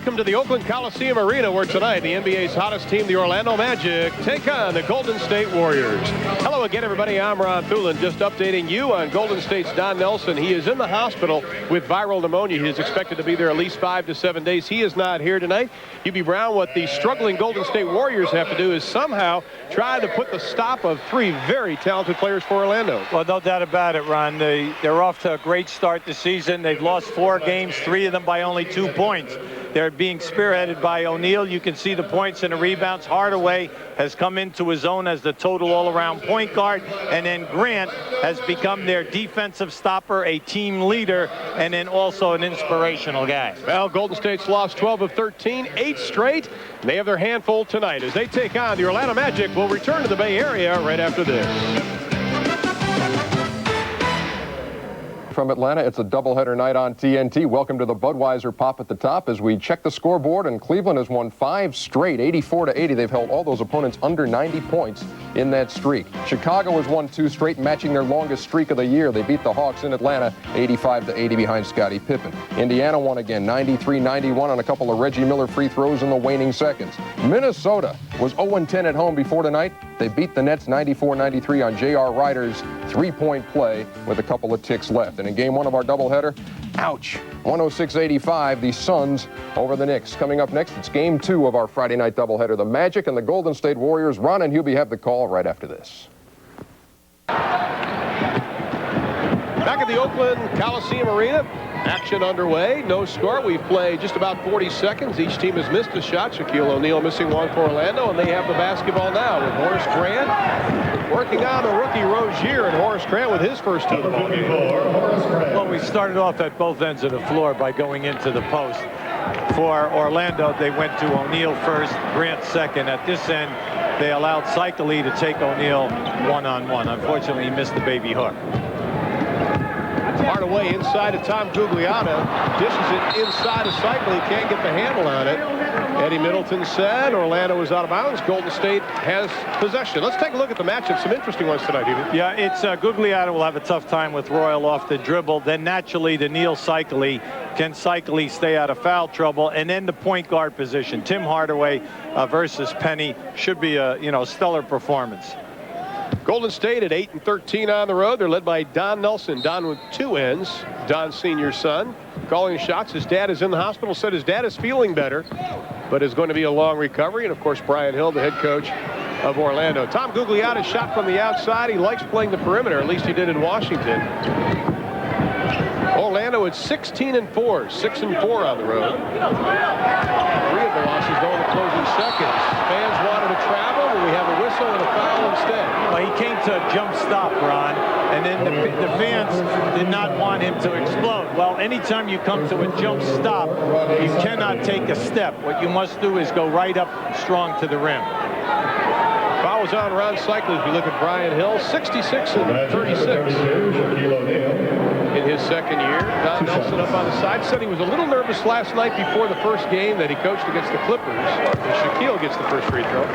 Welcome to the Oakland Coliseum Arena, where tonight the NBA's hottest team, the Orlando Magic, take on the Golden State Warriors. Hello again, everybody. I'm Ron Thulin, just updating you on Golden State's Don Nelson. He is in the hospital with viral pneumonia. He is expected to be there at least 5 to 7 days. He is not here tonight. Hubie Brown, what the struggling Golden State Warriors have to do is somehow try to put the stop of 3 very talented players for Orlando. Well, no doubt about it, Ron. They're off to a great start this season. They've lost 4 games, 3 of them by only 2 points. They're being spearheaded by O'Neal. You can see the points and the rebounds. Hardaway has come into his own as the total all-around point guard. And then Grant has become their defensive stopper, a team leader, and then also an inspirational guy. Well, Golden State's lost 12 of 13, 8 straight. They have their handful tonight as they take on the Orlando Magic. Will return to the Bay Area right after this. From Atlanta, it's a doubleheader night on TNT. Welcome to the Budweiser Pop at the top as we check the scoreboard, and Cleveland has won 5 straight, 84-80. They've held all those opponents under 90 points in that streak. Chicago has won 2 straight, matching their longest streak of the year. They beat the Hawks in Atlanta 85-80 behind Scottie Pippen. Indiana won again 93-91 on a couple of Reggie Miller free throws in the waning seconds. Minnesota was 0-10 at home before tonight. They beat the Nets 94-93 on J.R. Ryder's three-point play with a couple of ticks left. And in game 1 of our doubleheader, ouch, 106-85, the Suns over the Knicks. Coming up next, it's game 2 of our Friday night doubleheader. The Magic and the Golden State Warriors. Ron and Hubie have the call right after this. Back at the Oakland Coliseum Arena, action underway. No score. We've played just about 40 seconds. Each team has missed a shot. Shaquille O'Neal missing one for Orlando, and they have the basketball now with Horace Grant working on the rookie Rozier, and Horace Grant with his first of the ball game. Well, we started off at both ends of the floor by going into the post. For Orlando, they went to O'Neal first, Grant second. At this end, they allowed Cycli to take O'Neal one-on-one. Unfortunately, he missed the baby hook. Hardaway inside of Tom Gugliotta, dishes it inside of Cycli, can't get the handle on it. Eddie Middleton said Orlando was out of bounds. Golden State has possession. Let's take a look at the matchup. Some interesting ones tonight, David. Yeah, it's Gugliotta will have a tough time with Royal off the dribble. Then naturally to Neil Cycli. Can Cycli stay out of foul trouble? And then the point guard position. Tim Hardaway versus Penny should be a stellar performance. Golden State at 8-13 on the road. They're led by Don Nelson. Don with 2 ends. Don Sr.'s son. Calling shots. His dad is in the hospital. Said his dad is feeling better, but is going to be a long recovery. And, of course, Brian Hill, the head coach of Orlando. Tom Gugliotta shot from the outside. He likes playing the perimeter. At least he did in Washington. Orlando at 16-4. 6-4 on the road. 3 of the losses go in the closing seconds. Fans wanted to travel, and we have a whistle and a foul instead. Well, he came to a jump stop, Ron, and then the fans did not want him to explode. Well, anytime you come to a jump stop, you cannot take a step. What you must do is go right up strong to the rim. Foul was on Ron Cycli. If you look at Brian Hill, 66-36. In his second year. Don Nelson up on the side said he was a little nervous last night before the first game that he coached against the Clippers. And Shaquille gets the first free throw.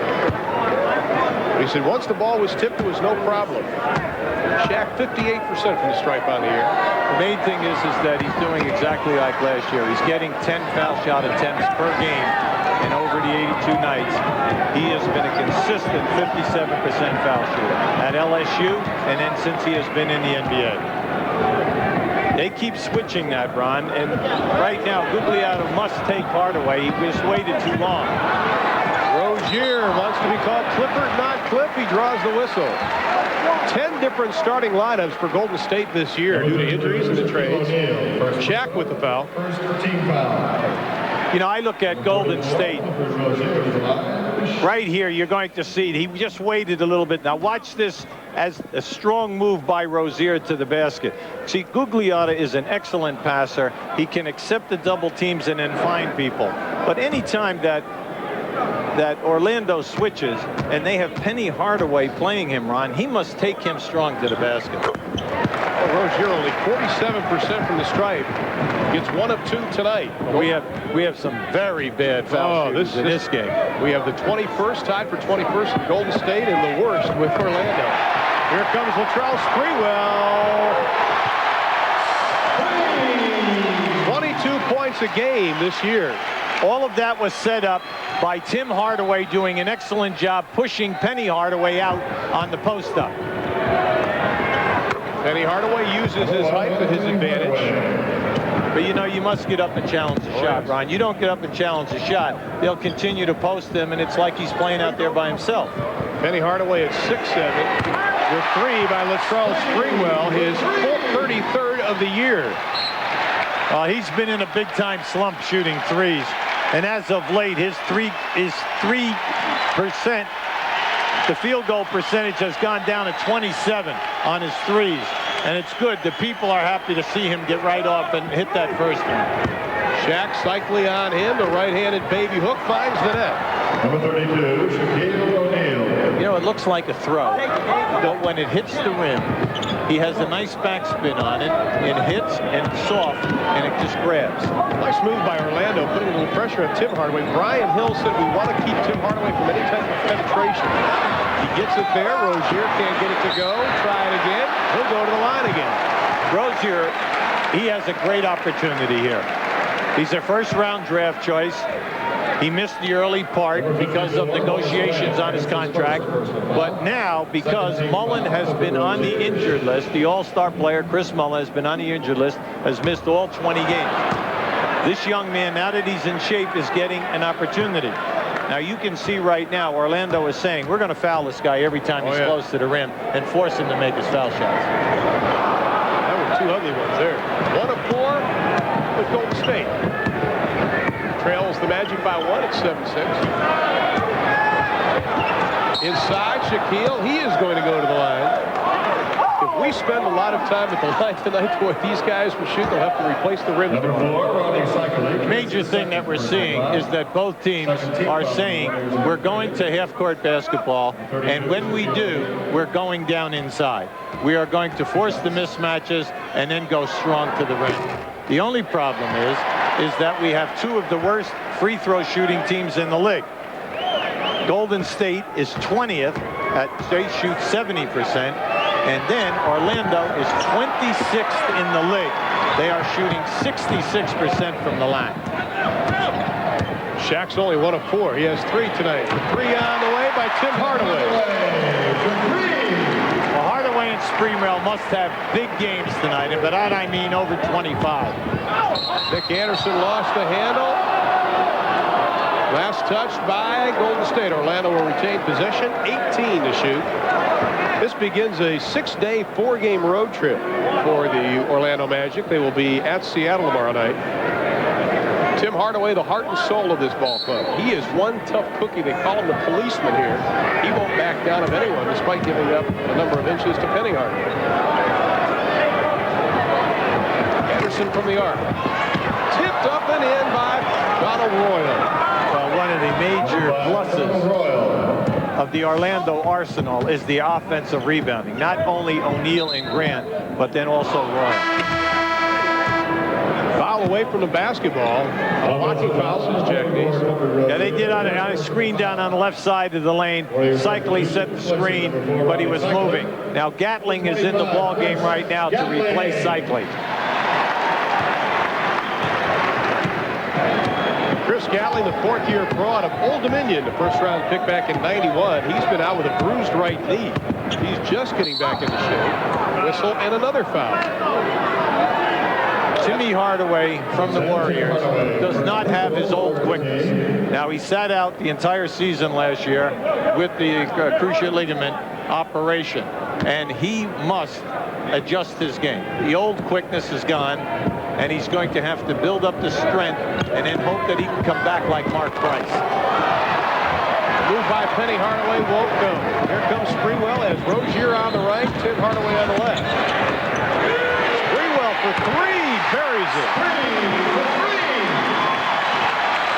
But he said once the ball was tipped, it was no problem. Shaq 58% from the stripe on the year. The main thing is that he's doing exactly like last year. He's getting 10 foul shot attempts per game. And over the 82 nights, he has been a consistent 57% foul shooter at LSU, and then since he has been in the NBA. They keep switching that, Ron, and right now Gugliotta must take Hardaway. He just waited too long. Rozier wants to be called Clifford, not Cliff. He draws the whistle. 10 different starting lineups for Golden State this year due to injuries and the trades. Shaq with the foul. I look at Golden State. Right here, you're going to see he just waited a little bit. Now watch this as a strong move by Rozier to the basket. See, Gugliotta is an excellent passer. He can accept the double teams and then find people. But anytime that Orlando switches and they have Penny Hardaway playing him, Ron, he must take him strong to the basket. Rozier only 47% from the stripe. Gets 1 of 2 tonight. We have some very bad foul shooters in this game. We have the 21st, tied for 21st in Golden State, and the worst with Orlando. Here comes Latrell Sprewell. 22 points a game this year. All of that was set up by Tim Hardaway doing an excellent job pushing Penny Hardaway out on the post-up. Penny Hardaway uses his height to his advantage. But you know, you must get up and challenge a shot, Ron. You don't get up and challenge a shot, they'll continue to post him, and it's like he's playing out there by himself. Penny Hardaway at 6'7", with 3 by Latrell Sprewell, his 33rd of the year. He's been in a big-time slump shooting threes, and as of late, his 3%. The field goal percentage has gone down to 27 on his threes, and it's good. The people are happy to see him get right off and hit that first one. Shaq cycling on him. The right-handed baby hook finds the net. Number 32, Shaquille O'Neal. You know, it looks like a throw, but when it hits the rim, he has a nice backspin on it. It hits and soft, and it just grabs. Nice move by Orlando, putting a little pressure on Tim Hardaway. Brian Hill said we want to keep Tim Hardaway from any type of penetration. He gets it there. Rozier can't get it to go. Try it again. He'll go to the line again. Rozier, he has a great opportunity here. He's a first-round draft choice. He missed the early part because of negotiations on his contract. But now, because Mullen has been on the injured list, the all-star player, Chris Mullen, has been on the injured list, has missed all 20 games. This young man, now that he's in shape, is getting an opportunity. Now, you can see right now, Orlando is saying, we're going to foul this guy every time he's close to the rim and force him to make his foul shots. That were 2 ugly ones there. 1 of 4 with Golden State. Trails the Magic by 1 at 7-6. Inside, Shaquille. He is going to go to the line. If we spend a lot of time at the line tonight, boy, these guys will shoot. They'll have to replace the rim. Number 4, Ronnie Cycling. The major thing that we're seeing is that both teams are saying we're going to half-court basketball, and when we do, we're going down inside. We are going to force the mismatches and then go strong to the rim. The only problem is that we have 2 of the worst free throw shooting teams in the league. Golden State is 20th they shoot 70%, and then Orlando is 26th in the league. They are shooting 66% from the line. Shaq's only 1 of 4. He has 3 tonight. 3 on the way by Tim Hardaway. Well, Hardaway and Sprewell must have big games tonight, and by that I mean over 25. Nick Anderson lost the handle. Last touched by Golden State. Orlando will retain possession. 18 to shoot. This begins a 6-day, 4-game road trip for the Orlando Magic. They will be at Seattle tomorrow night. Tim Hardaway, the heart and soul of this ball club. He is one tough cookie. They call him the policeman here. He won't back down of anyone, despite giving up a number of inches to Penny Hardaway. Anderson from the arc. Tipped up and in by Donald Royal. Well, one of the major pluses of the Orlando arsenal is the offensive rebounding. Not only O'Neal and Grant, but then also Royal. Foul away from the basketball. Blocking foul, says Jack Neese. Yeah, they did on a screen down on the left side of the lane. Cycling set the screen, but he was moving. Now Gatling is in the ball game right now to replace Cycling. Chris Gatling, the 4th-year pro out of Old Dominion, the first-round pick back in '91. He's been out with a bruised right knee. He's just getting back into shape. Whistle and another foul. Timmy Hardaway from the Warriors does not have his old quickness. Now, he sat out the entire season last year with the cruciate ligament operation, and he must adjust his game. The old quickness is gone, and he's going to have to build up the strength and then hope that he can come back like Mark Price. Move by Penny Hardaway won't go. Here comes Sprewell as Rozier on the right, Tim Hardaway on the left. Sprewell for 3, buries it.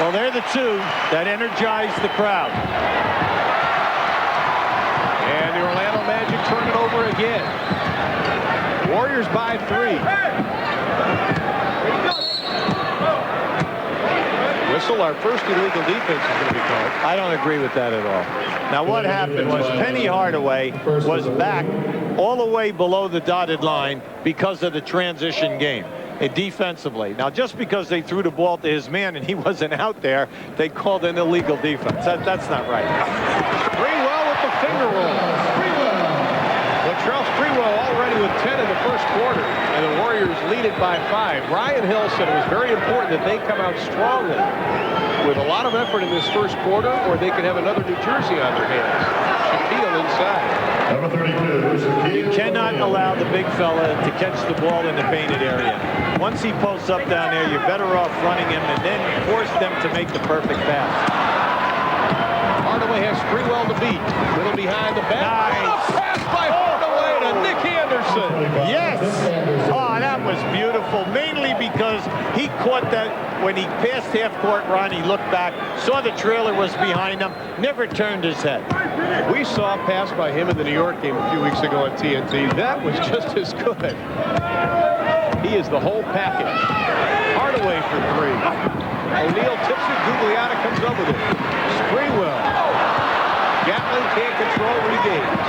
Well, they're the 2 that energize the crowd. And the Orlando Magic turn it over again. Warriors by 3. Whistle, our first illegal defense is going to be called. I don't agree with that at all. Now, what happened was Penny Hardaway was back all the way below the dotted line because of the transition game. defensively. Now, just because they threw the ball to his man and he wasn't out there, they called an illegal defense. That's not right. Sprewell with the finger roll. Latrell Sprewell already with 10 in the first quarter, and the Warriors lead it by 5. Ryan Hill said it was very important that they come out strongly with a lot of effort in this first quarter, or they could have another New Jersey on their hands. Shaquille inside. Number 32, You cannot allow the big fella to catch the ball in the painted area. Once he posts up down there, you're better off running him and then force them to make the perfect pass. Hardaway has Sprewell to beat. Little behind the back. Nice. A pass by Hardaway to Nick Anderson. Yes! Oh, that was beautiful, mainly because he caught that when he passed half court run. He looked back, saw the trailer was behind him, never turned his head. We saw a pass by him in the New York game a few weeks ago on TNT. That was just as good. He is the whole package. Hardaway for 3. O'Neal tips it. Gugliotta comes up with it. Sprewell. Gatling can't control, regains.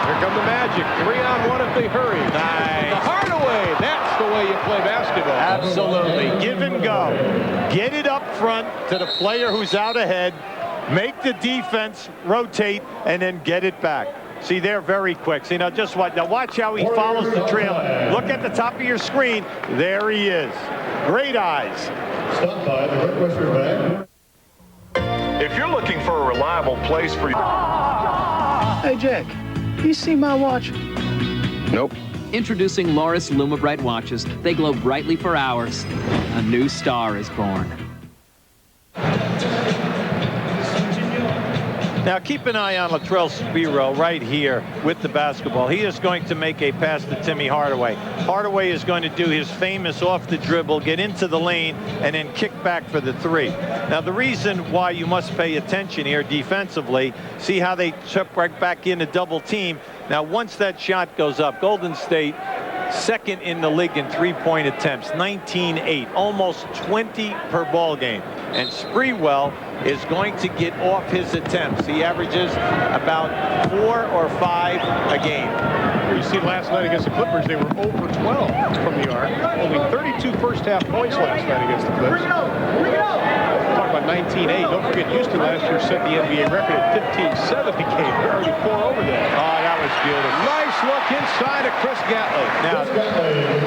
Here come the Magic. 3-on-1 if they hurry. Nice. The Hardaway. That's the way you play basketball. Absolutely. Give and go. Get it up front to the player who's out ahead. Make the defense rotate and then get it back. See, they're very quick. See, now just what? Now watch how he follows the trailer. Look at the top of your screen. There he is. Great eyes. Stopped by the Northwestern Bank. If you're looking for a reliable place for Hey, Jack, you see my watch? Nope. Introducing Loris Luma Bright watches. They glow brightly for hours. A new star is born. Now keep an eye on Latrell Sprewell right here with the basketball. He is going to make a pass to Timmy Hardaway. Hardaway is going to do his famous off the dribble, get into the lane, and then kick back for the 3. Now the reason why you must pay attention here defensively, see how they chip right back in a double team. Now once that shot goes up, Golden State second in the league in 3-point attempts, 19-8, almost 20 per ball game. And Sprewell is going to get off his attempts. He averages about 4 or 5 a game. You see last night against the Clippers, they were 0 for 12 from the arc. Only 32 first-half points last night against the Clips. Talk about 19-8. Don't forget, Houston last year set the NBA record at 15-7 a game. They're already 4 over there. Oh, that was beautiful. Nice look inside of Chris Gatling. Now,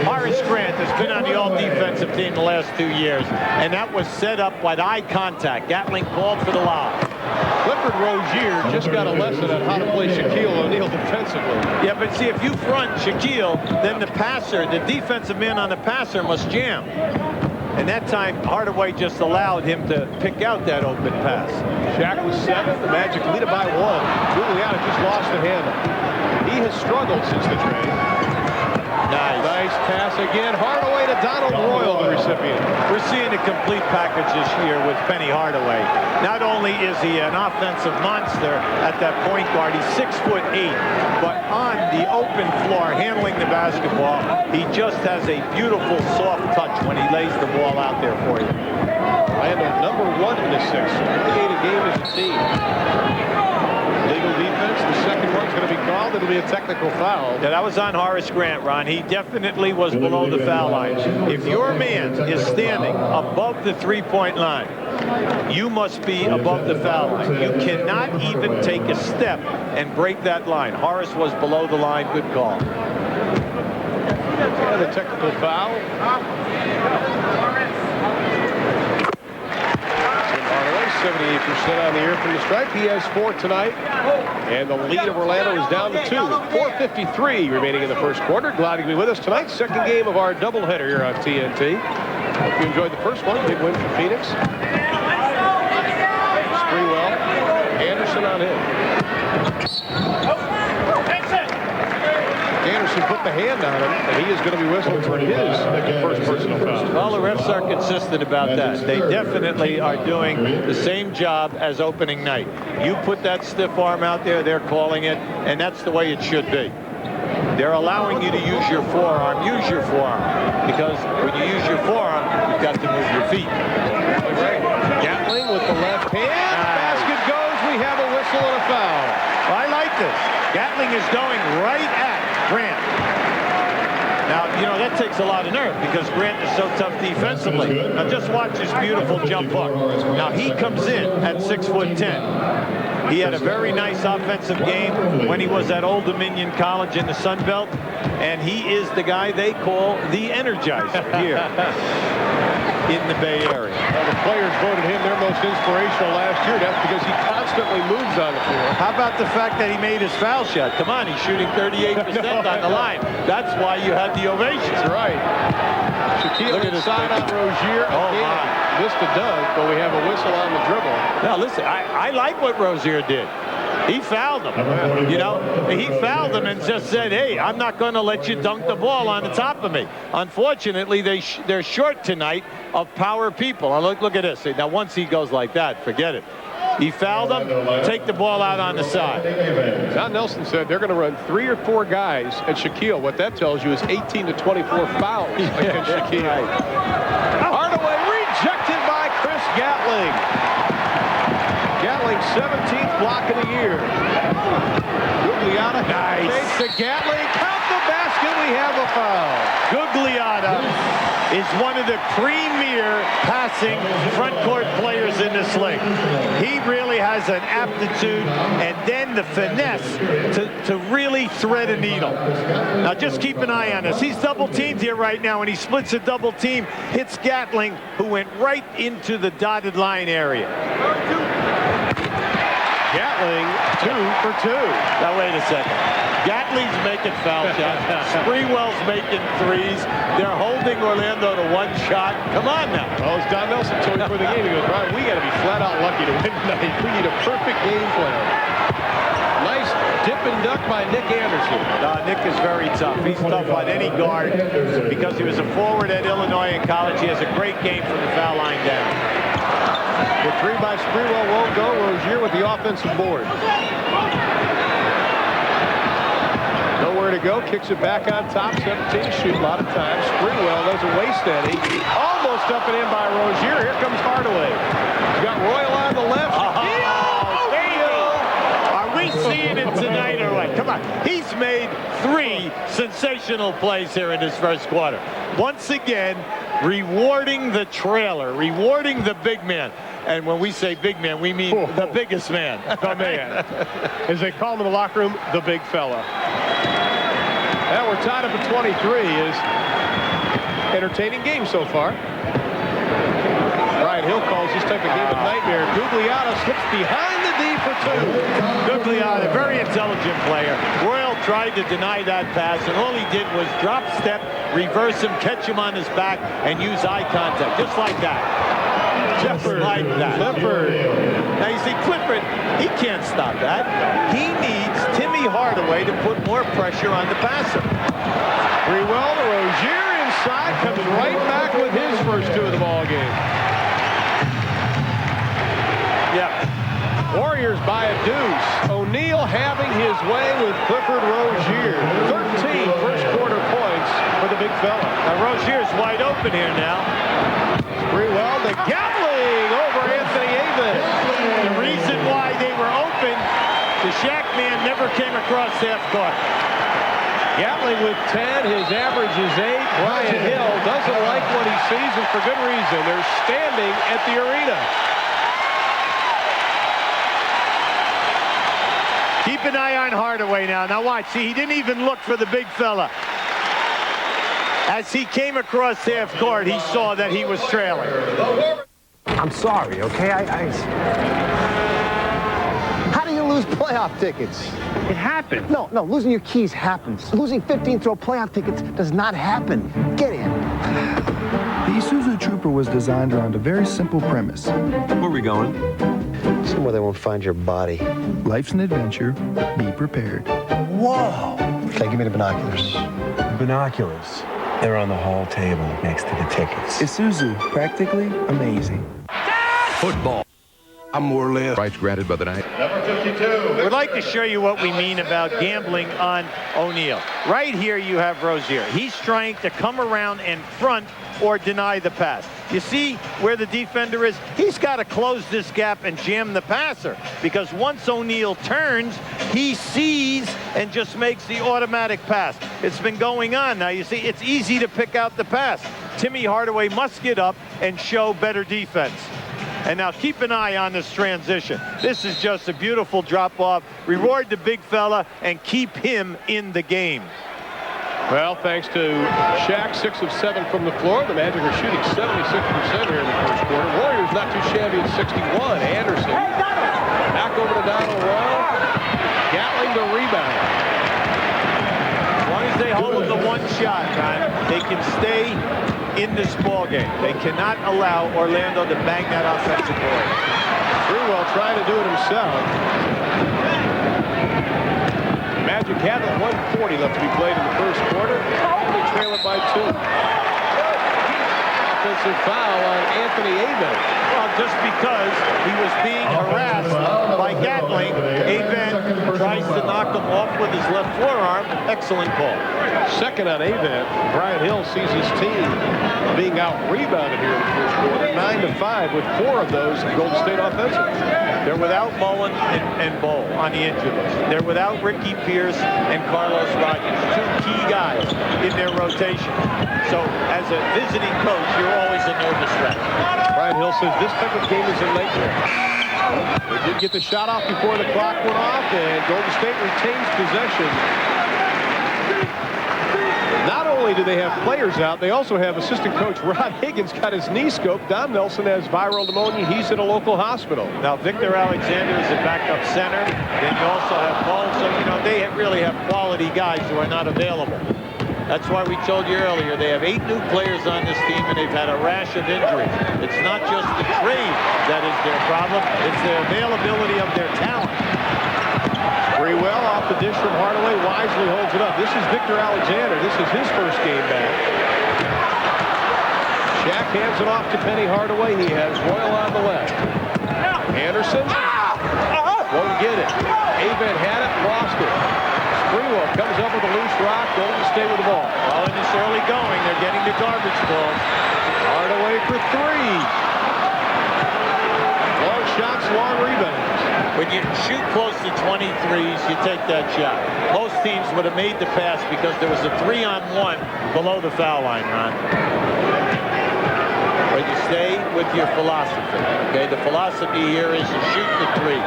Horace Grant has been on the all-defensive team the last 2 years, and that was set up by eye contact. Gatling called for the lob. Clifford Rozier just got a lesson on how to play Shaquille O'Neal defensively. Yeah, but see, if you front Shaquille, then the passer, the defensive man on the passer must jam. And that time, Hardaway just allowed him to pick out that open pass. Shaq was 7. The Magic lead it by 1. Gugliotta just lost the handle. He has struggled since the trade. Nice pass again. Hardaway to Donald Royal, the recipient. We're seeing a complete package this year with Penny Hardaway. Not only is he an offensive monster at that point guard, he's 6'8", but on the open floor handling the basketball, he just has a beautiful soft touch when he lays the ball out there for you. Orlando number 1 in the 6. 38 a game as a team. Legal defense. The second one's going to be called. It'll be a technical foul. Yeah, that was on Horace Grant, Ron. He definitely was below the foul line. If your man is standing above the 3-point line, you must be above the foul line. You cannot even take a step and break that line. Horace was below the line. Good call. And the technical foul. 78% on the year from the stripe. He has 4 tonight. And the lead of Orlando is down to 2. 4:53 remaining in the first quarter. Glad to be with us tonight. Second game of our doubleheader here on TNT. Hope you enjoyed the first one. Big win for Phoenix. Sprewell. Anderson on him. Anderson put the hand on him, and he is going to be whistled for his first personal foul. Well, the refs are consistent about that. They definitely are doing the same job as opening night. You put that stiff arm out there, they're calling it, and that's the way it should be. They're allowing you to use your forearm. Use your forearm, because when you use your forearm, you've got to move your feet. Right. Gatling with the left hand. Basket goes. We have a whistle and a foul. I like this. Gatling is going right at Grant. Now, takes a lot of nerve because Grant is so tough defensively. Now just watch his beautiful jump hook. Now he comes in at 6'10". He had a very nice offensive game when he was at Old Dominion College in the Sun Belt, and he is the guy they call the Energizer here in the Bay Area. Well, the players voted him their most inspirational last year. That's because he constantly moves on the floor. How about the fact that he made his foul shot? Come on, he's shooting 38% on the line. That's why you had the ovation. That's right. Shaquille inside on Rozier. Oh, my. Missed a dunk, but we have a whistle on the dribble. Now, listen, I like what Rozier did. He fouled him. You know, he fouled him and just said, hey, I'm not going to let you dunk the ball on the top of me. Unfortunately, they're short tonight of power people. Now, look at this. Now, once he goes like that, forget it. He fouled him, take the ball out on the side. Don Nelson said they're going to run 3 or 4 guys at Shaquille. What that tells you is 18 to 24 fouls against Shaquille. Hardaway rejected by Chris Gatling. Gatling 17th block of the year. Gugliotta takes to Gatling. Count the basket. We have a foul. Gugliotta is one of the premier passing front court players in this league. He really has an aptitude and then the finesse to really thread a needle. Now just keep an eye on this. He's double teamed here right now, and he splits a double team, hits Gatling, who went right into the dotted line area. Gatling 2 for 2. Now wait a second. Gatling's making foul shots. Sprewell's making threes. They're holding Orlando to 1 shot. Come on now. Well, as Don Nelson told me for the game, he goes, Brian, we got to be flat out lucky to win tonight. We need a perfect game plan. Nice dip and duck by Nick Anderson. Nick is very tough. He's tough on any guard because he was a forward at Illinois in college. He has a great game from the foul line down. The 3 by Sprewell won't go. Rozier with the offensive board. Nowhere to go. Kicks it back on top. 17 shoot. A lot of time. Sprewell doesn't waste any. Almost up and in by Rozier. Here comes Hardaway. He's got Royal on the left. Are we seeing it tonight or what? Come on. He's made 3 sensational plays here in this first quarter. Once again, rewarding the trailer, rewarding the big man. And when we say big man, we mean the biggest man. The man. As they call him in the locker room, the big fella. Now we're tied up at 23. Is entertaining game so far. Brian Hill calls this type of game a nightmare. Gugliotta slips behind the D for 2. Gugliotta, very intelligent player. Royal tried to deny that pass, and all he did was drop step, reverse him, catch him on his back, and use eye contact, just like that. Just like that. Clifford. Now you see, Clifford, he can't stop that. He needs Timmy Hardaway to put more pressure on the passer. Sprewell to Rozier inside, comes right back with his first 2 of the ball game. Yeah. Warriors by a deuce. O'Neal having his way with Clifford Rozier. 13 first quarter points for the big fella. Now Rozier's wide open here now. Sprewell to Gatling over Anthony Avis. The reason why they were open, the Shaq man never came across half court. Gatling with 10, his average is 8. Brian Hill doesn't like what he sees, and for good reason. They're standing at the arena. Keep an eye on Hardaway now. Now watch, see, he didn't even look for the big fella. As he came across half court, he saw that he was trailing. I'm sorry, okay? How do you lose playoff tickets? It happened. No, losing your keys happens. Losing 15th row playoff tickets does not happen. Get in. The Isuzu Trooper was designed around a very simple premise. Where are we going? Somewhere they won't find your body. Life's an adventure. Be prepared. Whoa! Okay, give me the binoculars. Binoculars. They're on the hall table next to the tickets. Isuzu, practically amazing. Football. I'm more or less. Rights granted by the night. Number 52. We'd like to show you what we mean about gambling on O'Neal. Right here you have Rozier. He's trying to come around and front or deny the pass. You see where the defender is? He's got to close this gap and jam the passer, because once O'Neal turns, He sees and just makes the automatic pass. It's been going on. Now, you see, it's easy to pick out the pass. Timmy Hardaway must get up and show better defense. And now keep an eye on this transition. This is just a beautiful drop-off. Reward the big fella and keep him in the game. Well, thanks to Shaq, 6 of 7 from the floor. The Magic are shooting 76% here in the first quarter. Warriors not too shabby at 61. Anderson back over to Donald Rowe. Gatling the rebound. As long as they hold the one shot, Ron, they can stay in this ball game. They cannot allow Orlando to bang that offensive board. Sprewell trying to do it himself. Magic had 140 left to be played in the first quarter. They trail it by 2. Offensive foul on Anthony Aben. Well, just because he was being harassed by Gatling, Aben tries to knock him off with his left forearm. Excellent call. Second on Aben. Brian Hill sees his team being out-rebounded here in the first quarter. 9-5 with 4 of those Golden State offensive. They're without Mullen and Bowl on the injury list. They're without Ricky Pierce and Carlos Rogers, 2 key guys in their rotation. So as a visiting coach, you're always a nervous wreck. Brian Hill says this type of game is a nightmare. They did get the shot off before the clock went off, and Golden State retains possession. Not only do they have players out, they also have assistant coach Rod Higgins got his knee scoped. Don Nelson has viral pneumonia. He's at a local hospital. Now, Victor Alexander is a backup center. Then you also have Paul. So, you know, they really have quality guys who are not available. That's why we told you earlier, they have 8 new players on this team, and they've had a rash of injuries. It's not just the trade that is their problem. It's the availability of their talent. Sprewell off the dish from Hardaway, wisely holds it up. This is Victor Alexander. This is his first game back. Shaq hands it off to Penny Hardaway. He has Royal on the left. Anderson won't get it. Aben had it, lost it. Sprewell comes up with a loose rock. Golden State with the ball. Well, in this early going, they're getting the garbage balls. Hardaway for 3. Long shots, long rebounds. When you shoot close to 23s, you take that shot. Most teams would have made the pass because there was a 3-on-1 below the foul line, Ron. But you stay with your philosophy, okay? The philosophy here is to shoot the 3.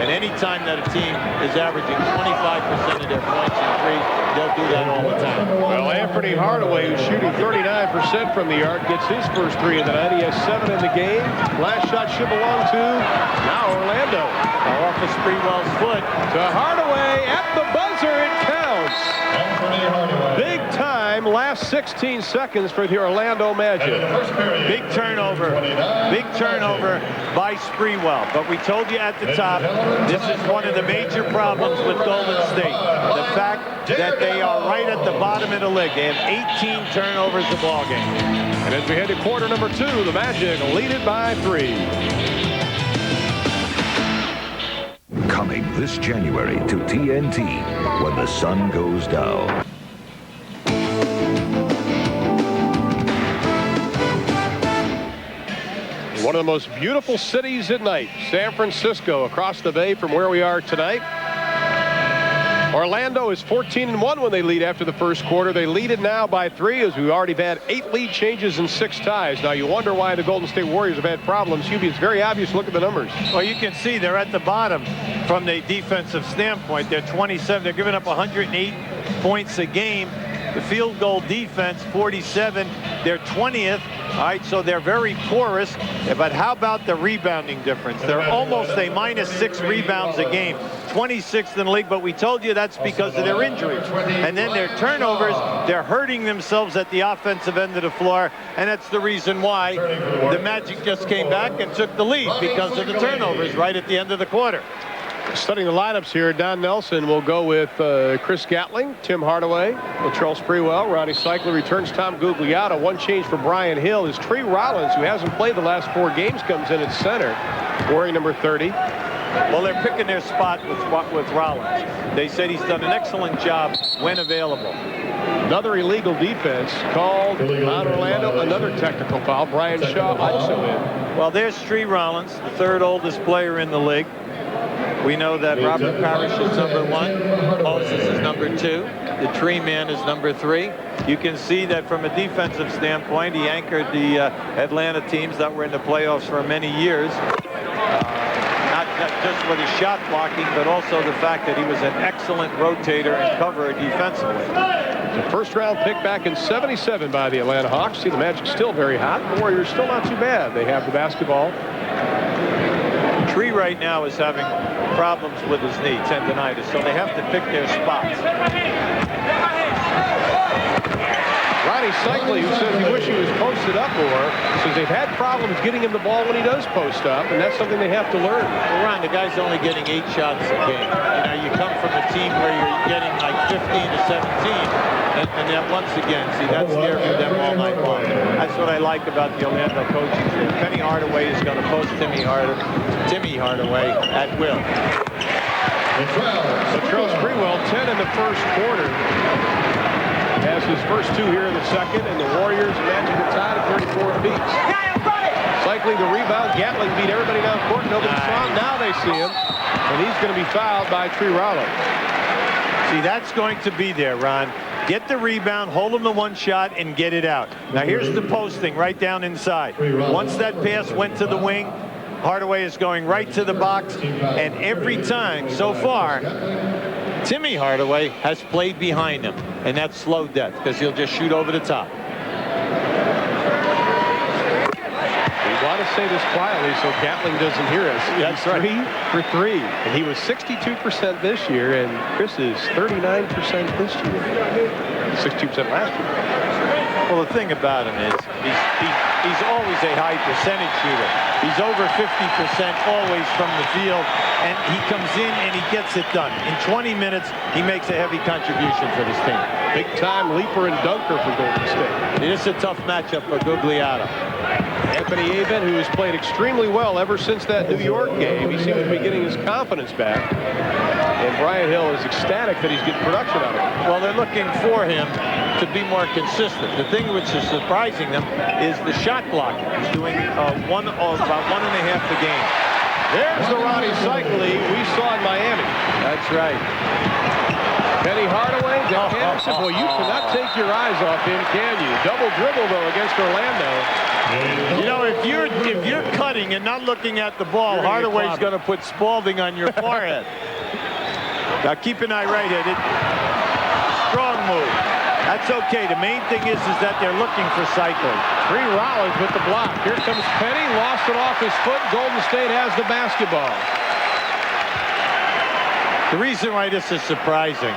And any time that a team is averaging 25% of their points in 3, they'll do that all the time. Well, Anthony Hardaway, who's shooting 39% from the arc, gets his first 3 of the night. He has 7 in the game. Last shot should belong to now Orlando. Now off of Sprewell's foot to Hardaway at the buzzer. It counts. Anthony Hardaway. Big time. Last 16 seconds for the Orlando Magic. Big turnover. Big turnover by Sprewell. But we told you at the top, this is one of the major problems with Golden State. The fact that they are right at the bottom of the league. They have 18 turnovers a ball game. And as we head to quarter number 2, the Magic lead it by 3. Coming this January to TNT when the sun goes down. One of the most beautiful cities at night, San Francisco, across the bay from where we are tonight. Orlando is 14-1 when they lead after the first quarter. They lead it now by 3 as we've already had 8 lead changes and 6 ties. Now you wonder why the Golden State Warriors have had problems. Hubie, it's very obvious. Look at the numbers. Well, you can see they're at the bottom from the defensive standpoint. They're 27. They're giving up 108 points a game. The field goal defense, 47. They're 20th. All right, so they're very porous. But how about the rebounding difference? They're almost a -6 rebounds a game. 26th in the league, but we told you that's because of their injuries. And then their turnovers, they're hurting themselves at the offensive end of the floor, and that's the reason why the Magic just came back and took the lead, because of the turnovers right at the end of the quarter. Studying the lineups here, Don Nelson will go with Chris Gatling, Tim Hardaway, Latrell Sprewell, Ronnie Cycler returns Tom Gugliotta. 1 change for Brian Hill is Tree Rollins, who hasn't played the last 4 games, comes in at center, wearing number 30. Well, they're picking their spot with Rollins. They said he's done an excellent job when available. Another illegal defense called on Orlando. Another technical foul. Brian Shaw also in. Well, there's Tree Rollins, the 3rd oldest player in the league. We know that Robert Parrish is number 1. Moses is number 2. The Tree Man is number 3. You can see that from a defensive standpoint, he anchored the Atlanta teams that were in the playoffs for many years. Not just with his shot blocking, but also the fact that he was an excellent rotator and cover defensively. The first-round pick back in '77 by the Atlanta Hawks. See, the Magic still very hot. The Warriors still not too bad. They have the basketball. Tree right now is having problems with his knee, tendonitis, so they have to pick their spots. Ronnie Cycli, who says he wishes he was posted up more, says they've had problems getting him the ball when he does post up, and that's something they have to learn. Well, Ron, the guy's only getting 8 shots a game. You know, you come from a team where you're getting like 15 to 17, and then once again, see, that's there for them all night long. That's what I like about the Orlando coaching staff. Penny Hardaway is going to post Timmy Hardaway at will. Latrell Sprewell, 10 in the first quarter. Has his first 2 here in the second, and the Warriors and Magic are tied at 34 apiece. Cycling the rebound. Gatling beat everybody down court. Nobody saw him. Now they see him, and he's going to be fouled by Tree Rowland. See, that's going to be there, Ron. Get the rebound, hold him to 1 shot, and get it out. Now here's the posting right down inside. Once that pass went to the wing, Hardaway is going right to the box, and every time so far, Timmy Hardaway has played behind him, and that's slow death because he'll just shoot over the top. We want to say this quietly so Gatling doesn't hear us. That's right. 3 for 3, and he was 62% this year, and Chris is 39% this year. 62% last year. Well, the thing about him is he's always a high percentage shooter. He's over 50% always from the field, and he comes in and he gets it done. In 20 minutes, he makes a heavy contribution for this team. Big-time leaper and dunker for Golden State. It is a tough matchup for Gugliotta. Anthony Aben, who has played extremely well ever since that New York game. He seems to be getting his confidence back. And Brian Hill is ecstatic that he's getting production out of him. Well, they're looking for him to be more consistent. The thing which is surprising them is the shot blocking. He's doing about 1.5 a game. There's the Ronnie Cycli we saw in Miami. That's right. Penny Hardaway, Doug Anderson. Boy, you cannot take your eyes off him, can you? Double dribble, though, against Orlando. You know, if you're cutting and not looking at the ball, Hardaway's going to put Spalding on your forehead. Now keep an eye right-handed. Strong move. That's okay. The main thing is that they're looking for Cycli. Tree Rowland with the block. Here comes Penny. Lost it off his foot. Golden State has the basketball. The reason why this is surprising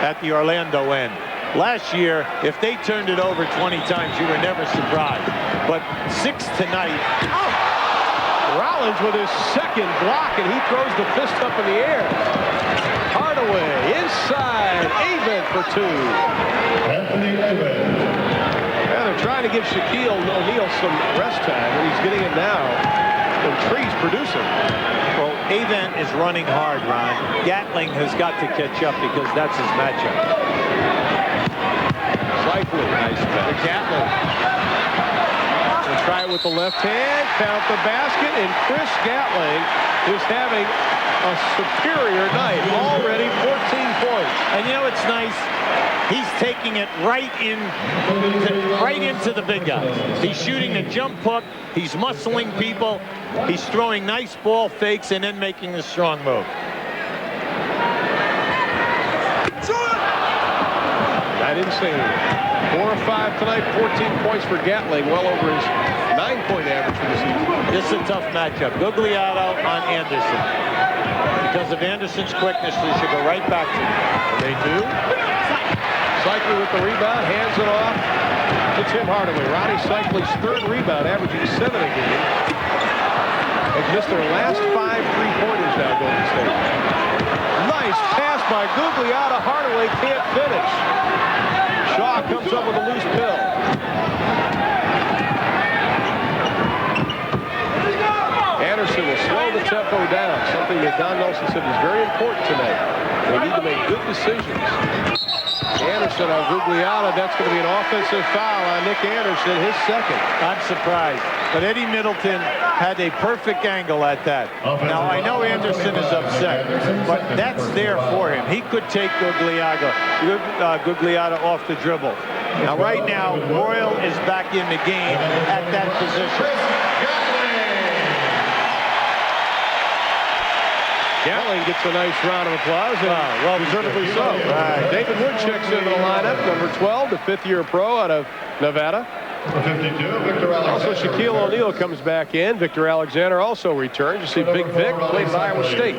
at the Orlando end. Last year, if they turned it over 20 times, you were never surprised. But 6 tonight. Oh! Rollins with his second block, and he throws the fist up in the air. Hardaway inside. Aben for 2. Anthony Aben. Yeah, they're trying to give Shaquille O'Neal some rest time, and he's getting it now. And Tree's producing. Well, Aben is running hard, Ron. Gatling has got to catch up because that's his matchup. Cycli. Nice pass. Gatling. We'll try it with the left hand. Count the basket, and Chris Gatling is having a superior night. Already 14 points. And you know it's nice? He's taking it right into the big guys. He's shooting a jump hook. He's muscling people. He's throwing nice ball fakes and then making the strong move. I didn't say anything. 4 or 5 tonight, 14 points for Gatling, well over his 9-point average for the season. This is a tough matchup. Gugliotta on Anderson. Because of Anderson's quickness, they should go right back to him. And they do. Cycli with the rebound, hands it off to Tim Hardaway. Ronnie Cycli's 3rd rebound, averaging 7 a game. They've missed their last 5 3-pointers now, Golden State. Nice pass by Gugliotta. Hardaway can't finish. Shaw comes up with a loose pill. Anderson will slow the tempo down, something that Don Nelson said is very important tonight. They need to make good decisions. Anderson on Gugliotta. That's going to be an offensive foul on Nick Anderson, his second. I'm surprised. But Eddie Middleton had a perfect angle at that. Now, I know Anderson is upset, but that's there for him. He could take Gugliotta off the dribble. Now, right now, Royal is back in the game at that position. Gatling gets a nice round of applause, and well deservedly so. Right. David Wood checks into the lineup, number 12, the fifth-year pro out of Nevada. 52, Victor Also, Alexander. Shaquille O'Neal comes back in. Victor Alexander also returns. You see Big Vic played at Iowa State.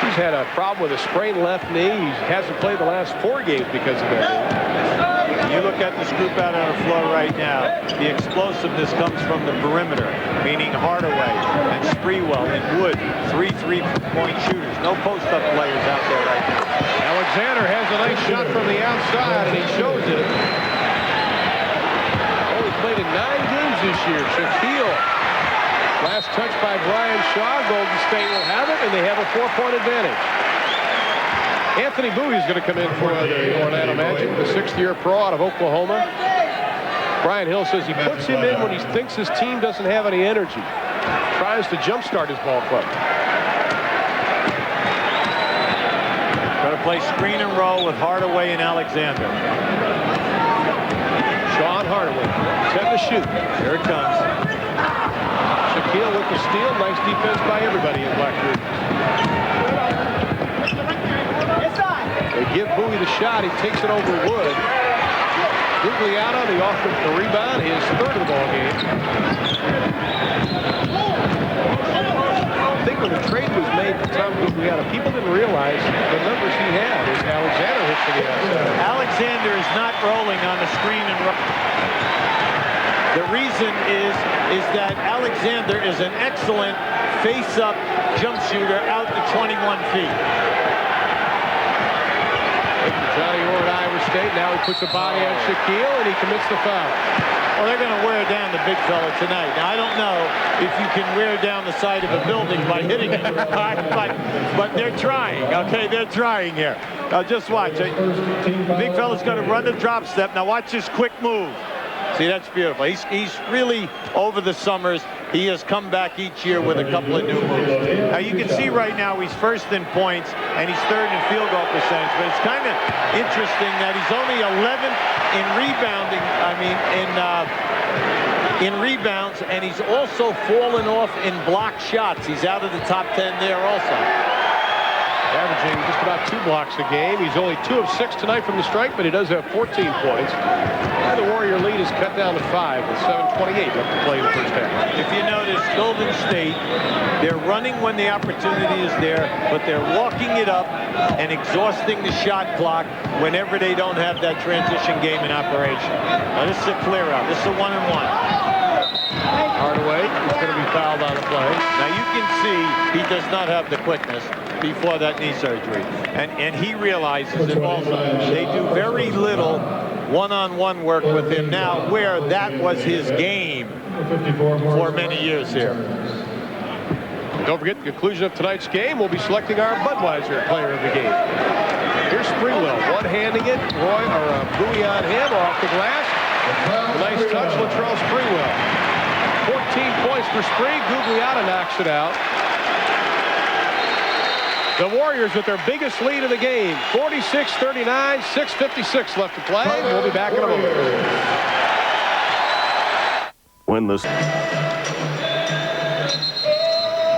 He's had a problem with a sprained left knee. He hasn't played the last 4 games because of that. You look at this group out on the floor right now, the explosiveness comes from the perimeter, meaning Hardaway and Sprewell and Wood, 3 3-point shooters. No post-up players out there right now. Alexander has a nice shot from the outside, and he shows it. Only played in 9 games this year. Shaquille. Last touch by Brian Shaw. Golden State will have it, and they have a 4-point advantage. Anthony Bowie is going to come in for the Orlando Magic, the 6th-year pro out of Oklahoma. Brian Hill says he puts him in when he thinks his team doesn't have any energy. Tries to jumpstart his ball club. Going to play screen and roll with Hardaway and Alexander. Sean Hardaway, 10 to shoot. Here it comes. Shaquille with the steal. Nice defense by everybody in Black Ridge. They give Bowie the shot. He takes it over Wood. Gugliotta, the offensive rebound, his 3rd of the ball game. I think when the trade was made to Tom Gugliotta, people didn't realize the numbers he had as Alexander hits for the outside. Alexander is not rolling on the screen and roll. The reason is that Alexander is an excellent face-up jump shooter out to 21 feet. Johnny Orr at Iowa State. Now he puts a body on Shaquille, and he commits the foul. Well, they're going to wear down the big fella tonight. Now, I don't know if you can wear down the side of a building by hitting it, but they're trying, okay? They're trying here. Now, just watch. The big fella's going to run the drop step. Now, watch this quick move. See, that's beautiful. He's really, over the summers, he has come back each year with a couple of new moves. Now, you can see right now he's 1st in points, and he's 3rd in field goal percentage. But it's kind of interesting that he's only 11th in rebounding, in rebounds, and he's also fallen off in block shots. He's out of the top 10 there also. Averaging just about 2 blocks a game. He's only 2 of 6 tonight from the stripe, but he does have 14 points. And the Warrior lead is cut down to 5 with 7:28 left to play in the first half. If you notice, Golden State, they're running when the opportunity is there, but they're walking it up and exhausting the shot clock whenever they don't have that transition game in operation. Now, this is a clear out. This is a 1-and-1. Hardaway is going to be fouled on the play. Now, you can see he does not have the quickness before that knee surgery. And he realizes it also. They do very little one-on-one work with him now, where that was his game for many years here. Don't forget the conclusion of tonight's game. We'll be selecting our Budweiser player of the game. Here's Sprewell, one-handing it. Bowie on him, off the glass. A nice touch, Latrell Sprewell. 14 points for Spree. Gugliotta knocks it out. The Warriors with their biggest lead of the game, 46-39, 6:56 left to play. We'll be back in a moment.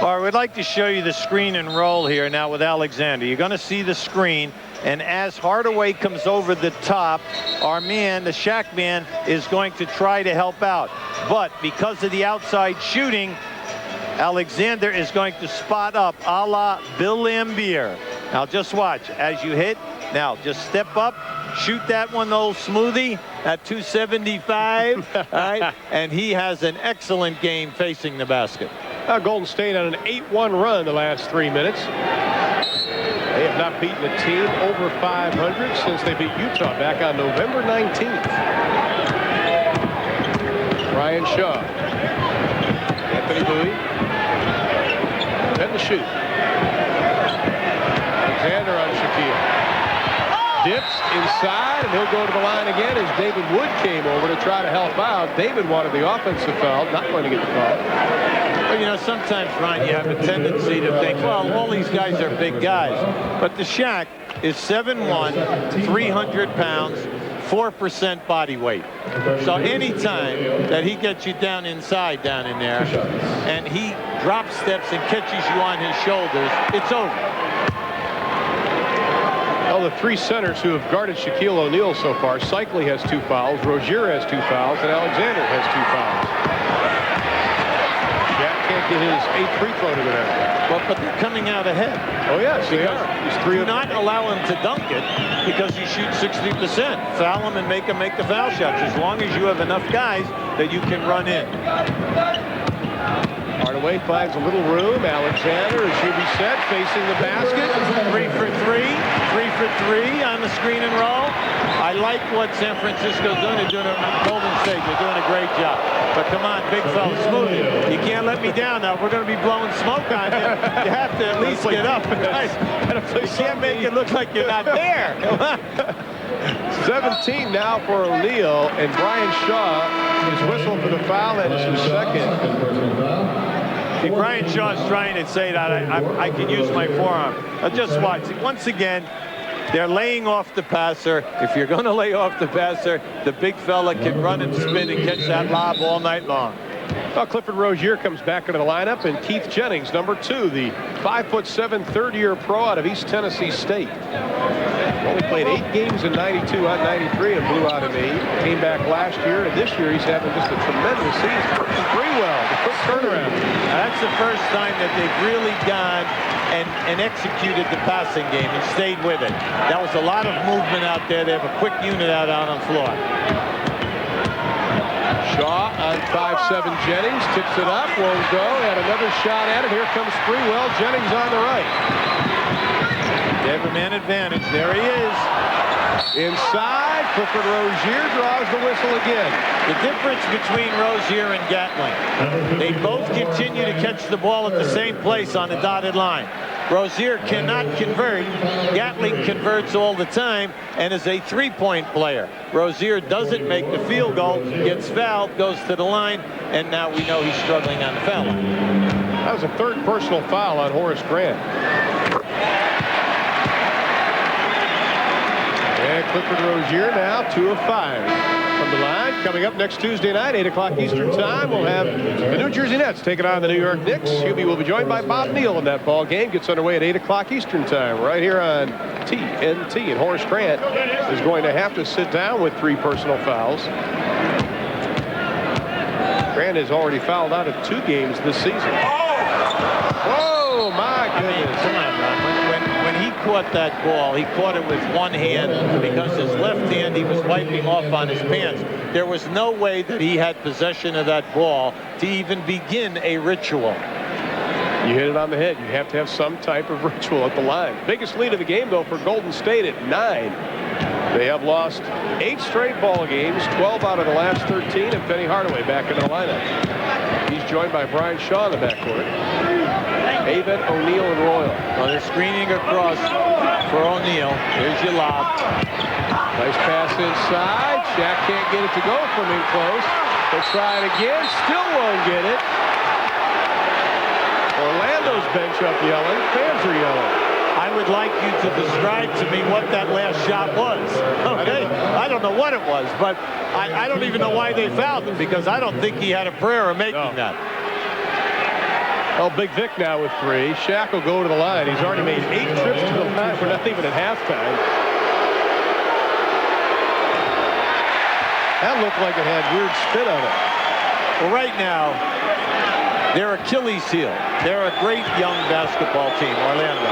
All right, we'd like to show you the screen and roll here now with Alexander. You're going to see the screen, and as Hardaway comes over the top, our man, the Shaq man, is going to try to help out. But because of the outside shooting, Alexander is going to spot up a la Bill Lambier. Now just watch as you hit. Now just step up, shoot that one, old smoothie at 275. All right, and he has an excellent game facing the basket. Golden State on an 8-1 run the last 3 minutes. They have not beaten a team over 500 since they beat Utah back on November 19th. Brian Shaw. Anthony Bowie. Then the shoot. Alexander on Shaquille. Dips inside, and he'll go to the line again as David Wood came over to try to help out. David wanted the offensive foul, not going to get the call. Well, you know, sometimes, Ryan, you have a tendency to think, well, all these guys are big guys. But the Shaq is 7'1", 300 pounds, 4% body weight. So anytime that he gets you down inside down in there, and he drop steps and catches you on his shoulders, it's over. Well, the three centers who have guarded Shaquille O'Neal so far, Cycli has 2 fouls, Rozier has 2 fouls, and Alexander has 2 fouls. Shaq can't get his 8th free throw to go down. Well, but they're coming out ahead. Oh, yes, they are. He's 3 Do not allow him to dunk it because you shoot 60%. Foul him and make him make the foul shots as long as you have enough guys that you can run in. Hardaway finds a little room. Alexander, as you'll be set, facing the basket. 3 for 3. 3 for 3 on the screen and roll. I like what San Francisco's doing. They're doing it on Golden State. They're doing a great job. But come on, big fella, smooth it. You can't let me down now. We're going to be blowing smoke on you. You have to at least get up. You can't make it look like you're not there. Come on. 17 now for O'Neal, and Brian Shaw is whistled for the foul. That is his second. See, Brian Shaw's trying to say that I can use my forearm. Now just watch. Once again, they're laying off the passer. If you're going to lay off the passer, the big fella can run and spin and catch that lob all night long. Well, Clifford Rozier comes back into the lineup, and Keith Jennings, number 2, the 5'7", third-year pro out of East Tennessee State. Only played 8 games in 92 on 93 and blew out an 8. Came back last year, and this year he's having just a tremendous season. Pretty well, the quick turnaround. Now, that's the first time that they've really gone and executed the passing game and stayed with it. That was a lot of movement out there. They have a quick unit out on the floor. Shaw on 5'7" Jennings, tips it up, won't go, had another shot at it. Here comes Sprewell. Jennings on the right. They have a man advantage. There he is. Inside, Clifford Rozier draws the whistle again. The difference between Rozier and Gatling, they both continue to catch the ball at the same place on the dotted line. Rozier cannot convert. Gatling converts all the time and is a three-point player. Rozier doesn't make the field goal, gets fouled, goes to the line, and now we know he's struggling on the foul line. That was a third personal foul on Horace Grant. And Clifford Rozier now 2 of 5 from the line. Coming up next Tuesday night, 8 o'clock Eastern time, we'll have the New Jersey Nets taking on the New York Knicks. Hubie will be joined by Bob Neal in that ball game. Gets underway at 8 o'clock Eastern time right here on TNT. And Horace Grant is going to have to sit down with 3 personal fouls. Grant has already fouled out of 2 games this season. Whoa, my goodness. Come on, Ron. When he caught that ball, he caught it with one hand because his left hand he was wiping off on his pants. There was no way that he had possession of that ball to even begin a ritual. You hit it on the head. You have to have some type of ritual at the line. Biggest lead of the game, though, for Golden State at 9. They have lost 8 straight ball games, 12 out of the last 13, and Penny Hardaway back into the lineup. He's joined by Brian Shaw in the backcourt. Avett, O'Neal, and Royal. Well, they're screening across for O'Neal. Here's your lob. Nice pass inside. Shaq can't get it to go from in close. They'll try it again. Still won't get it. Orlando's bench up yelling. Fans are yelling. I would like you to describe to me what that last shot was. Okay? I don't know what it was, but I don't even know why they fouled him because I don't think he had a prayer of making that. Oh, Big Vic now with 3. Shaq will go to the line. He's already made 8 trips to the line. We're not even at halftime. That looked like it had weird spit on it. Well, right now, they're Achilles heel. They're a great young basketball team, Orlando.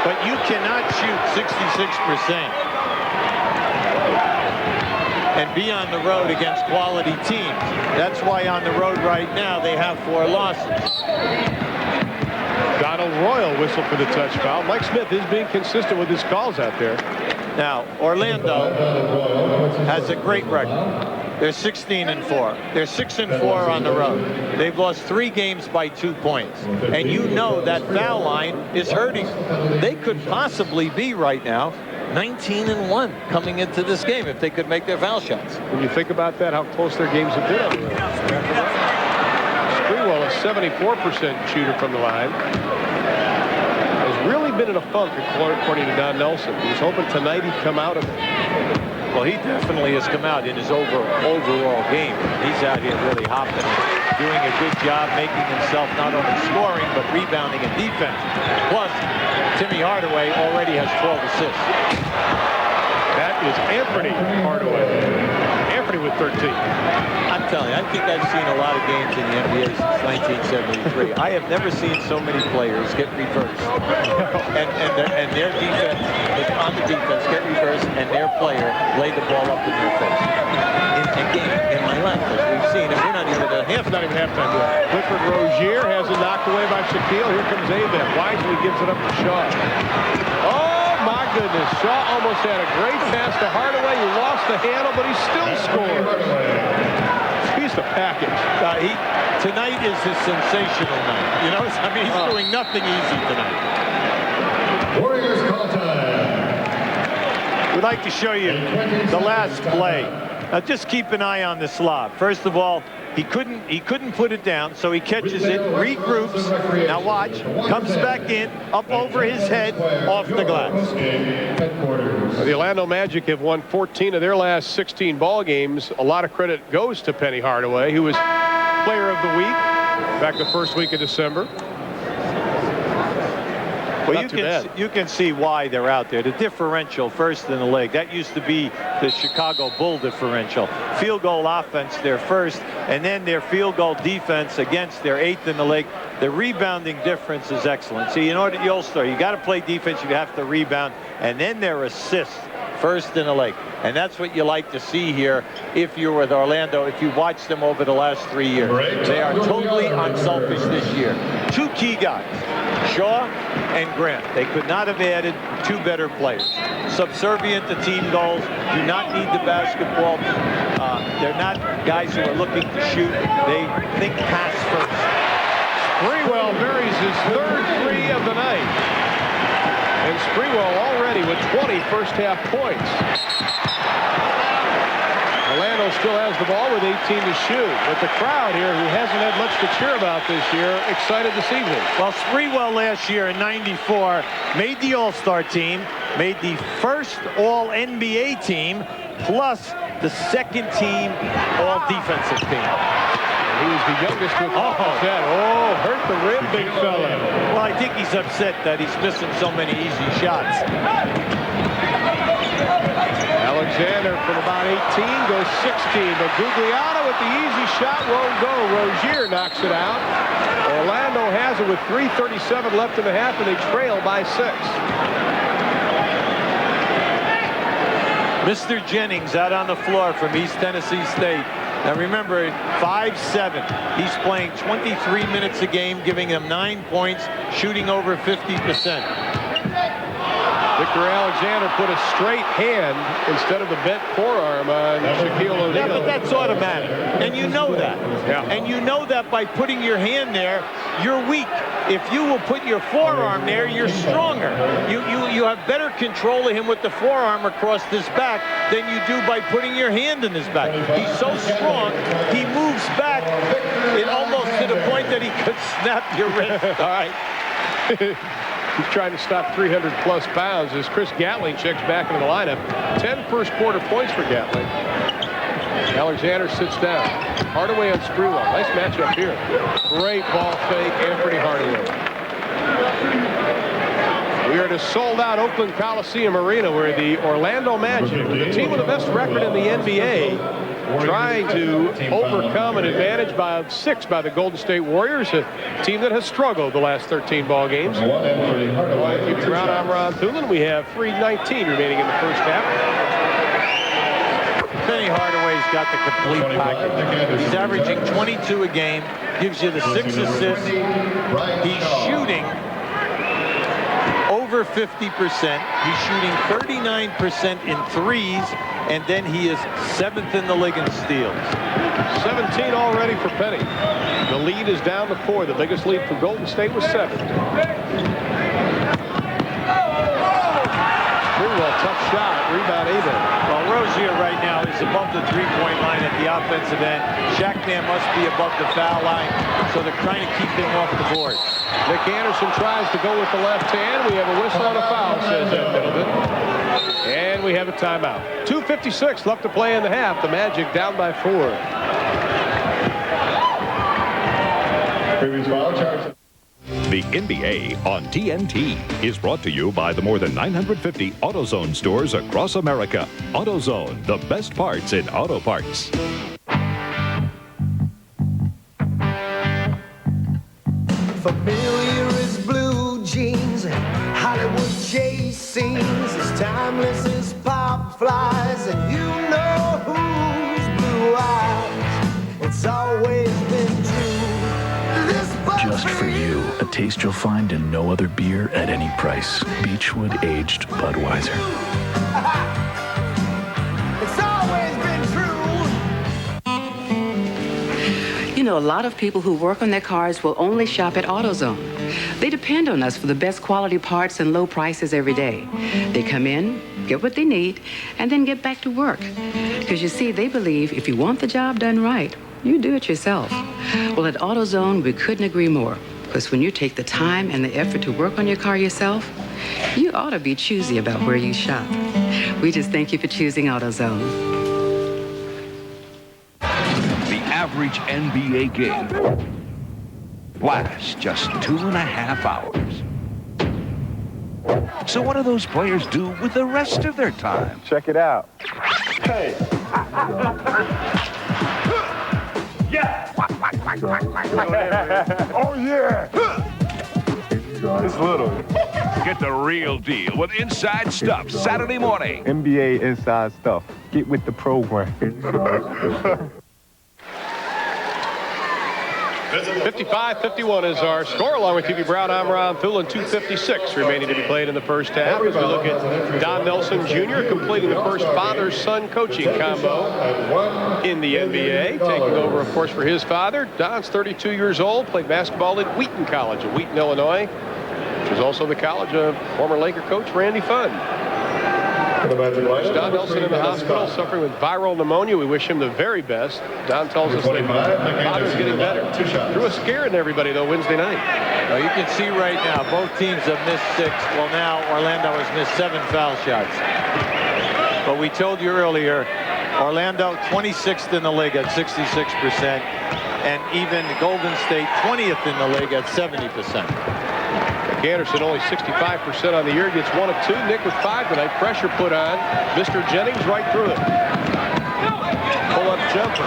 But you cannot shoot 66% and be on the road against quality teams. That's why on the road right now they have 4 losses. Donald Royal whistled for the touch foul. Mike Smith is being consistent with his calls out there. Now, Orlando has a great record. They're 16-4. They're 6-4 on the road. They've lost 3 games by 2 points. And you know that foul line is hurting them. They could possibly be right now 19-1 coming into this game if they could make their foul shots. When you think about that, how close their games have been on the road. Sprewell, a 74% shooter from the line. Has really been in a funk, according to Don Nelson. He was hoping tonight he'd come out of it. Well, he definitely has come out in his overall game. He's out here really hopping, doing a good job, making himself not only scoring, but rebounding and defense. Plus, Timmy Hardaway already has 12 assists. That is Anthony Hardaway. Anthony with 13. I'm telling you, I think I've seen a lot of games in the NBA since 1973. I have never seen so many players get reversed. and their defense, on the defense, get reversed, and their player lay the ball up in their face. In my life, as we've seen, and we're not even at not even halftime yet. Clifford Rozier has it knocked away by Shaquille. Here comes Avon. Wisely gives it up to Shaw. Oh, my goodness. Shaw almost had a great pass to Hardaway. He lost the handle, but he still scored. He's the package. Tonight is his sensational night. You know, I mean, he's doing nothing easy tonight. Warriors call time. We'd like to show you the last play. Now, just keep an eye on this lob. First of all, he couldn't put it down, so he catches it, regroups. Now watch, comes back in, up over his head, off the glass. The Orlando Magic have won 14 of their last 16 ball games. A lot of credit goes to Penny Hardaway, who was Player of the Week back the first week of December. Well, you can see why they're out there. The differential first in the league. That used to be the Chicago Bull differential. Field goal offense, they're first, and then their field goal defense against their 8th in the league. The rebounding difference is excellent. See, in order to All-Star, you got to play defense, you have to rebound, and then their assists first in the league. And that's what you like to see here if you're with Orlando, if you watch them over the last 3 years. They are totally unselfish this year. Two key guys, Shaw and Grant. They could not have added two better players. Subservient to team goals, do not need the basketball. They're not guys who are looking to shoot. They think pass first. Sprewell buries his third three of the night. And Sprewell already with 20 first-half points. Orlando still has the ball with 18 to shoot, but the crowd here, who hasn't had much to cheer about this year, excited this evening. Well, Sprewell last year in '94 made the All-Star team, made the first All-NBA team, plus the second team All-Defensive team. He was the youngest to accomplish that. Oh, hurt the rim, big fella. Well, I think he's upset that he's missing so many easy shots. Alexander from about 18 goes 16, but Gugliotta with the easy shot won't go. Rozier knocks it out. Orlando has it with 3:37 left in the half, and they trail by 6. Mr. Jennings out on the floor from East Tennessee State. Now remember, 5'7". He's playing 23 minutes a game, giving them 9 points, shooting over 50%. Victor Alexander put a straight hand instead of the bent forearm on Shaquille O'Neal. Yeah, but that's automatic, and you know that. Yeah. And you know that by putting your hand there, you're weak. If you will put your forearm there, you're stronger. You have better control of him with the forearm across this back than you do by putting your hand in his back. He's so strong, he moves back it almost to the point that he could snap your wrist. All right. He's trying to stop 300-plus pounds as Chris Gatling checks back into the lineup. 10 first-quarter points for Gatling. Alexander sits down. Hardaway on Sprewell. Nice matchup here. Great ball fake, Anthony Hardaway. We are at a sold-out Oakland Coliseum Arena where the Orlando Magic, the team with the best record in the NBA, trying to overcome an advantage by 6 by the Golden State Warriors, a team that has struggled the last 13 ball games. Keeping around, I'm Ron Thulin. We have 3:19 remaining in the first half. Penny Hardaway's got the complete package. He's averaging 22 a game, gives you the 6 assists. He's shooting over 50%. He's shooting 39% in threes, and then he is 7th in the league in steals. 17 already for Penny. The lead is down to 4. The biggest lead for Golden State was 7. Sprewell, tough Rebound even. Well, Rozier right now is above the three-point line at the offensive end. Shackman must be above the foul line, so they're trying to keep him off the board. Nick Anderson tries to go with the left hand. We have a whistle and a foul, says Ed Middleton. And we have a timeout. 2:56 left to play in the half. The Magic down by 4. Previous foul charge. The NBA on TNT is brought to you by the more than 950 AutoZone stores across America. AutoZone, the best parts in auto parts. Familiar as blue jeans and Hollywood chase scenes, as timeless as pop flies, and you know whose blue eyes. It's always been true. Just for you, a taste you'll find in no other beer at any price. Beechwood Aged Budweiser. It's always been true. You know, a lot of people who work on their cars will only shop at AutoZone. They depend on us for the best quality parts and low prices every day. They come in, get what they need, and then get back to work. Because you see, they believe if you want the job done right, you do it yourself. Well, at AutoZone, we couldn't agree more. Because when you take the time and the effort to work on your car yourself, you ought to be choosy about where you shop. We just thank you for choosing AutoZone. The average NBA game lasts just 2.5 hours. So what do those players do with the rest of their time? Check it out. Hey. Oh, yeah. It's little. Get the real deal with Inside Stuff Saturday morning. NBA inside stuff. Get with the program. 55-51 is our score. Along with TV Brown, I'm Ron Thulin. 2:56 remaining to be played in the first half as we look at Don Nelson Jr. completing the first father-son coaching combo in the NBA. Taking over, of course, for his father. Don's 32 years old, played basketball at Wheaton College in Wheaton, Illinois, which is also the college of former Laker coach Randy Funn. Don Nelson in the hospital suffering with viral pneumonia. We wish him the very best. Don tells us that father's getting better. Threw a scare in everybody, though, Wednesday night. Well, you can see right now, both teams have missed 6. Well, now Orlando has missed 7 foul shots. But we told you earlier, Orlando 26th in the league at 66%, and even Golden State 20th in the league at 70%. Anderson only 65% on the year, gets 1 of 2. Nick with 5 tonight. Pressure put on. Mr. Jennings right through it. Pull-up jumper.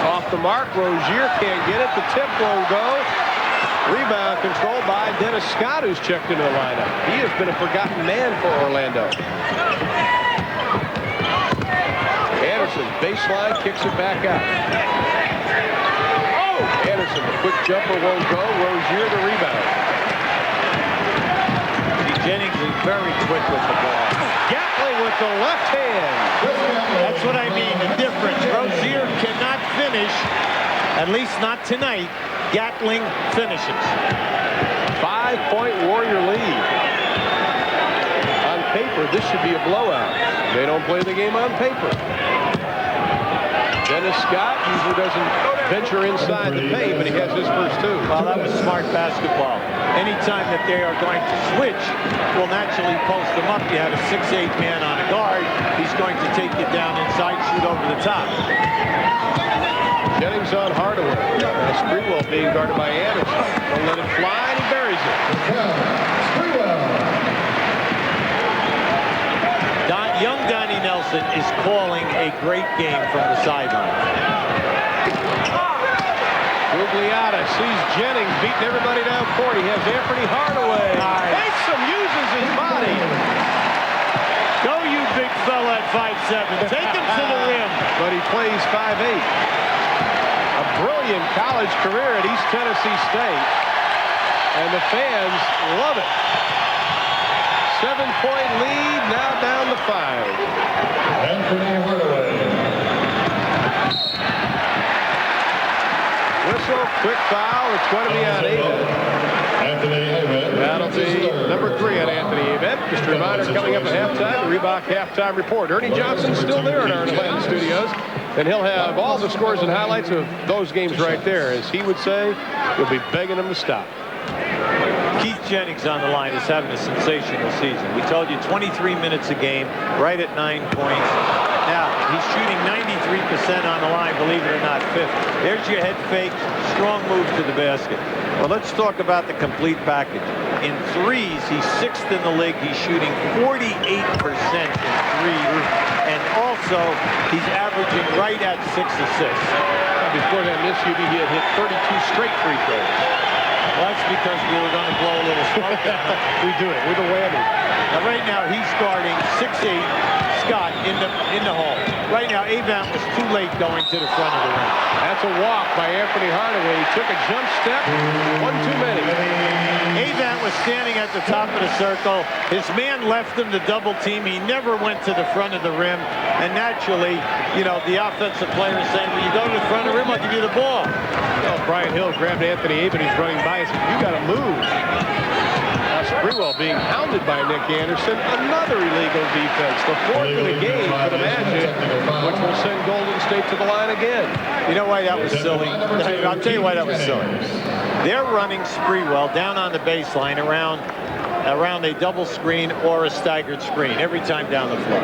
Off the mark. Rozier can't get it. The tip won't go. Rebound controlled by Dennis Scott, who's checked into the lineup. He has been a forgotten man for Orlando. Anderson, baseline, kicks it back out. Oh! Anderson, the quick jumper won't go. Rozier the rebound. Jennings is very quick with the ball. Gatling with the left hand. That's what I mean, the difference. Rozier cannot finish, at least not tonight. Gatling finishes. 5-point Warrior lead. On paper, this should be a blowout. They don't play the game on paper. Dennis Scott usually doesn't venture inside the paint, but he has his first 2. Well, that was smart basketball. Anytime that they are going to switch, will naturally post them up. You have a 6'8" man on a guard. He's going to take you down inside, shoot over the top. Jennings on Hardaway. Sprewell being guarded by Anderson. Don't let it fly, and he buries it. Young Donnie Nelson is calling a great game from the sideline. Gugliotta sees Jennings beating everybody down court. He has Anthony Hardaway. Takes him, uses his body. Go, you big fella at 5'7". Take him to the rim. But he plays 5'8". A brilliant college career at East Tennessee State. And the fans love it. 7-point lead, now down to 5. Anthony Hardaway. Whistle, quick foul. It's going to be on Aben. Anthony Aben. That'll be number 3 on Anthony Aben. Just a reminder, coming up at halftime, the Reebok Halftime Report. Ernie Johnson's still there in our Atlanta studios, and he'll have all the scores and highlights of those games right there. As he would say, you'll be begging them to stop. Keith Jennings on the line is having a sensational season. We told you 23 minutes a game, right at 9 points. Now, he's shooting 93% on the line, believe it or not, 50. There's your head fake, strong move to the basket. Well, let's talk about the complete package. In threes, he's 6th in the league. He's shooting 48% in threes. And also, he's averaging right at 6 assists. Before that miss, UB, he had hit 32 straight free throws. Well, that's because we were going to blow a little smoke down. We do it with a whammy. Now, right now, he's guarding 6'8", Scott in the hole. Right now, Avant was too late going to the front of the rim. That's a walk by Anthony Hardaway. He took a jump step, one too many. Avant was standing at the top of the circle. His man left him to double team. He never went to the front of the rim. And naturally, you know, the offensive player is saying, when you go to the front of the rim, I'll give you the ball. Well, Brian Hill grabbed Anthony Avant. He's running by. He said, you got to move. Sprewell being hounded by Nick Anderson. Another illegal defense. The 4th of the game for the Magic, which will send Golden State to the line again. You know why that was silly? I'll tell you why that was silly. They're running Sprewell down on the baseline around a double screen or a staggered screen every time down the floor.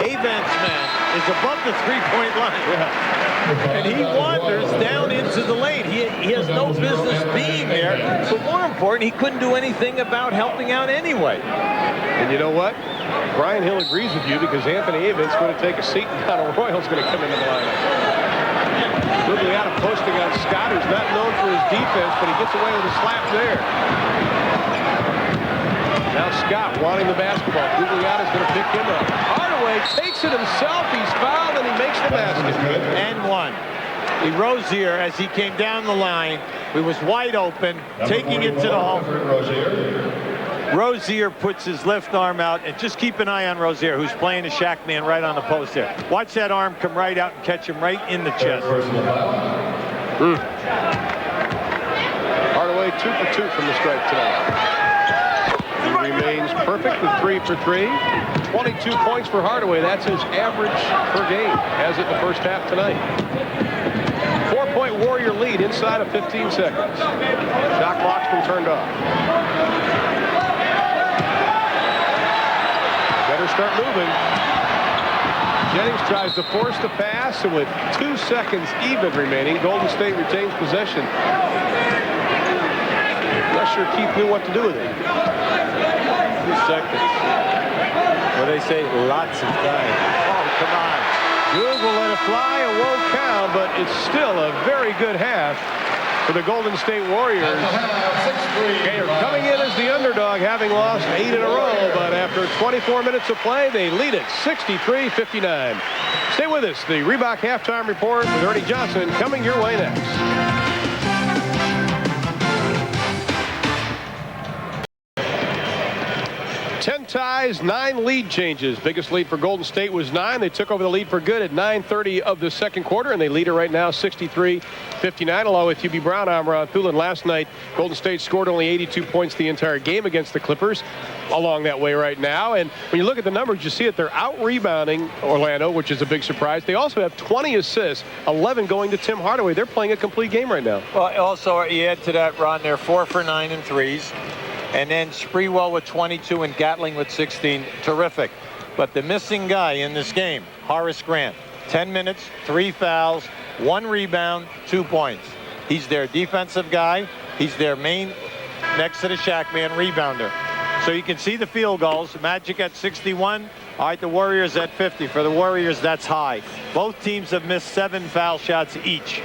Avant's man is above the three-point line. Yeah. And he wanders down into the lane. He has no business being there. But more important, he couldn't do anything about helping out anyway. And you know what? Brian Hill agrees with you because Anthony Avant's going to take a seat and Donald Royal's going to come into the lineup. Gugliotta posting on Scott, who's not known for his defense, but he gets away with a slap there. Now Scott wanting the basketball. Gugliotta's going to pick him up. Hardaway takes it himself. He's fouled and he makes the basket. And one. Rozier, as he came down the line, he was wide open, taking it to the hole. Rozier puts his left arm out, and just keep an eye on Rozier, who's playing a Shaq man right on the post there. Watch that arm come right out and catch him right in the chest. Hardaway 2 for 2 from the stripe tonight. He remains perfect with 3 for 3. 22 points for Hardaway. That's his average per game, as at the first half tonight. 4-point Warrior lead inside of 15 seconds. Shot clock's been turned off. Better start moving. Jennings tries to force the pass, and with 2 seconds even remaining, Golden State retains possession. Not sure Keith knew what to do with it. 2 seconds. Well, they say lots of time. Oh, come on. Good will let it fly. It won't count, but it's still a very good half for the Golden State Warriors. They are coming in as the underdog, having lost 8 in a row, but after 24 minutes of play, they lead it 63-59. Stay with us. The Reebok Halftime Report with Ernie Johnson coming your way next. 10 ties, 9 lead changes. Biggest lead for Golden State was 9. They took over the lead for good at 9:30 of the second quarter, and they lead it right now 63-59. Along with UB Brown, I'm Ron Thulin. Last night, Golden State scored only 82 points the entire game against the Clippers. Along that way right now. And when you look at the numbers, you see that they're out-rebounding Orlando, which is a big surprise. They also have 20 assists, 11 going to Tim Hardaway. They're playing a complete game right now. Well, also, you add to that, Ron, they're 4 for 9 in threes. And then Sprewell with 22 and Gatling with 16. Terrific. But the missing guy in this game, Horace Grant. 10 minutes, 3 fouls, 1 rebound, 2 points. He's their defensive guy. He's their main, next to the Shaq man, rebounder. So you can see the field goals. Magic at 61. All right, the Warriors at 50. For the Warriors, that's high. Both teams have missed 7 foul shots each.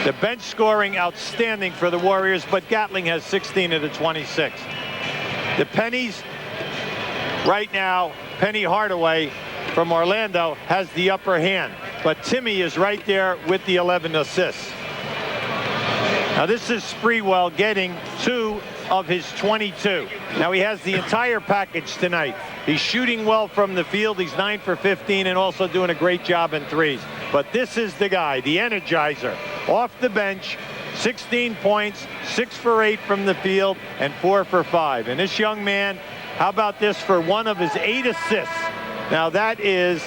The bench scoring outstanding for the Warriors, but Gatling has 16 of the 26. The pennies right now, Penny Hardaway from Orlando has the upper hand, but Timmy is right there with the 11 assists. Now this is Sprewell getting 2 of his 22. Now he has the entire package tonight. He's shooting well from the field. He's 9 for 15 and also doing a great job in threes. But this is the guy, the energizer, off the bench, 16 points, 6 for 8 from the field, and 4 for 5. And this young man, how about this for one of his 8 assists? Now that is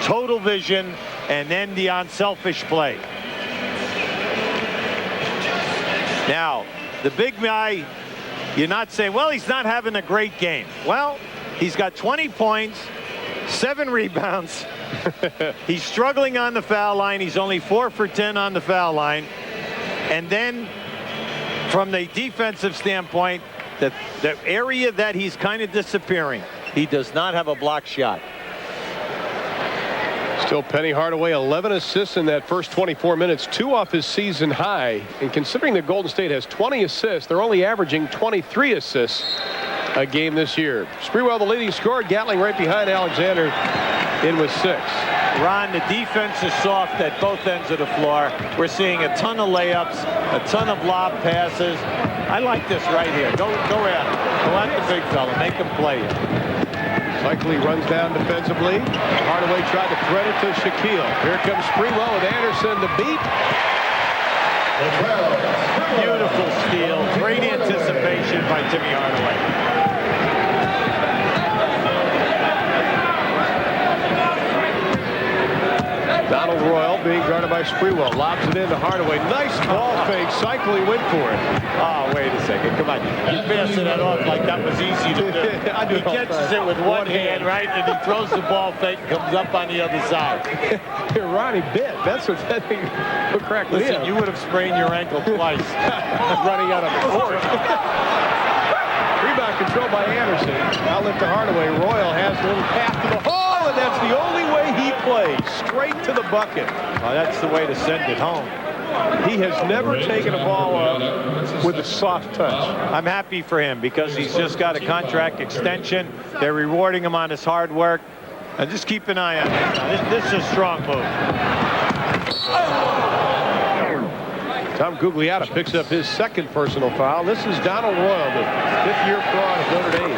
total vision and then the unselfish play. Now, the big guy, you're not saying, well, he's not having a great game. Well, he's got 20 points, 7 rebounds. He's struggling on the foul line. He's only 4 for 10 on the foul line. And then from the defensive standpoint, the area that he's kind of disappearing, he does not have a block shot. Still Penny Hardaway, 11 assists in that first 24 minutes, 2 off his season high. And considering that Golden State has 20 assists, they're only averaging 23 assists a game this year. Sprewell, the leading scorer, Gatling right behind Alexander in with 6. Ron, the defense is soft at both ends of the floor. We're seeing a ton of layups, a ton of lob passes. I like this right here. Go at him. Go at the big fella. Make him play it. Cycli runs down defensively. Hardaway tried to thread it to Shaquille. Here comes Sprewell with Anderson to beat. Beautiful steal. Great anticipation by Timmy Hardaway. Donald Royal being guarded by Sprewell. Lobs it into Hardaway. Nice ball fake. Cycli went for it. Oh, wait a second. Come on. You passing that off like that was easy to do. He catches it with one hand, right? And he throws the ball fake and comes up on the other side. Ronnie bit. That's what that thing would crack. Listen, you would have sprained your ankle twice. Running out of court. Rebound controlled by Anderson. Outlet to Hardaway. Royal has a little path to the hole, and that's the only way he plays. Straight to the bucket. Oh, that's the way to send it home. He has never taken a ball up with a soft touch. I'm happy for him because he's just got a contract extension. They're rewarding him on his hard work. And just keep an eye on him. This is a strong move. Tom Gugliotta picks up his second personal foul. This is Donald Royal, the 5th-year fraud of Notre Dame.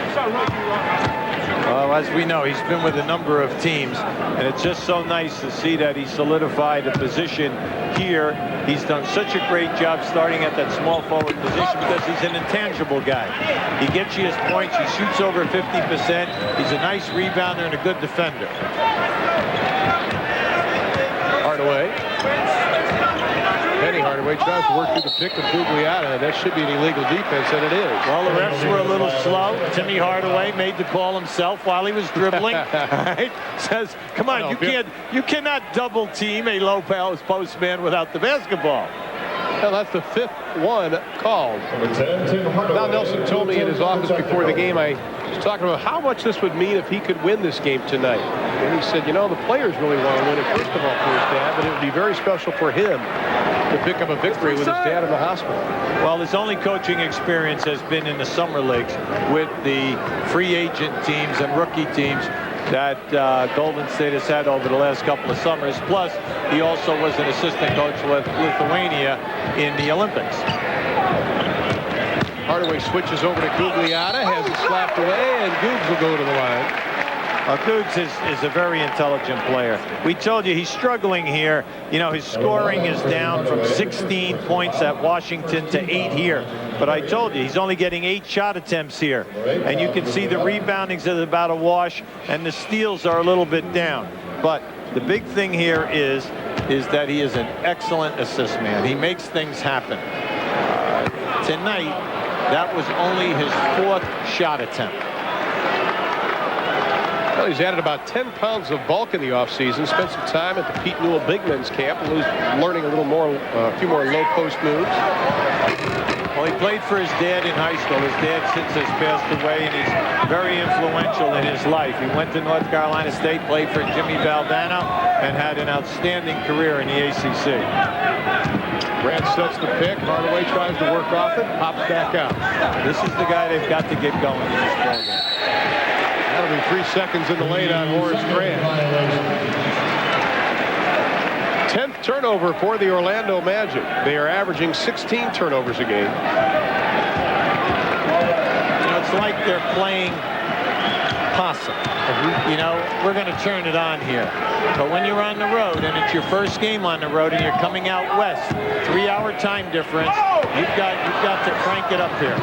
Well, as we know, he's been with a number of teams, and it's just so nice to see that he solidified a position here. He's done such a great job starting at that small forward position because he's an intangible guy. He gets you his points. He shoots over 50%. He's a nice rebounder and a good defender. Hardaway. Penny Hardaway tries to work through the pick of Gugliotta. That should be an illegal defense, and it is. Well, the refs were a little slow. Timmy Hardaway made the call himself while he was dribbling. Right? Says, come on, you cannot double team a low post man without the basketball. Well, that's the 5th one called. Now Nelson told me in his office before the game, I was talking about how much this would mean if he could win this game tonight. And he said, you know, the players really want to win it, first of all, for his dad, but it would be very special for him to pick up a victory with his dad in the hospital. Well, his only coaching experience has been in the summer leagues with the free agent teams and rookie teams that Golden State has had over the last couple of summers. Plus, he also was an assistant coach with Lithuania in the Olympics. Hardaway switches over to Gugliotta, has it slapped away, and Googs will go to the line. Googs is a very intelligent player. We told you he's struggling here. You know, his scoring is down from 16 points at Washington to 8 here. But I told you, he's only getting 8 shot attempts here. And you can see the reboundings is about a wash, and the steals are a little bit down. But the big thing here is that he is an excellent assist man. He makes things happen. Tonight, that was only his 4th shot attempt. Well, he's added about 10 pounds of bulk in the offseason. Spent some time at the Pete Newell Big Men's Camp, learning a few more low post moves. Well, he played for his dad in high school. His dad since has passed away, and he's very influential in his life. He went to North Carolina State, played for Jimmy Valdano, and had an outstanding career in the ACC. Grant sets the pick. Hardaway tries to work off it, pops back out. This is the guy they've got to get going in this ballgame. That'll be 3 seconds in the lane on Horace Grant. 10th turnover for the Orlando Magic. They are averaging 16 turnovers a game. You know, it's like they're playing impossible. You know, we're going to turn it on here. But when you're on the road and it's your first game on the road and you're coming out west, 3-hour time difference, you've got to crank it up here.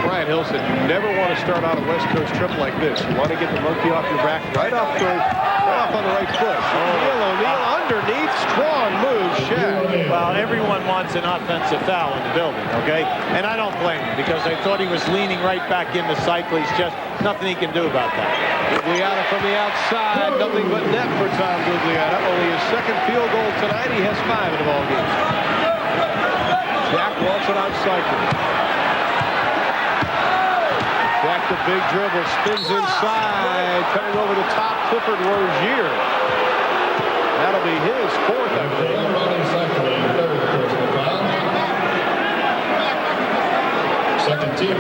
Brian Hill said you never want to start out a West Coast trip like this. You want to get the monkey off your back right off on the right foot. O'Neal underneath, strong move, Shaq. Well, everyone wants an offensive foul in the building, okay? And I don't blame him because I thought he was leaning right back into Cycli's chest. Nothing he can do about that. Gugliotta from the outside, nothing but net for Tom Gugliotta. Only his second field goal tonight. He has 5 in the ball game. Jack wants it on Cycli. Jack the big dribble, spins inside, cutting over the top, Clifford Rozier. That'll be his 4th, I believe.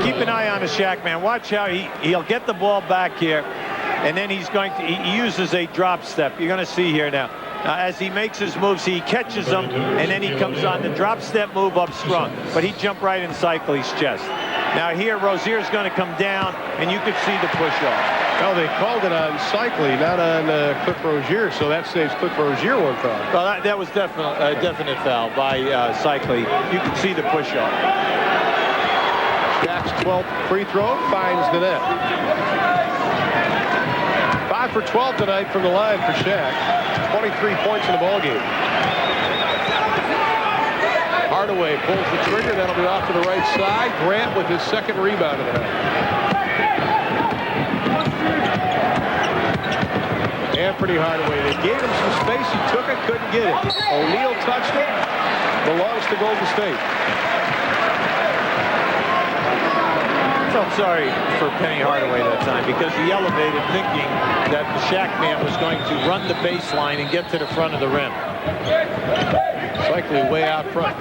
Keep an eye on the Shaq, man. Watch how he'll get the ball back here, and then he uses a drop step. You're going to see here now. As he makes his moves, he catches them, and then he comes on the drop step move up strong. But he jumped right in Cycli's chest. Now here, Rozier's going to come down, and you could see the push-off. Oh, they called it on Cycli, not on Cliff Rozier, so that saves Cliff Rozier one foul. Well, that was a definite foul by Cycli. You can see the push-off. Shaq's 12th free throw finds the net. 5 for 12 tonight from the line for Shaq. 23 points in the ballgame. Hardaway pulls the trigger. That'll be off to the right side. Grant with his second rebound of the night. Anthony Hardaway. They gave him some space. He took it, couldn't get it. O'Neal touched it. Belongs to Golden State. I felt sorry for Penny Hardaway that time because he elevated thinking that the Shaq man was going to run the baseline and get to the front of the rim. Cycli way out front.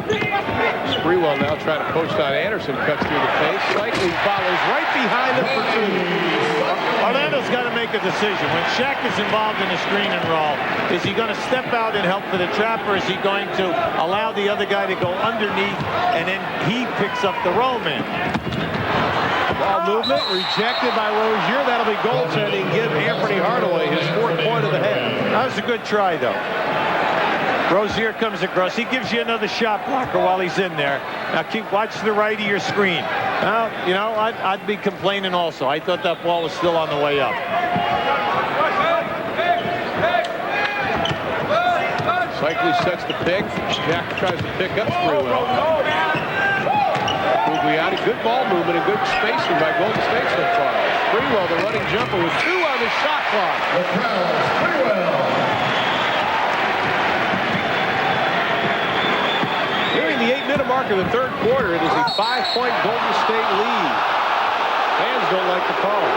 Sprewell now trying to post on Anderson, cuts through the face. Cycli follows right behind him for 2. Orlando's got to make a decision. When Shaq is involved in a screen and roll, is he going to step out and help for the trap, or is he going to allow the other guy to go underneath and then he picks up the roll man? Ball movement rejected by Rozier. That'll be goaltending. Give Anthony Hardaway his 4th point of the half. That was a good try, though. Rozier comes across. He gives you another shot blocker while he's in there. Now watch the right of your screen. Now, you know, I'd be complaining also. I thought that ball was still on the way up. Cycli sets the pick. Jack tries to pick up Sprewell. Gugliotta, good ball movement and good spacing by Golden State so far. Sprewell, the running jumper, with 2 on the shot clock. Nearing the 8-minute mark of the 3rd quarter, it is a 5-point Golden State lead. Fans don't like the call.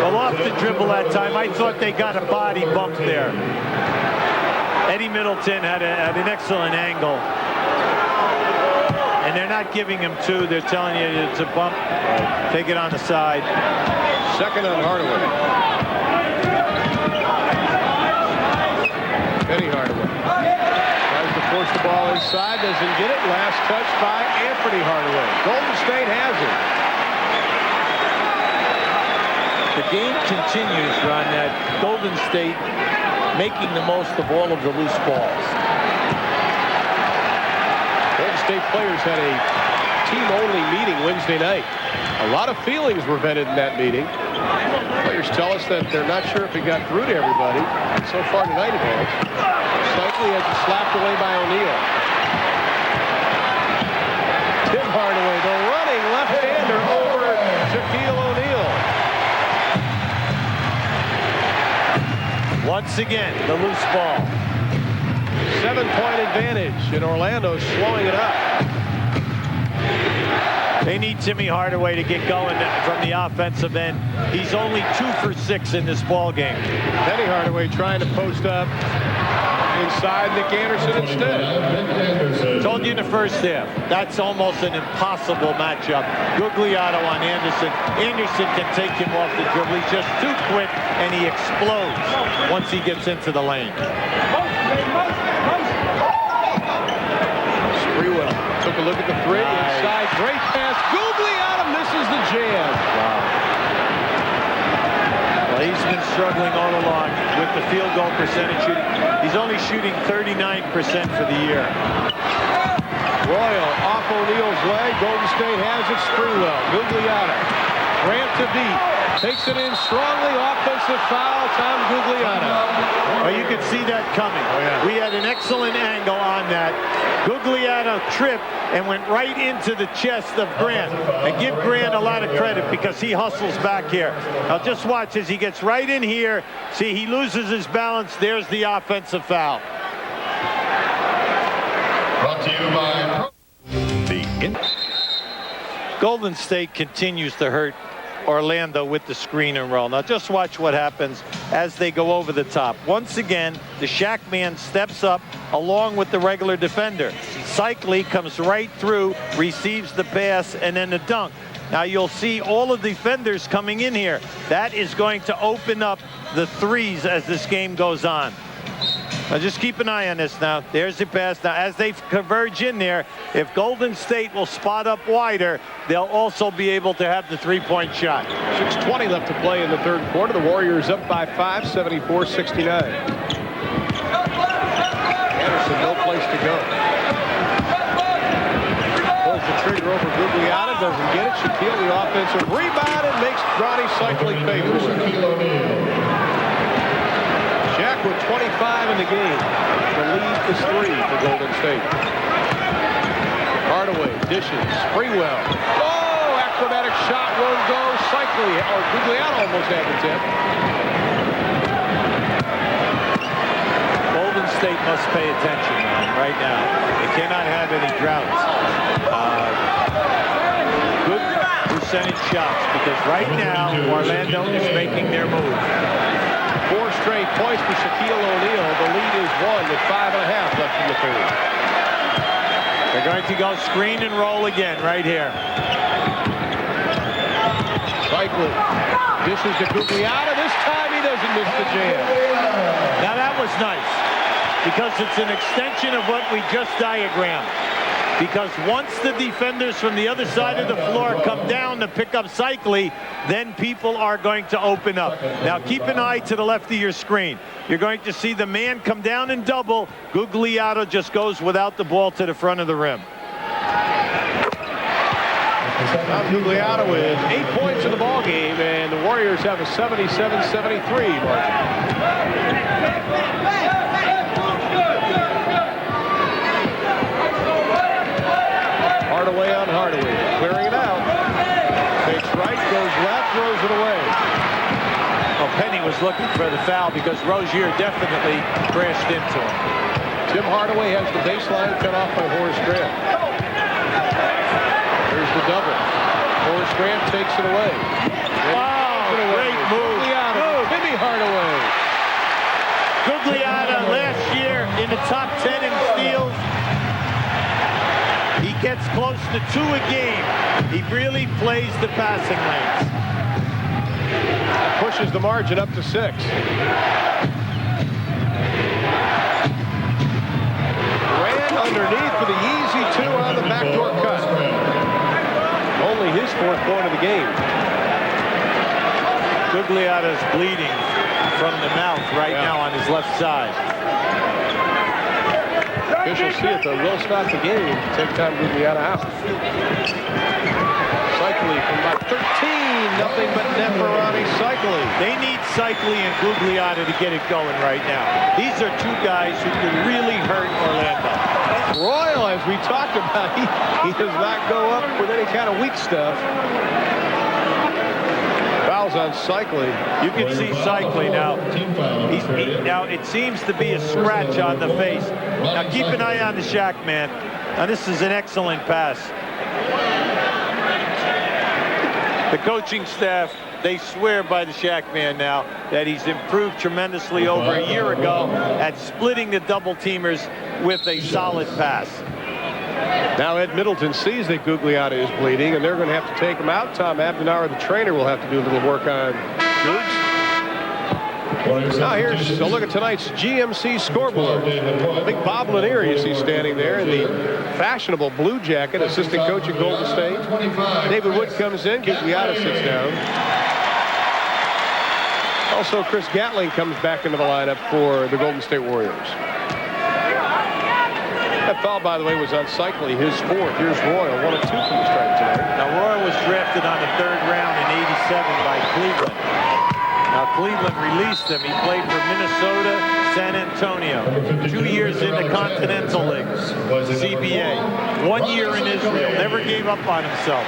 Well, off the dribble that time, I thought they got a body bump there. Eddie Middleton had an excellent angle. And they're not giving him 2. They're telling you it's a bump. Take it on the side. Second on Hardaway. Penny Hardaway. Tries to force the ball inside. Doesn't get it. Last touch by Anthony Hardaway. Golden State has it. The game continues, Ron, that Golden State making the most of all of the loose balls. Golden State players had a team-only meeting Wednesday night. A lot of feelings were vented in that meeting. Players tell us that they're not sure if it got through to everybody. So far tonight it has. Cycli has it slapped away by O'Neal. Tim Hardaway, the running left-hander over Shaquille O'Neal. Once again, the loose ball. 7-point advantage, and Orlando slowing it up. They need Timmy Hardaway to get going from the offensive end. He's only 2 for 6 in this ball game. Penny Hardaway trying to post up inside. Nick Anderson instead. Told you in the first half, that's almost an impossible matchup. Gugliotta on Anderson. Anderson can take him off the dribble. He's just too quick, and he explodes once he gets into the lane. Sprewell took a look at the 3 inside. Great pass. Gugliotta misses the jam. Wow. struggling all along with the field goal percentage shooting. He's only shooting 39% for the year. Royal off O'Neal's leg. Golden State has it. Sprewell. Gugliotta. Grant to beat. Takes it in strongly. Offensive foul. Tom Gugliotta. Well, you could see that coming. Oh, yeah. We had an excellent angle on that. Gugliotta tripped and went right into the chest of Grant. And give Grant a lot of credit because he hustles back here. Now just watch as he gets right in here. See, he loses his balance. There's the offensive foul. Brought to you by Golden State continues to hurt Orlando with the screen and roll. Now just watch what happens as they go over the top. Once again, the Shaq man steps up along with the regular defender. Cycli comes right through, receives the pass, and then the dunk. Now you'll see all of the defenders coming in here. That is going to open up the threes as this game goes on. Now just keep an eye on this now. There's the pass. Now as they converge in there, if Golden State will spot up wider, they'll also be able to have the three-point shot. 6:20 left to play in the third quarter. The Warriors up by 5, 74-69. Anderson, no place to go. Pulls the trigger over Gugliotta, doesn't get it. Shaquille, the offensive rebound, and makes Ronnie Cycli pay for it. Shaq with 25 in the game. The lead is 3 for Golden State. Hardaway dishes. Sprewell. Oh, acrobatic shot won't go. Cycli, or Gugliotta almost had the tip. Golden State must pay attention right now. They cannot have any droughts. Good percentage shots because right now Orlando is making their move. 4 straight points for Shaquille O'Neal. The lead is 1 with 5.5 left in the third. They're going to go screen and roll again right here. Cycli dishes to Gugliotta. This time he doesn't miss the jam. Now that was nice because it's an extension of what we just diagrammed. Because once the defenders from the other side of the floor come down to pick up Cycli, then people are going to open up. Now keep an eye to the left of your screen. You're going to see the man come down and double. Gugliotta just goes without the ball to the front of the rim. Now Gugliotta with 8 points in the ball game, and the Warriors have a 77-73 margin. Hardaway on Hardaway, clearing it out. Takes right, goes left, throws it away. Well, Penny was looking for the foul because Rozier definitely crashed into him. Tim Hardaway has the baseline cut off by Horace Grant. There's the double. Horace Grant takes it away. Great move. Timmy Hardaway. Gugliotta last year in the top 10 in steals. He gets close to 2 a game. He really plays the passing lanes. Pushes the margin up to 6. Ran underneath for the easy 2 on the backdoor cut. Only his 4th point of the game. Gugliotta's bleeding from the mouth right now on his left side. Officials see it, though. Will stop the game to take Tom Gugliotta out. Cycli from about 13. Nothing but net for Ronnie Cycli. They need Cycli and Gugliotta to get it going right now. These are 2 guys who can really hurt Orlando. Royal, as we talked about, he does not go up with any kind of weak stuff. Fouls on Cycli. You can see Cycli now. Now it seems to be a scratch on the face. Now keep an eye on the Shaq man. Now this is an excellent pass. The coaching staff, they swear by the Shaq man now that he's improved tremendously over a year ago at splitting the double teamers with a solid pass. Now Ed Middleton sees that Gugliotta is bleeding, and they're going to have to take him out. Tom Abdenauer, the trainer, will have to do a little work on Googs. Now here's a look at tonight's GMC scoreboard. Big Bob Lanier you see standing there in the fashionable blue jacket, assistant coach at Golden State. David Wood comes in, Gugliotta sits down. Also, Chris Gatling comes back into the lineup for the Golden State Warriors. That foul, by the way, was on Cycli, his fourth. Here's Royal, 1 of 2 from the stripe tonight. Now, Royal was drafted on the 3rd round in '87 by Cleveland. Now, Cleveland released him. He played for Minnesota, San Antonio. 2 years in the Continental League, CBA. 1 year in Israel. Never gave up on himself.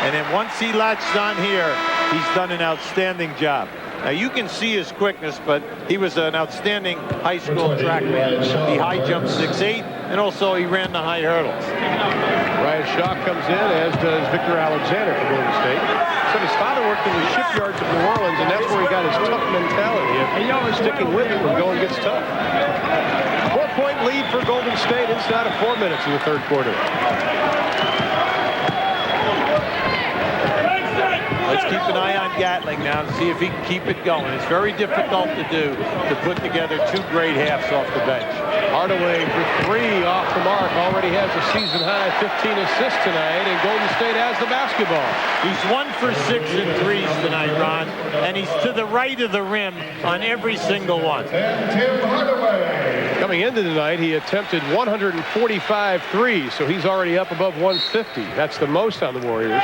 And then once he latched on here, he's done an outstanding job. Now, you can see his quickness, but he was an outstanding high school track man. He high jumped 6'8", and also he ran the high hurdles. Ryan Shaw comes in, as does Victor Alexander for Golden State. So his father worked in the shipyards of New Orleans, and that's where he got his tough mentality of sticking with it when going gets tough. 4-point lead for Golden State inside of 4 minutes in the 3rd quarter. Let's keep an eye on Gatling now and see if he can keep it going. It's very difficult to do, to put together 2 great halves off the bench. Hardaway for 3 off the mark. Already has a season-high 15 assists tonight, and Golden State has the basketball. He's 1 for 6 in threes tonight, Ron, and he's to the right of the rim on every single one. Coming into tonight, he attempted 145 threes, so he's already up above 150. That's the most on the Warriors.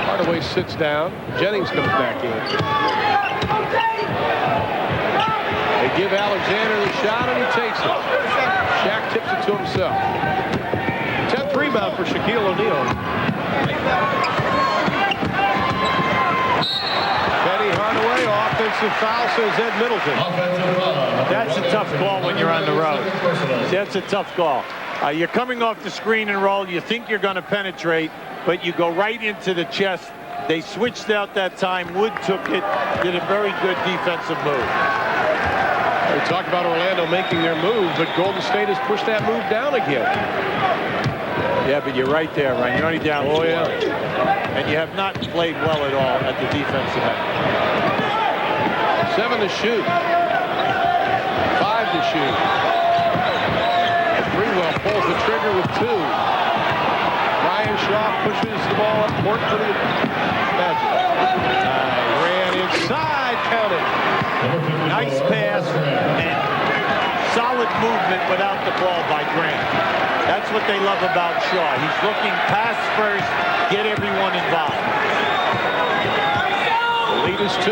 Hardaway sits down. Jennings comes back in. They give Alexander the shot, and he takes it. Shaq tips it to himself. 10th rebound for Shaquille O'Neal. Penny Hardaway, offensive foul, says Ed Middleton. That's a tough call when you're on the road. That's a tough call. You're coming off the screen and roll. You think you're going to penetrate, but you go right into the chest. They switched out that time. Wood took it, did a very good defensive move. We talk about Orlando making their move, but Golden State has pushed that move down again. Yeah, but you're right there, Ryan. You're only down 4. Yeah. And you have not played well at all at the defensive end. 7 to shoot. 5 to shoot. Greenwell pulls the trigger with 2. Ryan Shaw pushes the ball up court for the Magic. Ran inside, counted. Nice pass and solid movement without the ball by Grant. That's what they love about Shaw. He's looking pass first, get everyone involved. The lead is 2.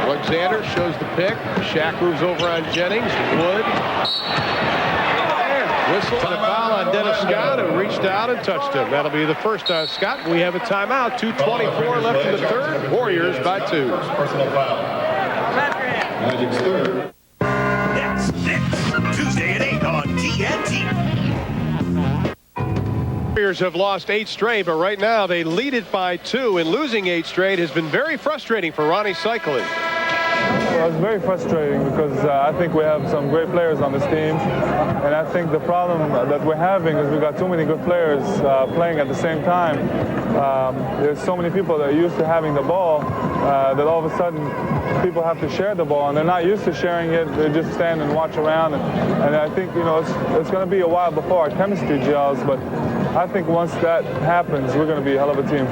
Alexander shows the pick. Shaq moves over on Jennings. Wood. Whistle and a foul on Dennis Scott, who reached out and touched him. That'll be the first on Scott. We have a timeout. 2:24 left in the 3rd. Warriors by 2. Personal foul. Magic's 3rd. Next, Tuesday at 8 on TNT. Warriors have lost 8 straight, but right now they lead it by 2, and losing 8 straight has been very frustrating for Ronnie Cycli. Well, it's very frustrating because I think we have some great players on this team, and I think the problem that we're having is we've got too many good players playing at the same time. There's so many people that are used to having the ball that all of a sudden people have to share the ball, and they're not used to sharing it. They just stand and watch around, and I think, you know, it's going to be a while before our chemistry gels, but I think once that happens, we're going to be a hell of a team.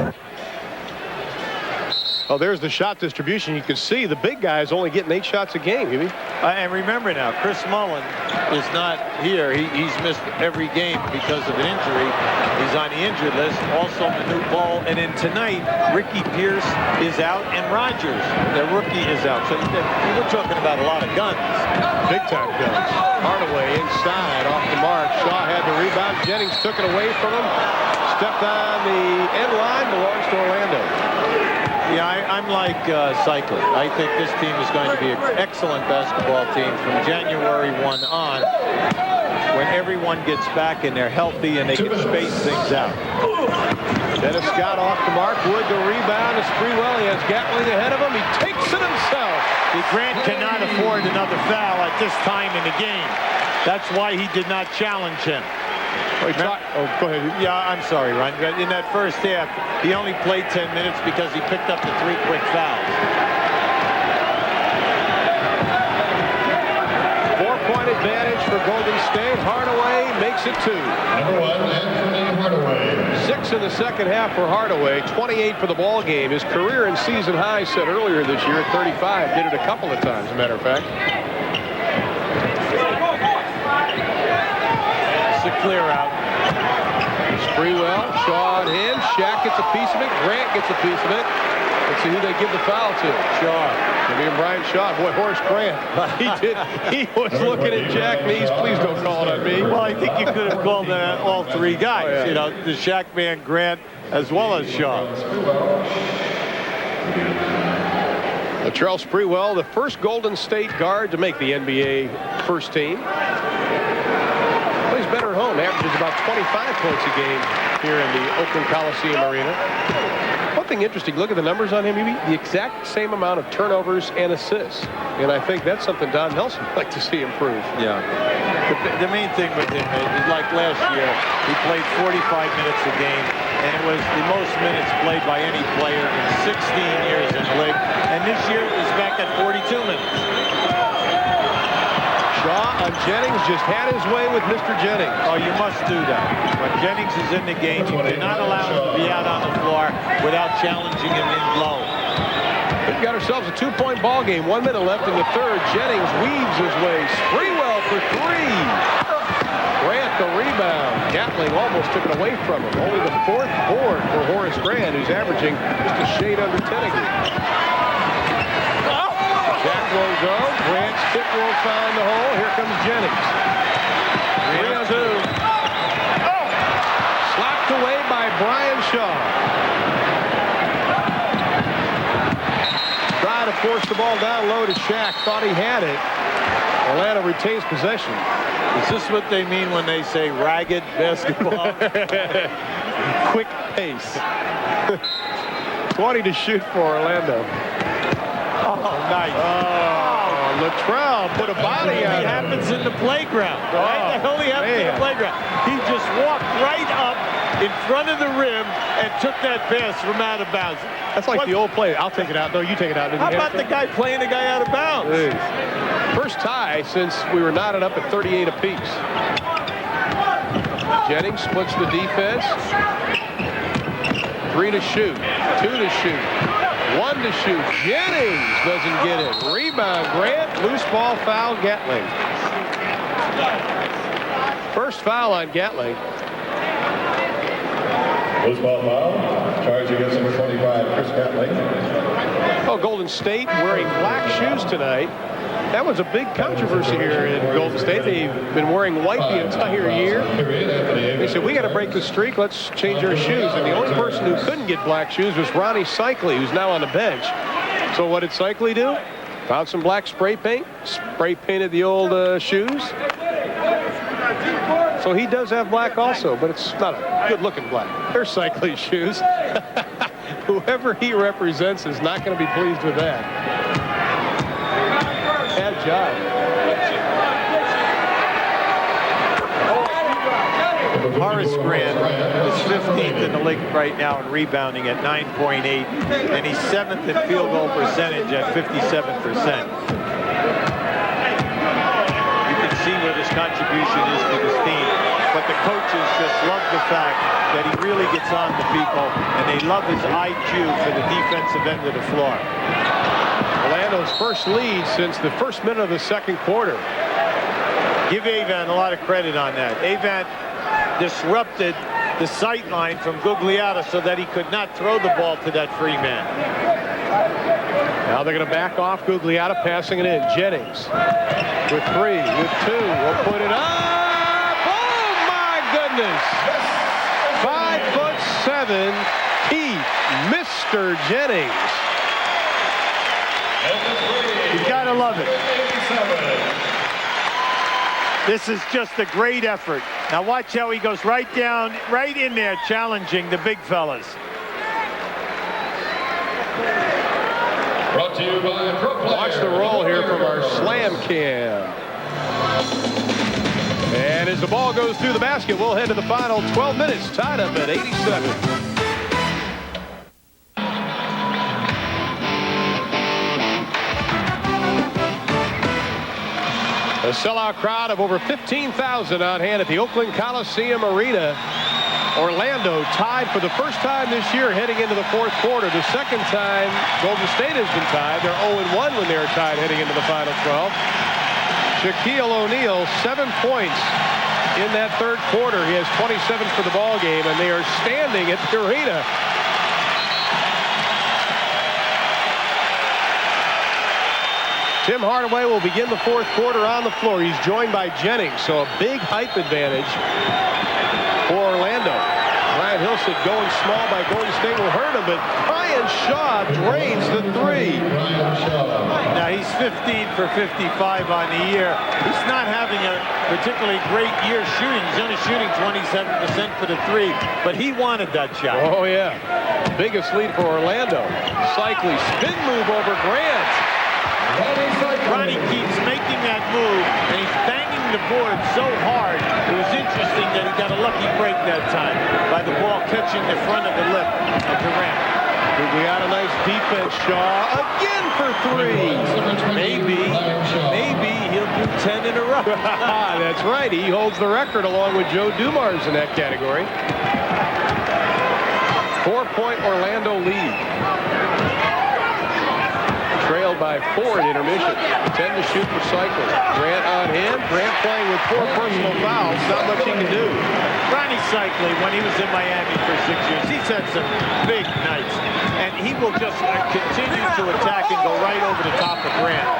Oh, there's the shot distribution. You can see the big guy is only getting 8 shots a game, Hubie. And remember now, Chris Mullin is not here. He's missed every game because of an injury. He's on the injured list. Also, Manute Ball. And then tonight, Ricky Pierce is out and Rogers, the rookie, is out. So we're talking about a lot of guns. Big time guns. Hardaway inside off the mark. Shaw had the rebound. Jennings took it away from him. Stepped on the end line. Belongs to Orlando. Yeah, I'm like Cycli. I think this team is going to be an excellent basketball team from January 1 on, when everyone gets back and they're healthy and they can space things out. Dennis Scott off the mark. Wood the rebound. It's Sprewell. He has Gatling ahead of him. He takes it himself. Grant cannot afford another foul at this time in the game. That's why he did not challenge him. Oh, go ahead. Yeah, I'm sorry, Ron. In that first half, he only played 10 minutes because he picked up the 3 quick fouls. 4-point advantage for Golden State. Hardaway makes it 2. Number 1, Anthony Hardaway. 6 in the second half for Hardaway, 28 for the ball game. His career and season high set earlier this year at 35. Did it a couple of times, as a matter of fact. It's a clear out. Sprewell, Shaw on him. Shaq gets a piece of it. Grant gets a piece of it. Let's see who they give the foul to. Shaw. I mean, Brian Shaw. Boy, Horace Grant. He was looking at Jack Mees. Please don't call it on me. Well, I think you could have called all three guys. Oh, yeah. You know, the Shaq man, Grant, as well as Shaw. Latrell Sprewell, the first Golden State guard to make the NBA first team. Plays better at home. Averages about 25 points a game here in the Oakland Coliseum Arena. One thing interesting, look at the numbers on him. The exact same amount of turnovers and assists. And I think that's something Don Nelson would like to see improve. Yeah. The main thing with him is like last year, he played 45 minutes a game, and it was the most minutes played by any player in 16 years in the league. And this year is back at 42 minutes. Shaw on Jennings, just had his way with Mr. Jennings. Oh, you must do that. When Jennings is in the game, you cannot allow him to be out on the floor without challenging him in low. We've got ourselves a 2-point ball game. 1 minute left in the third. Jennings weaves his way. Sprewell for 3. Grant the rebound. Gatling almost took it away from him. Only the 4th board for Horace Grant, who's averaging just a shade under 10 a game. Jack will go. Grant's kick won't find the hole. Here comes Jennings. 3 on 2. Slapped away by Brian Shaw. Try to force the ball down low to Shaq. Thought he had it. Orlando retains possession. Is this what they mean when they say ragged basketball? Quick pace. 20 to shoot for Orlando. Oh, nice. Oh, Latrell put a body on it. It happens in the playground. Right? The hell he happens in the playground. He just walked right up in front of the rim and took that pass from out of bounds. That's like the old play. I'll take it out. No, you take it out. How about the guy playing the guy out of bounds? Jeez. First tie since we were knotted up at 38 apiece. Jennings splits the defense. 3 to shoot. 2 to shoot. 1 to shoot. Jennings doesn't get it. Rebound, Grant. Loose ball foul, Gatling. First foul on Gatling. Loose ball foul. Charge against number 25, Chris Gatling. Oh, Golden State wearing black shoes tonight. That was a big controversy here in Golden State. They've been wearing white the entire year. They said, we got to break the streak. Let's change our shoes. And the only person who couldn't get black shoes was Ronnie Cycli, who's now on the bench. So what did Cycli do? Found some black spray paint, spray painted the old shoes. So he does have black also, but it's not a good-looking black. They're Cycli's shoes. Whoever he represents is not going to be pleased with that. Bad job. Horace Grant is 15th in the league right now in rebounding at 9.8, and he's 7th in field goal percentage at 57%. You can see what his contribution is to this team, but the coaches just love the fact that he really gets on to people, and they love his IQ for the defensive end of the floor. Orlando's first lead since the first minute of the second quarter. Give Avent a lot of credit on that. Avent disrupted the sight line from Gugliotta so that he could not throw the ball to that free man. Now they're going to back off Gugliotta, passing it in. Jennings with 3, with 2, will put it up. Oh my goodness! 5'7", Pete, Mr. Jennings. You gotta love it. This is just a great effort. Now watch how he goes right down, right in there, challenging the big fellas. Brought to you by Pro Player. Watch the roll here from our slam cam. And as the ball goes through the basket, we'll head to the final 12 minutes, tied up at 87. A sellout crowd of over 15,000 on hand at the Oakland Coliseum Arena. Orlando tied for the first time this year heading into the fourth quarter. The second time Golden State has been tied. They're 0-1 when they were tied heading into the final 12. Shaquille O'Neal, 7 points in that third quarter. He has 27 for the ball game, and they are standing at the arena. Tim Hardaway will begin the fourth quarter on the floor. He's joined by Jennings, so a big height advantage for Orlando. Brian Hill said going small by Golden State will hurt him, but Brian Shaw drains the three. Now he's 15 for 55 on the year. He's not having a particularly great year shooting. He's only shooting 27% for the three, but he wanted that shot. Oh yeah, biggest lead for Orlando. Cycling spin move over Grant. Ronnie keeps making that move, and he's banging the board so hard. It was interesting that he got a lucky break that time by the ball catching the front of the lip of Durant. We got a nice defense. Shaw again for three. Maybe he'll do 10 in a row. That's right. He holds the record along with Joe Dumars in that category. 4-point Orlando lead. Trailed by 4 in intermission. 10 to shoot for Cycling. Grant on him. Grant playing with 4 personal fouls. Not much he can do. Ronnie Cycling, when he was in Miami for 6 years, he's had some big nights. And he will just continue to attack and go right over the top of Grant.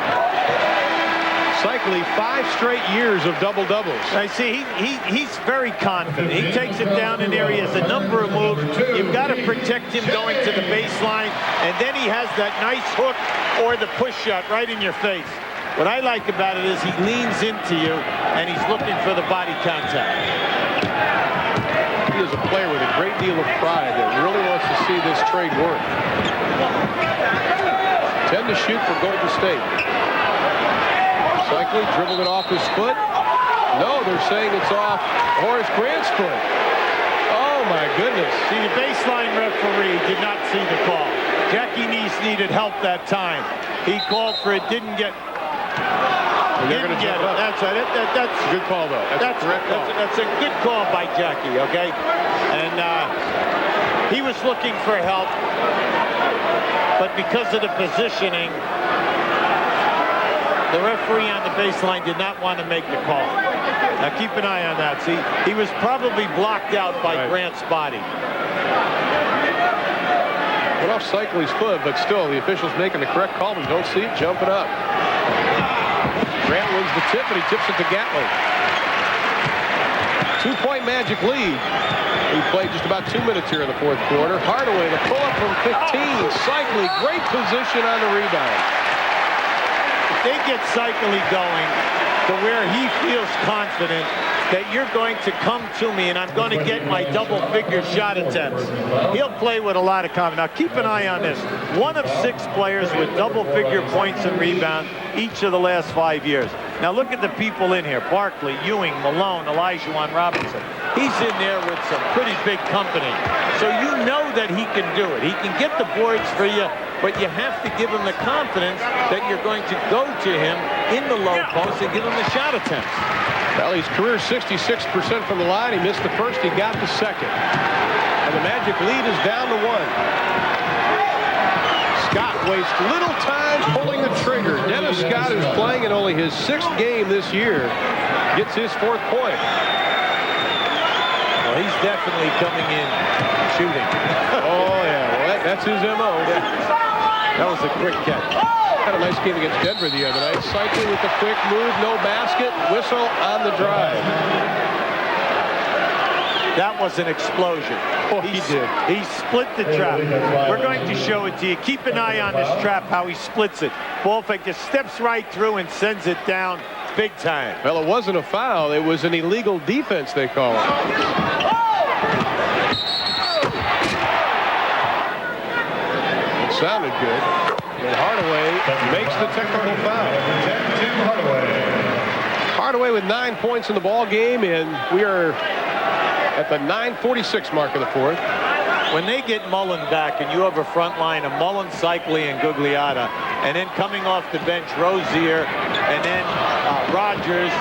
Cycling 5 straight years of double-doubles. I see he's very confident. He takes it down in there. He has a number of moves. You've got to protect him going to the baseline. And then he has that nice hook or the push shot right in your face. What I like about it is he leans into you and he's looking for the body contact. He is a player with a great deal of pride that really wants to see this trade work. 10 to shoot for Golden State. Cycling dribbled it off his foot. No, they're saying it's off Horace Grant's foot. Oh my goodness. See, the baseline referee did not see the call. Jackie Neese needed help that time. He called for it, didn't get Didn't get it. That's right. That's a good call, though. That's a correct call. That's a good call by Jackie, okay? And he was looking for help, but because of the positioning, the referee on the baseline did not want to make the call. Now keep an eye on that. See, he was probably blocked out by Grant's body. Went off Cycling's foot, but still, the official's making the correct call. We don't see it jumping up. Grant wins the tip, and he tips it to Gatling. 2-point Magic lead. We played just about 2 minutes here in the fourth quarter. Hardaway, the pull-up from 15. Cycling, great position on the rebound. If they get Cycling going to where he feels confident that you're going to come to me and I'm going to get my double-figure shot attempts, he'll play with a lot of confidence. Now, keep an eye on this. 1 of 6 players with double-figure points and rebound each of the last 5 years. Now, look at the people in here. Barkley, Ewing, Malone, Olajuwon Robinson. He's in there with some pretty big company. So you know that he can do it. He can get the boards for you, but you have to give him the confidence that you're going to go to him in the low post and give him the shot attempts. Well, he's career 66% from the line. He missed the first. He got the second. And the Magic lead is down to 1. Scott wastes little time pulling the trigger. Dennis Scott, who's playing in only his 6th game this year, gets his 4th point. Well, he's definitely coming in shooting. Oh, yeah. Well, that's his M.O. That was a quick catch. Had a nice game against Denver the other night. Cycling with the quick move, no basket, whistle on the drive. That was an explosion. Oh, he did. He split the trap. We're going to show it to you. Keep an eye on this trap, how he splits it. Ball fake just steps right through and sends it down big time. Well, it wasn't a foul. It was an illegal defense, they call it. It sounded good. And Hardaway makes the technical foul. Hardaway with 9 points in the ball game, and we are at the 9:46 mark of the fourth. When they get Mullen back and you have a front line of Mullen, Cycling, and Gugliotta, and then coming off the bench, Rozier, and then Rogers,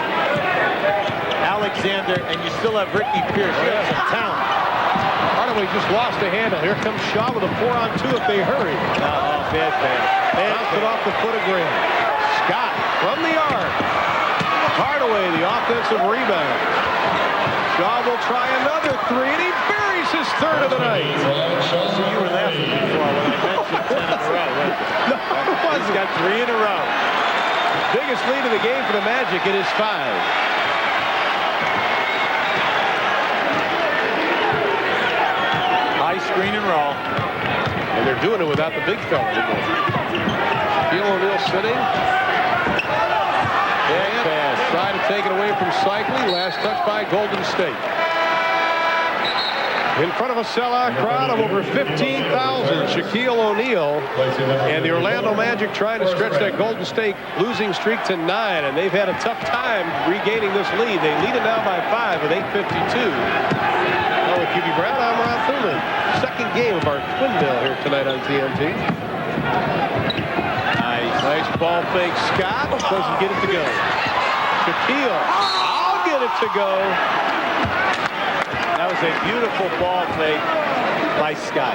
Alexander, and you still have Ricky Pierce. You have some talent. Hardaway just lost the handle. Here comes Shaw with a 4-on-2 if they hurry. Bad pass. Bounced it off the foot of Graham. Scott from the arc. Hardaway, the offensive rebound. Shaw will try another three, and he buries his third of the night. So you were laughing before when I mentioned 10 in a row, right? No, it wasn't. He's got 3 in a row. Biggest lead of the game for the Magic. It is 5. High screen and roll. And they're doing it without the big fella anymore. Shaquille O'Neal sitting. And trying to take it away from Cycling. Last touch by Golden State. In front of a sellout crowd of over 15,000, Shaquille O'Neal and the Orlando Magic trying to stretch that Golden State losing streak to 9, and they've had a tough time regaining this lead. They lead it now by 5 with 8:52. Well, with QB Brown, I'm Ron Thuman. Second game of our twin bill here tonight on TNT. Nice ball fake. Scott doesn't get it to go. Shaquille, I'll get it to go. That was a beautiful ball fake by Scott.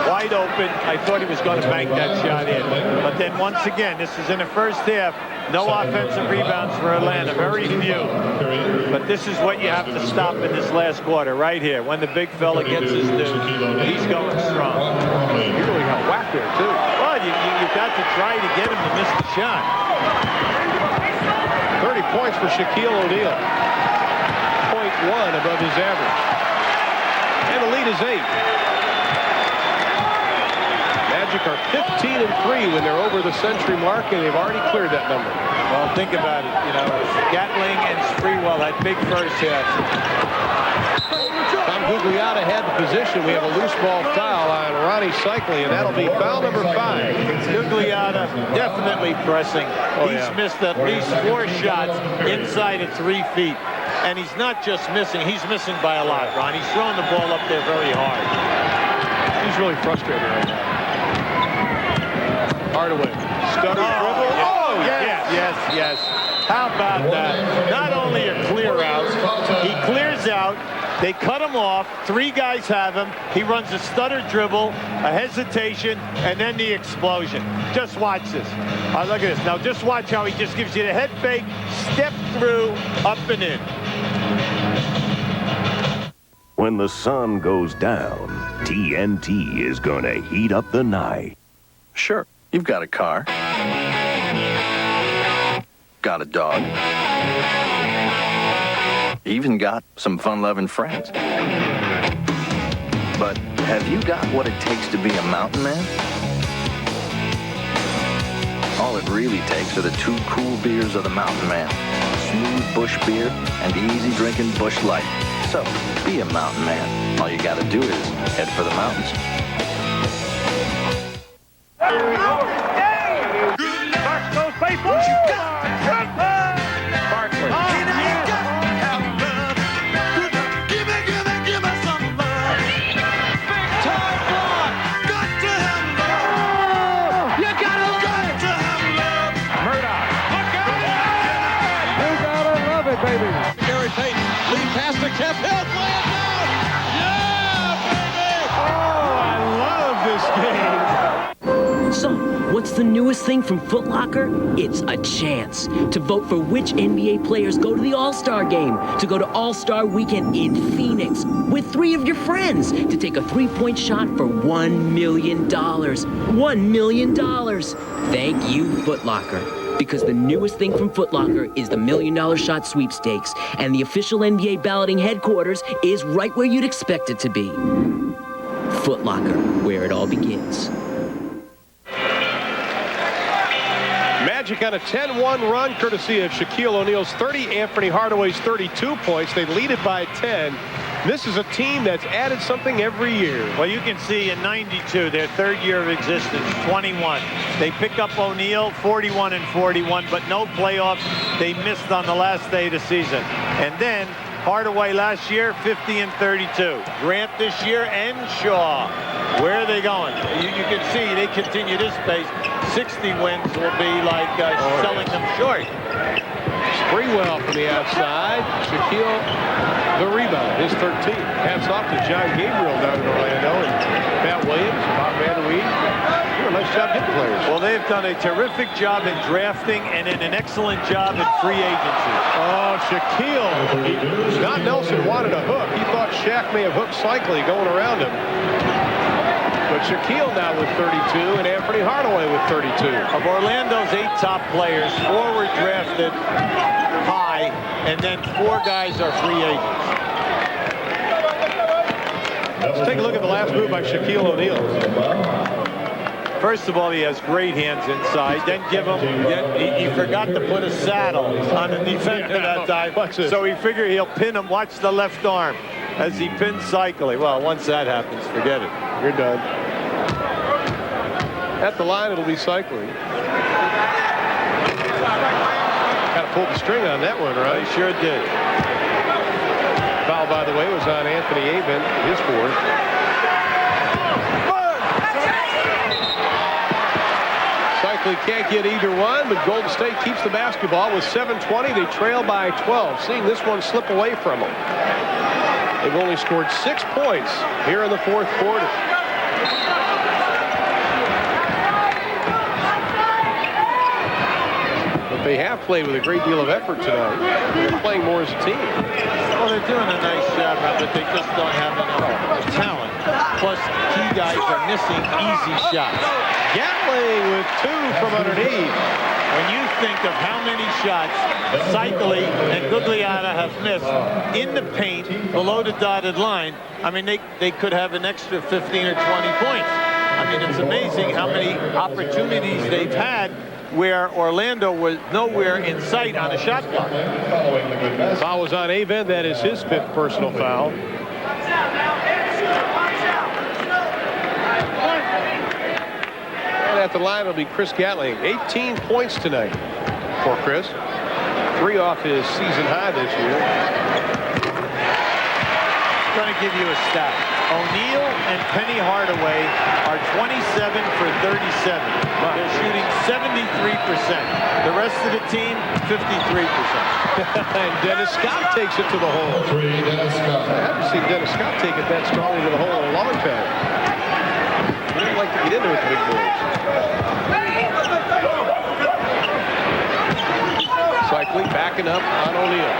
Wide open. I thought he was going to bank that shot in. But then once again, this is in the first half. No offensive rebounds for Atlanta. Very few. But this is what you have to stop in this last quarter right here. When the big fella gets his due, he's going strong. He really got whacked there, too. Well, you've got to try to get him to miss the shot. 30 points for Shaquille O'Neal. 0.1 above his average. And the lead is 8. Magic are 15-3 when they're over the century mark, and they've already cleared that number. Well, think about it. You know, Gatling and Sprewell had big first halves. Tom Gugliotta had the position. We have a loose ball foul on Ronnie Cycling, and that'll be foul number 5. Gugliotta definitely pressing. He's missed at least 4 shots inside of 3 feet. And he's not just missing, he's missing by a lot, Ron. He's throwing the ball up there very hard. He's really frustrated right now. Hardaway. Stutter dribble. Oh, yes. How about that? Not only a clear out, he clears out. They cut him off. 3 guys have him. He runs a stutter dribble, a hesitation, and then the explosion. Just watch this. Look at this. Now just watch how he just gives you the head fake, step through, up and in. When the sun goes down, TNT is going to heat up the night. Sure, you've got a car. Got a dog. Even got some fun-loving friends. But have you got what it takes to be a mountain man? All it really takes are the 2 cool beers of the mountain man. Smooth bush beer and easy drinking Busch Light. So, be a mountain man. All you gotta do is head for the mountains. Baby. Gary Payton, lead pass to Kemp Hill, play it down! Yeah, baby! Oh, I love this game. So, what's the newest thing from Foot Locker? It's a chance to vote for which NBA players go to the All-Star Game, to go to All-Star Weekend in Phoenix with 3 of your friends, to take a 3-point shot for $1 million. $1 million. Thank you, Foot Locker. Because the newest thing from Foot Locker is the $1 Million Shot Sweepstakes, and the official NBA balloting headquarters is right where you'd expect it to be. Foot Locker, where it all begins. Magic on a 10-1 run, courtesy of Shaquille O'Neal's 30, Anthony Hardaway's 32 points. They lead it by 10. This is a team that's added something every year. Well, you can see in 92, their 3rd year of existence, 21. They pick up O'Neal, 41 and 41, but no playoffs. They missed on the last day of the season. And then Hardaway last year, 50 and 32. Grant this year and Shaw. Where are they going? You can see they continue this pace. 60 wins will be like selling them short. Sprewell from the outside. Shaquille the rebound, his 13th. Hats off to John Gabriel down in Orlando and Matt Williams, Bob Van Der Weed. Doing a nice job getting players. Well, they've done a terrific job in drafting and an excellent job in free agency. Oh, Shaquille. Don Nelson wanted a hook. He thought Shaq may have hooked Cycli going around him. But Shaquille now with 32 and Anthony Hardaway with 32. Of Orlando's 8 top players, 4 were drafted high, and then 4 guys are free agents. Let's take a look at the last move by Shaquille O'Neal. First of all, he has great hands inside. Then he forgot to put a saddle on the defender that time. So he figured he'll pin him. Watch the left arm as he pins Cycli. Well, once that happens, forget it. You're done. At the line, it'll be Cycli. Got to pull the string on that one, right? He sure did. Foul, by the way, was on Anthony Abin, his 4th. Cycli can't get either one, but Golden State keeps the basketball with 7:20. They trail by 12. Seeing this one slip away from them. They've only scored 6 points here in the 4th quarter. But they have played with a great deal of effort tonight. They're playing more as a team. Well, they're doing a nice job, but they just don't have enough talent. Plus, key guys are missing easy shots. Gatling with 2 from underneath. When you think of how many shots Cycli and Gugliotta have missed in the paint below the dotted line, I mean, they could have an extra 15 or 20 points. I mean, it's amazing how many opportunities they've had where Orlando was nowhere in sight on a shot clock. Foul was on Avin. That is his 5th personal foul. And at the line will be Chris Gatling. 18 points tonight for Chris. 3 off his season high this year. I'm going to give you a stat. O'Neal and Penny Hardaway are 27 for 37. They're shooting 73%. The rest of the team, 53%. And Dennis Scott takes it to the hole. I haven't seen Dennis Scott take it that strongly to the hole in a long time. He doesn't like to get into it with the big boys. Cycli backing up on O'Neal.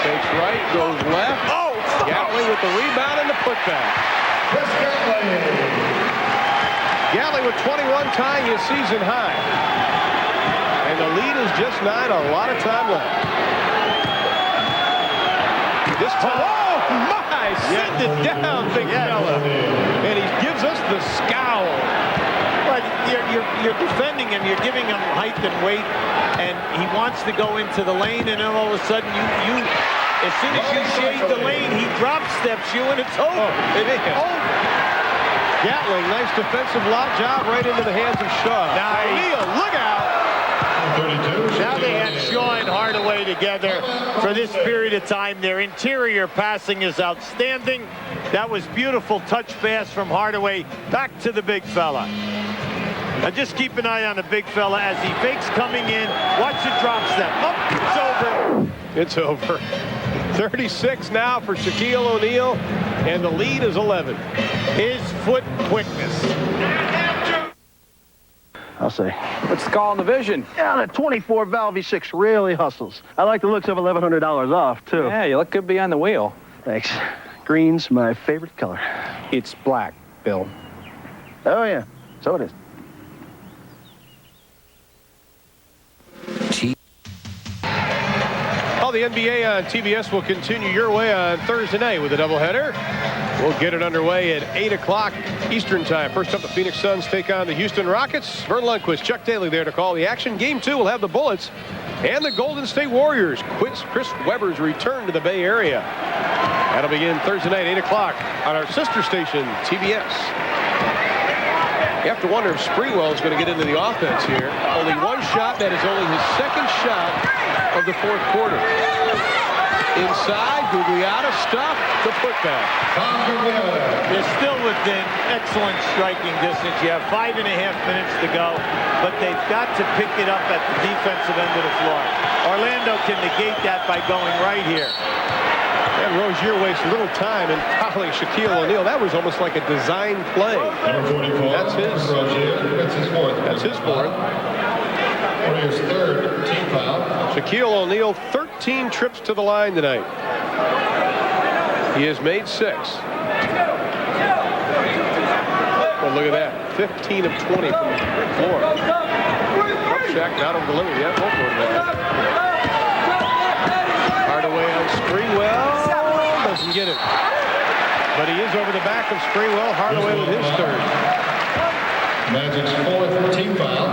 Takes right, goes left. Oh! Gatling with the rebound and the putback. Gatling with 21 tying his season high. And the lead is just 9, a lot of time left. This time, oh my, send it down, big fella. And he gives us the scowl. But you're defending him, you're giving him height and weight, and he wants to go into the lane, and then all of a sudden as soon as you shade the lane, he drop steps you, and it's over. It's over. Gatling, nice defensive lock job right into the hands of Shaw. Now, O'Neal, look out. Now they have Shaw and Hardaway together for this period of time. Their interior passing is outstanding. That was beautiful touch pass from Hardaway back to the big fella. Now just keep an eye on the big fella as he fakes coming in. Watch the drop step. Up, it's over. It's over. 36 now for Shaquille O'Neal, and the lead is 11. His foot quickness. I'll say. What's the call in the vision? Yeah, the 24 valve V6 really hustles. I like the looks of $1,100 off, too. Yeah, you look good behind the wheel. Thanks. Green's my favorite color. It's black, Bill. Oh, yeah. So it is. The NBA on TBS will continue your way on Thursday night with a doubleheader. We'll get it underway at 8 o'clock Eastern time. First up, the Phoenix Suns take on the Houston Rockets. Vern Lundquist, Chuck Daly there to call the action. Game 2 will have the Bullets and the Golden State Warriors. Chris Webber's return to the Bay Area. That'll begin Thursday night, 8 o'clock on our sister station, TBS. You have to wonder if Sprewell is going to get into the offense here. Only one shot. That is only his second shot of the 4th quarter. Inside, Gugliotta stuffed the putback. They're still within excellent striking distance. You have 5.5 minutes to go, but they've got to pick it up at the defensive end of the floor. Orlando can negate that by going right here. And Rozier wastes little time in toppling Shaquille O'Neal. That was almost like a design play. Number 44. That's his. That's his fourth. That's his fourth. Warriors' third team foul. Shaquille O'Neal, 13 trips to the line tonight. He has made 6. Well, look at that. 15 of 20 from the floor. Shaq not over delivery yet. Won't go to that. Hardaway on Sprewell. Doesn't get it. But he is over the back of Sprewell. Hardaway with his third. Magic's fourth team foul.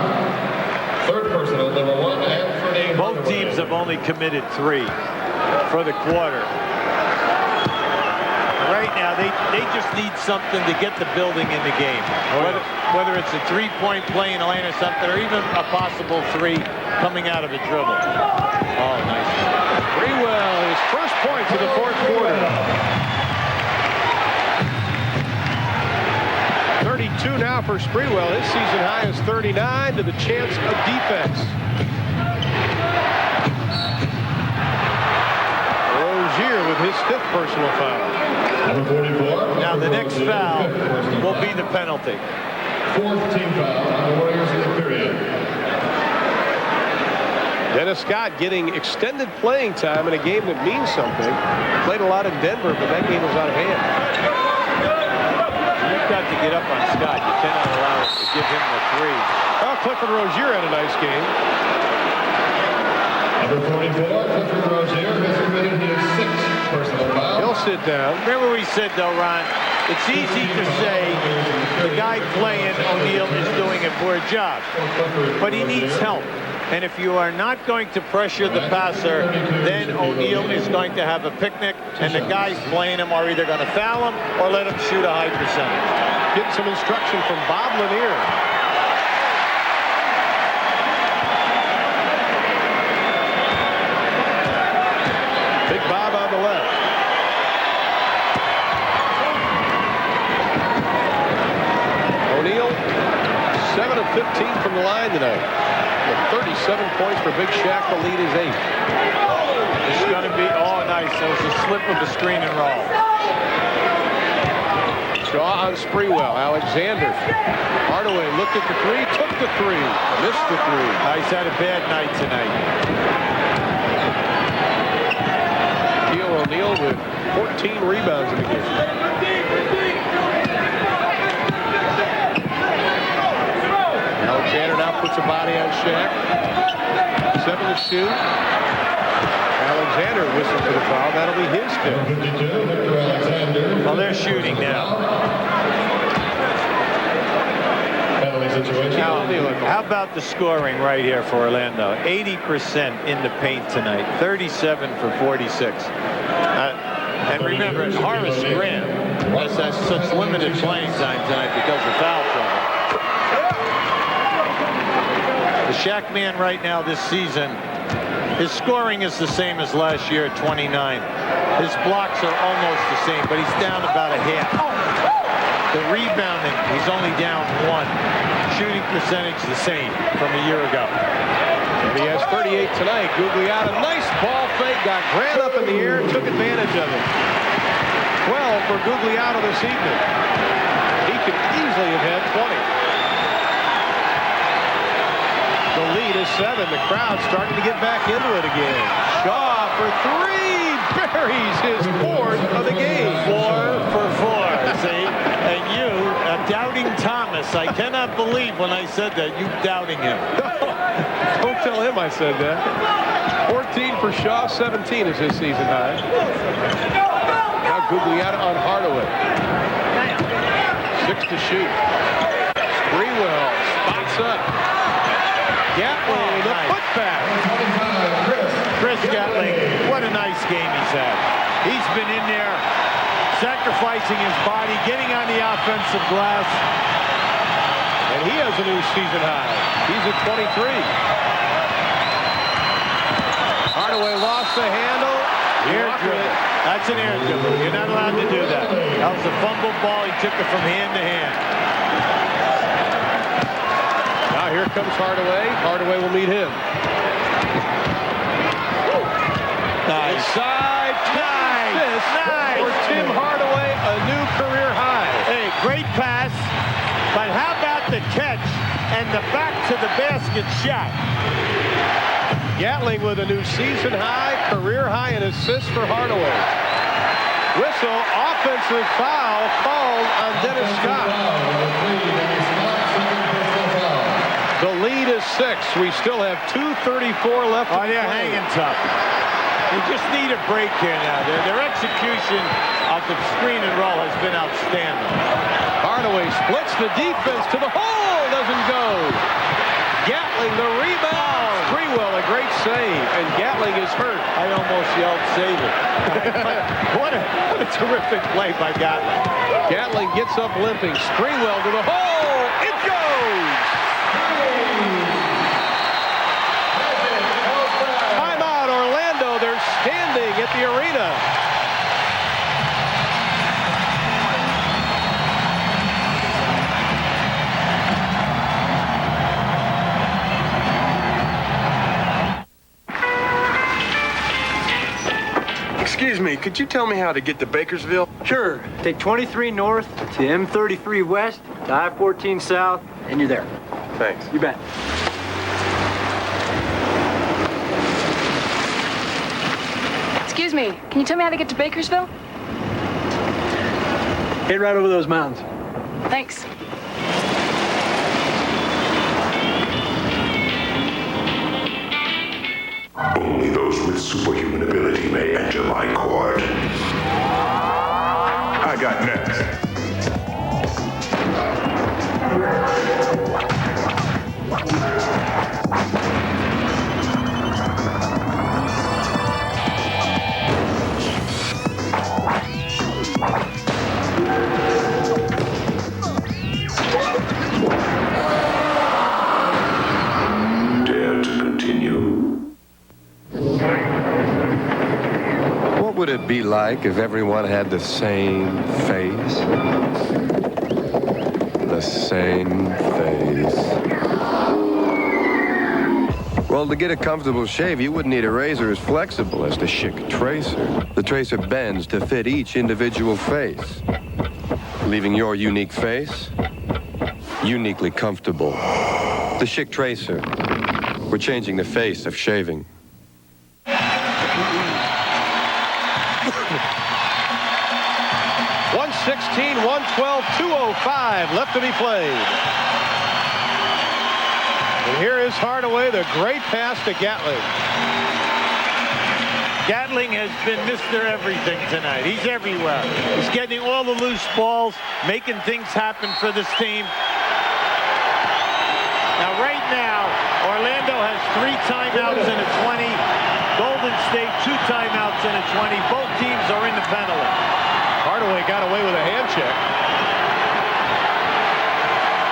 Third personal, number 1, Anthony. Both teams have only committed 3 for the quarter. Right now, they just need something to get the building in the game. Whether it's a 3-point play in a lane or something, or even a possible 3 coming out of a dribble. Oh, nice. Sprewell, his first point to the fourth quarter. 32 now for Sprewell. His season high is 39 to the chance of defense. Rozier with his 5th personal foul. Number 44. Now the next foul will be the penalty. 4th team foul on the Warriors in the period. Dennis Scott getting extended playing time in a game that means something. Played a lot in Denver, but that game was out of hand. You've got to get up on Scott. You cannot allow us to give him the 3. Well, Clifford Rozier had a nice game. Number 44, Clifford Rozier has committed his 6th personal foul. He'll sit down. Remember we said, though, Ron, it's easy to say the guy playing, O'Neal, is doing a poor job. But he needs help. And if you are not going to pressure the passer, then O'Neal is going to have a picnic, and the guys playing him are either going to foul him or let him shoot a high percentage. Getting some instruction from Bob Lanier. Big Bob on the left. O'Neal, 7 of 15 from the line tonight. 37 points for Big Shaq. The lead is 8. It's going to be, oh, nice. That was a slip of the screen and roll. Shaw on Sprewell. Alexander. Hardaway looked at the 3, took the 3, missed the 3. He's had a bad night tonight. Shaquille O'Neal with 14 rebounds in the game. Alexander now puts a body on Shaq. 7 to shoot. Alexander whistled for the foul. That'll be his 5th. Well, they're shooting now. How about the scoring right here for Orlando? 80% in the paint tonight. 37 for 46. And remember, Horace Grant has had such limited playing time tonight because of foul trouble. The Shaq man right now this season, his scoring is the same as last year at 29. His blocks are almost the same, but he's down about a half. The rebounding, he's only down 1. Shooting percentage the same from a year ago. And he has 38 tonight. Gugliotta, nice ball fake, got Grant up in the air and took advantage of it. 12 for Gugliotta this evening. He could easily have had 20. The lead is 7. The crowd starting to get back into it again. Shaw for 3. Buries his 4th of the game. 4 for 4, see? And you, doubting Thomas, I cannot believe when I said that, you doubting him. Don't tell him I said that. 14 for Shaw, 17 is his season high. Now Gugliotta on Hardaway. 6 to shoot. Sprewell spots up. Gatling, the putback. Chris Gatling, what a nice game he's had. He's been in there, sacrificing his body, getting on the offensive glass. And he has a new season high. He's at 23. Hardaway lost the handle. Air dribble. That's an air dribble. You're not allowed to do that. That was a fumbled ball. He took it from hand to hand. Now here comes Hardaway. Hardaway will meet him. Nice. Inside. Nice. For Tim Hardaway, a new career high. Hey, great pass. But how about the catch and the back to the basket shot? Gatling with a new season high, career high in assists for Hardaway. Whistle, offensive foul called on Dennis Scott. The lead is 6. We still have 2:34 left. Oh, they're hanging tough. They just need a break here now. Their execution of the screen and roll has been outstanding. Hardaway splits the defense to the hole. Doesn't go. Gatling the rebound. Sprewell a great save, and Gatling is hurt. I almost yelled save it. what a terrific play by Gatling. Gatling gets up limping. Sprewell to the hole. It goes. Timeout Orlando. They're standing at the arena. Excuse me, could you tell me how to get to Bakersville? Sure. Take 23 north to M33 west to I-14 south, and you're there. Thanks. You bet. Excuse me, can you tell me how to get to Bakersville? Head right over those mountains. Thanks. Only those with superhuman ability may enter my court. I got next. Dare to continue. What would it be like if everyone had the same face? The same face. Well, to get a comfortable shave, you wouldn't need a razor as flexible as the Schick Tracer. The Tracer bends to fit each individual face, leaving your unique face uniquely comfortable. The Schick Tracer. We're changing the face of shaving. 116, 112, 205 left to be played. And here is Hardaway, the great pass to Gatling. Gatling has been Mr. Everything tonight. He's everywhere. He's getting all the loose balls, making things happen for this team. Now, right now, Orlando has 3 timeouts and a 20. Golden State 2 timeouts and a 20. Both teams are in the penalty. Hardaway got away with a hand check.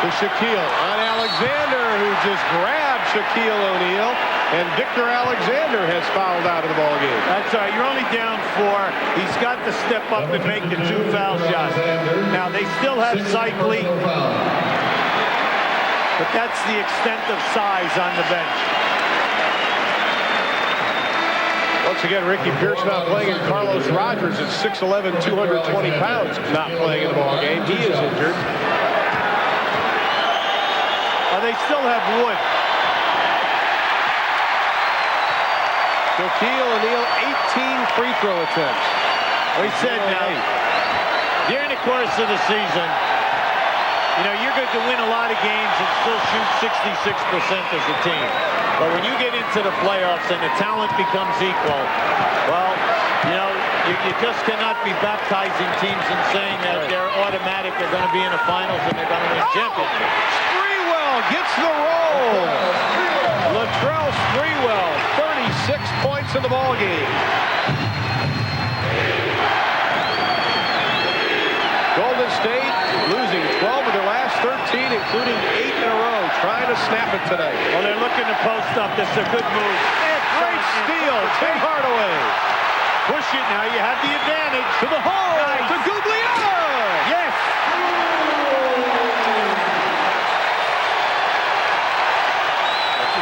To Shaquille on Alexander, who just grabbed Shaquille O'Neal, and Victor Alexander has fouled out of the ball game. That's all right. You're only down 4. He's got to step up and make the 2 foul shots. Now, they still have Cycli, but that's the extent of size on the bench. Once again, Ricky Pierce not playing, and Carlos Rogers at 6'11", 220 pounds, not playing in the ball game. He is injured. They still have Wood. Shaquille O'Neal, 18 free throw attempts. We said now, during the course of the season, you know, you're going to win a lot of games and still shoot 66% as a team. But when you get into the playoffs and the talent becomes equal, well, you know, you just cannot be baptizing teams and saying that they're automatic, they're going to be in the finals and they're going to win championships. Sprewell gets the roll. Latrell Sprewell, 36 points in the ball game. Golden State losing 12 of their last 13, including 8 in a row, trying to snap it tonight. Well, they're looking to post up. This is a good move. And great steal, Tim Hardaway. Push it. Now you have the advantage. To the hole. Nice. To Gugliotta. Yes.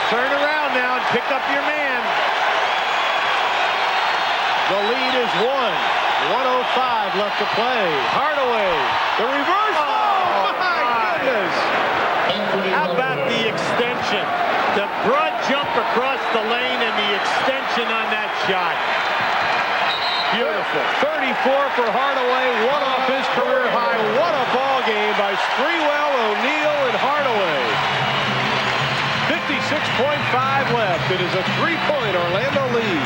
Turn around now and pick up your man. The lead is 1:105 left to play. Hardaway, the reverse. Oh, my goodness. How about the extension? The broad jump across the lane and the extension on that shot. Beautiful. 34 for Hardaway, one off his career high. What a ball game by Sprewell, O'Neal, and Hardaway. 56.5 left. It is a 3-point Orlando lead.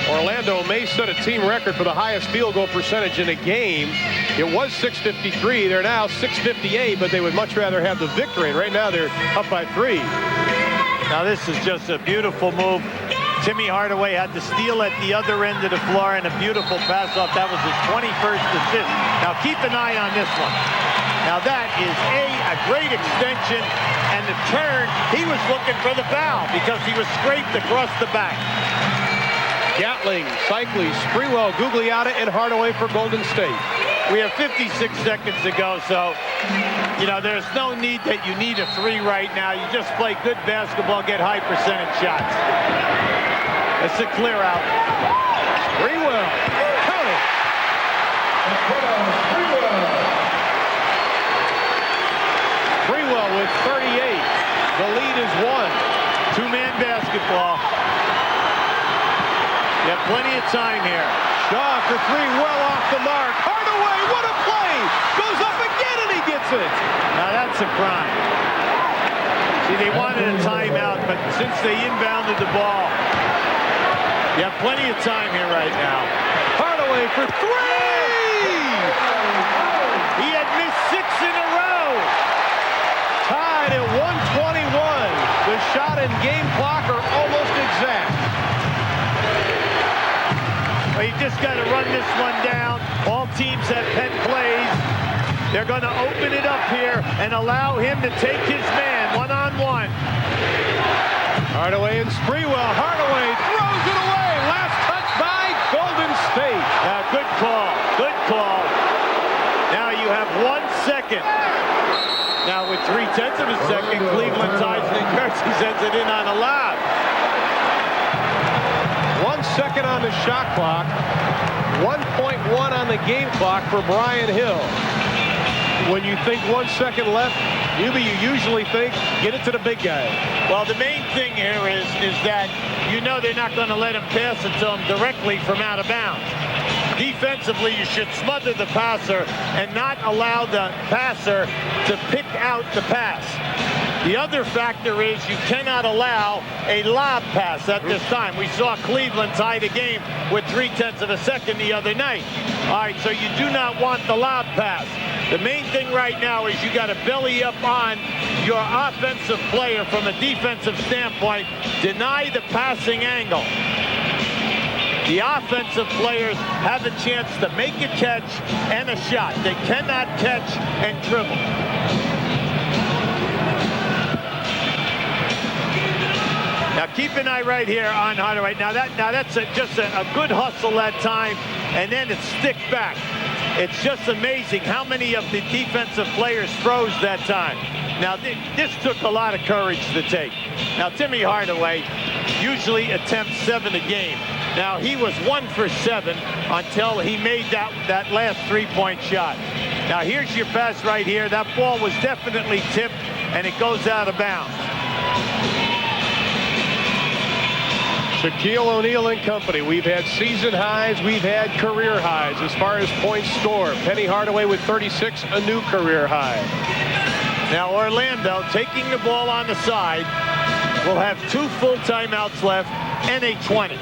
Orlando may set a team record for the highest field goal percentage in a game. It was .653. They're now .658, but they would much rather have the victory. And right now they're up by 3. Now this is just a beautiful move. Timmy Hardaway had the steal at the other end of the floor and a beautiful pass off. That was his 21st assist. Now keep an eye on this one. Now that is a great extension, and the turn, he was looking for the foul because he was scraped across the back. Gatling, Cycli, Sprewell, Gugliotta, and Hardaway for Golden State. We have 56 seconds to go, so, you know, there's no need that you need a 3 right now. You just play good basketball, get high percentage shots. It's a clear out. Sprewell, count it. Sprewell with 38. The lead is 1. Two-man basketball. You have plenty of time here. Shaw for 3, well off the mark. Hardaway, what a play! Goes up again and he gets it. Now that's a crime. See, they wanted a timeout, but since they inbounded the ball, you have plenty of time here right now. Hardaway for 3! He had missed 6 in a row. Tied at 121. The shot and game clock are almost exact. Well, you just got to run this one down. All teams have pen plays. They're going to open it up here and allow him to take his man one-on-one. Hardaway and Sprewell. Hardaway throws it away. Last touch by Golden State. Now, good call. Good call. Now you have 1 second. Now with 0.3 of a second, Cleveland ties it. Kersey sends it in on a lob. 1 second on the shot clock. 1.1 on the game clock for Brian Hill. When you think 1 second left, you usually think, get it to the big guy. Well, the main thing here is that you know they're not going to let him pass it to him directly from out of bounds. Defensively, you should smother the passer and not allow the passer to pick out the pass. The other factor is you cannot allow a lob pass at this time. We saw Cleveland tie the game with 0.3 of a second the other night. All right, so you do not want the lob pass. The main thing right now is you got to belly up on your offensive player from a defensive standpoint. Deny the passing angle. The offensive players have a chance to make a catch and a shot. They cannot catch and dribble. Now keep an eye right here on Hardaway. Now that's just a good hustle that time, and then it's stick back. It's just amazing how many of the defensive players froze that time. Now this took a lot of courage to take. Now Timmy Hardaway usually attempts 7 a game. Now he was 1 for 7 until he made that last 3-point shot. Now here's your pass right here. That ball was definitely tipped and it goes out of bounds. Shaquille O'Neal and company. We've had season highs. We've had career highs as far as points scored. Penny Hardaway with 36, a new career high. Now Orlando taking the ball on the side will have 2 full timeouts left and a 20.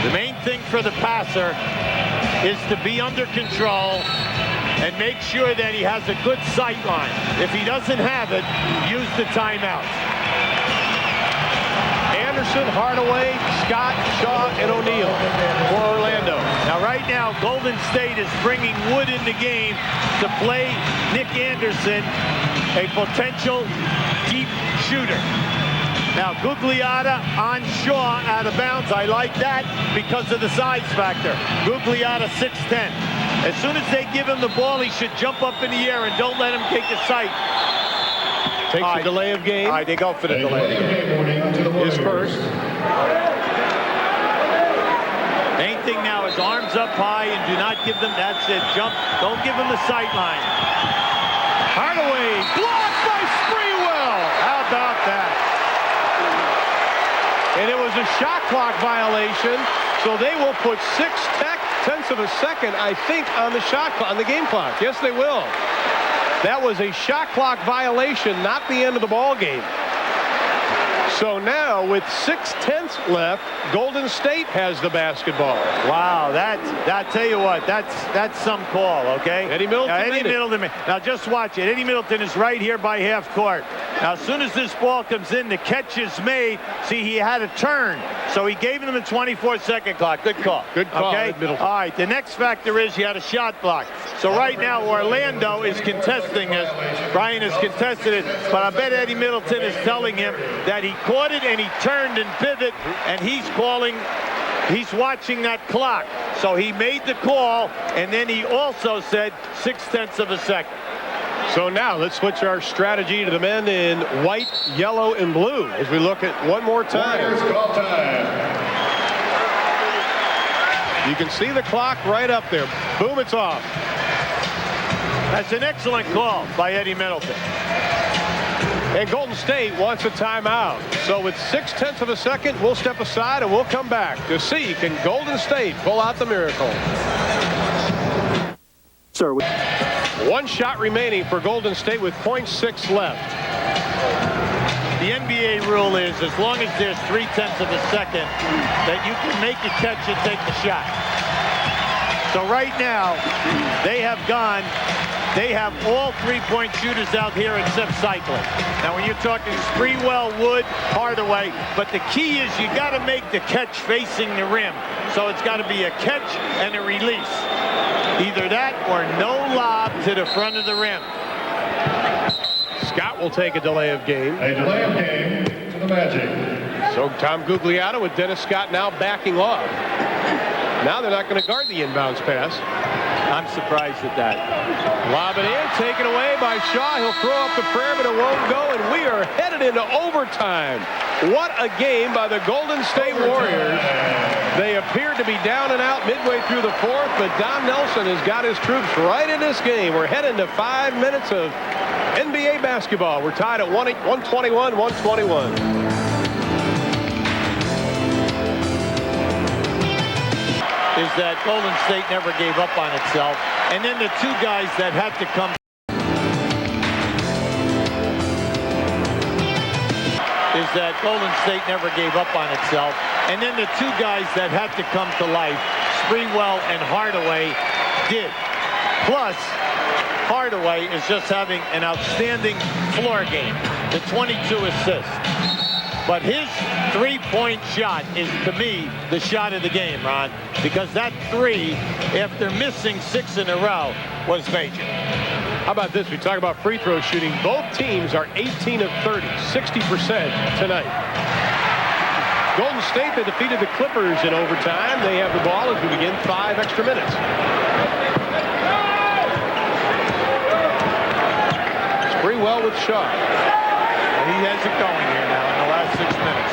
The main thing for the passer is to be under control and make sure that he has a good sight line. If he doesn't have it, use the timeout. Anderson, Hardaway, Scott, Shaw, and O'Neal for Orlando. Now right now, Golden State is bringing Wood in the game to play Nick Anderson a potential deep shooter. Now, Gugliotta on Shaw out of bounds. I like that because of the size factor. Gugliotta 6'10". As soon as they give him the ball, he should jump up in the air and don't let him take a sight. Takes a delay of game. All right, they go for the delay of game. His first. Main thing now is arms up high and do not give them, that's it, jump. Don't give them the sight line. Hardaway, blocked by Sprewell. How about that? And it was a shot clock violation, so they will put 6/10 of a second, I think, on the shot clock, on the game clock. Yes, they will. That was a shot clock violation, not the end of the ball game. So now, with 6/10 left, Golden State has the basketball. Wow, I tell you what, that's some call, okay? Eddie Middleton. Now just watch it. Eddie Middleton is right here by half court. Now, as soon as this ball comes in, the catch is made. See, he had a turn, so he gave him a 24-second clock. Good call. Good call, okay? Middleton. All right, the next factor is he had a shot block. So right now, Orlando is contesting this. Brian has contested it, but I bet Eddie Middleton is telling him that he caught it and he turned and pivot, and he's watching that clock. So he made the call, and then he also said 6/10 of a second. So now let's switch our strategy to the men in white, yellow, and blue as we look at one more time. Call time. You can see the clock right up there. Boom, it's off. That's an excellent call by Eddie Middleton. And Golden State wants a timeout. So with 6/10 of a second, we'll step aside and we'll come back to see, can Golden State pull out the miracle? Sir, one shot remaining for Golden State with 0.6 left. The NBA rule is as long as there's 3/10 of a second that you can make a catch and take the shot. So right now, they have all three-point shooters out here except cycling. Now, when you're talking Sprewell, Wood, Hardaway, but the key is you got to make the catch facing the rim. So it's got to be a catch and a release. Either that or no lob to the front of the rim. Scott will take a delay of game. A delay of game to the Magic. So Tom Gugliotta with Dennis Scott now backing off. Now they're not going to guard the inbounds pass. I'm surprised at that. Lob it in, taken away by Shaw. He'll throw up the prayer, but it won't go, and we are headed into overtime. What a game by the Golden State Warriors. They appeared to be down and out midway through the fourth, but Don Nelson has got his troops right in this game. We're heading to 5 minutes of NBA basketball. We're tied at 121-121. Is that Golden State never gave up on itself. And then the two guys that had to come is that Golden State never gave up on itself. And then the two guys that had to come to life, Sprewell and Hardaway, did. Plus, Hardaway is just having an outstanding floor game. The 22 assists. But his three-point shot is, to me, the shot of the game, Ron, because that three, after missing 6 in a row, was major. How about this? We talk about free throw shooting. Both teams are 18 of 30, 60% tonight. Golden State, they defeated the Clippers in overtime. They have the ball as we begin 5 extra minutes. Sprewell with Shaw. He has it going here now in the last 6 minutes.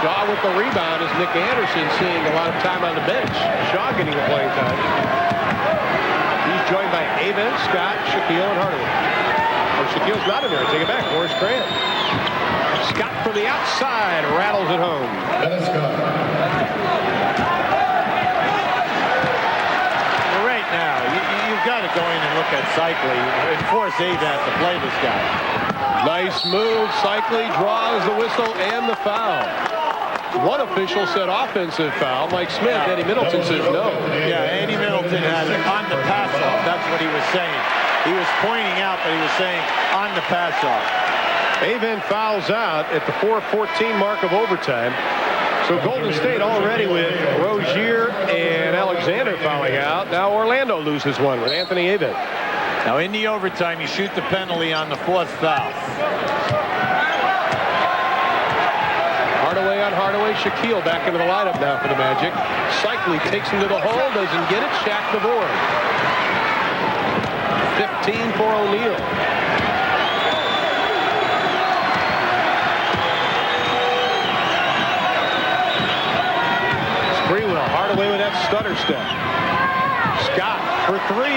Shaw with the rebound as Nick Anderson seeing a lot of time on the bench. Shaw getting the playing time. He's joined by Avent, Scott, Shaquille, and Hardaway. Oh, Shaquille's not in there. Take it back. Horace Grant. Scott from the outside rattles it home. Right now, you've got to go in and look at Cycling and force Avent to play this guy. Nice move. Cycling draws the whistle and the foul. One official said offensive foul. Mike Smith, Eddie Middleton says no. Yeah, Eddie Middleton had it on the pass-off. That's what he was saying. He was pointing out, but he was saying on the pass-off. Avent fouls out at the 4:14 mark of overtime. So Golden State already with Rozier and Alexander fouling out. Now Orlando loses one with Anthony Avent. Now in the overtime, you shoot the penalty on the 4th foul. Hardaway on Hardaway. Shaquille back into the lineup now for the Magic. Cycli takes him to the hole, doesn't get it. Shaq the board. 15 for O'Neal. Sprewell, Hardaway with that stutter step. Scott for 3.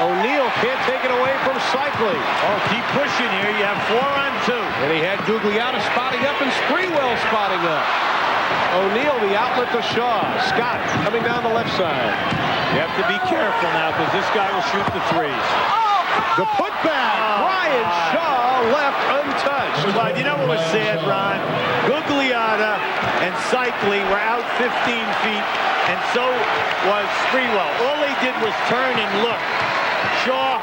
O'Neal can't take it away from Cycli. Oh, keep pushing here. You have 4 on 2. And he had Gugliotta spotting up and Sprewell spotting up. O'Neal the outlet to Shaw. Scott coming down the left side. You have to be careful now because this guy will shoot the 3s. The putback. Brian Shaw left untouched. But you know what was sad, Ron? Gugliotta and Cycli were out 15 feet, and so was Sprewell. All they did was turn and look. Shaw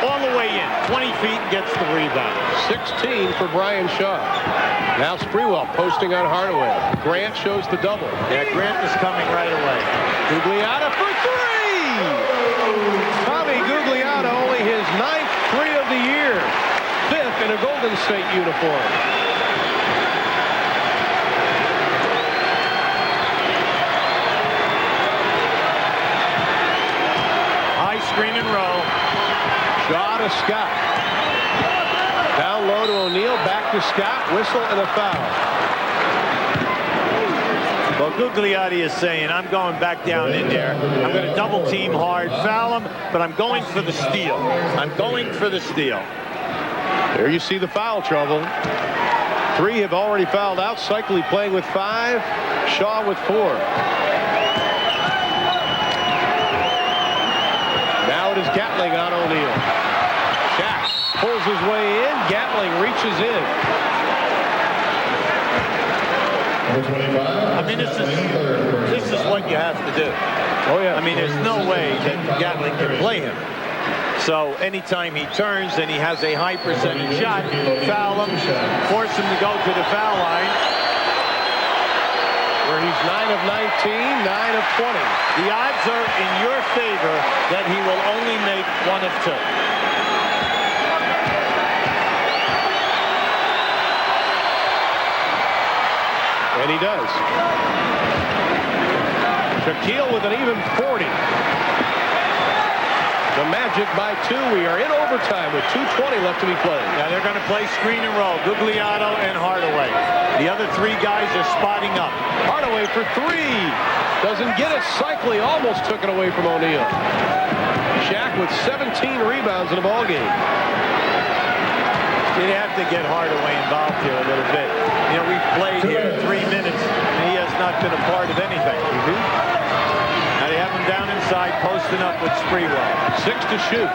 all the way in, 20 feet, and gets the rebound. 16 for Brian Shaw. Now Sprewell posting on Hardaway. Grant shows the double. Yeah, Grant is coming right away. Gugliotta for 3! Tommy Gugliotta, only his 9th 3 of the year. 5th in a Golden State uniform. High screen and roll. Shaw to Scott. Down low to O'Neal, back to Scott, whistle and a foul. Well, Gugliotta is saying, I'm going back down in there. I'm going to double team hard, foul him, but I'm going for the steal. I'm going for the steal. There you see the foul trouble. 3 have already fouled out. Cycli playing with 5, Shaw with 4. Now it is Gatling on O'Neal. Shaq pulls his way in. Gatling reaches in. I mean, this is what you have to do. Oh, yeah. I mean, there's no way that Gatling can play him. So anytime he turns and he has a high percentage shot, foul him, force him to go to the foul line. Where he's 9 of 19, 9 of 20. The odds are in your favor that he will only make 1 of 2. And he does. Shaquille with an even 40. The Magic by 2. We are in overtime with 2:20 left to be played. Now they're going to play screen and roll. Gugliotta and Hardaway. The other 3 guys are spotting up. Hardaway for 3. Doesn't get it. Cycli almost took it away from O'Neal. Shaq with 17 rebounds in a ball game. You'd have to get Hardaway involved here a little bit. You know, we've played here 3 minutes, and he has not been a part of anything. Now they have him down inside, posting up with Sprewell. 6 to shoot.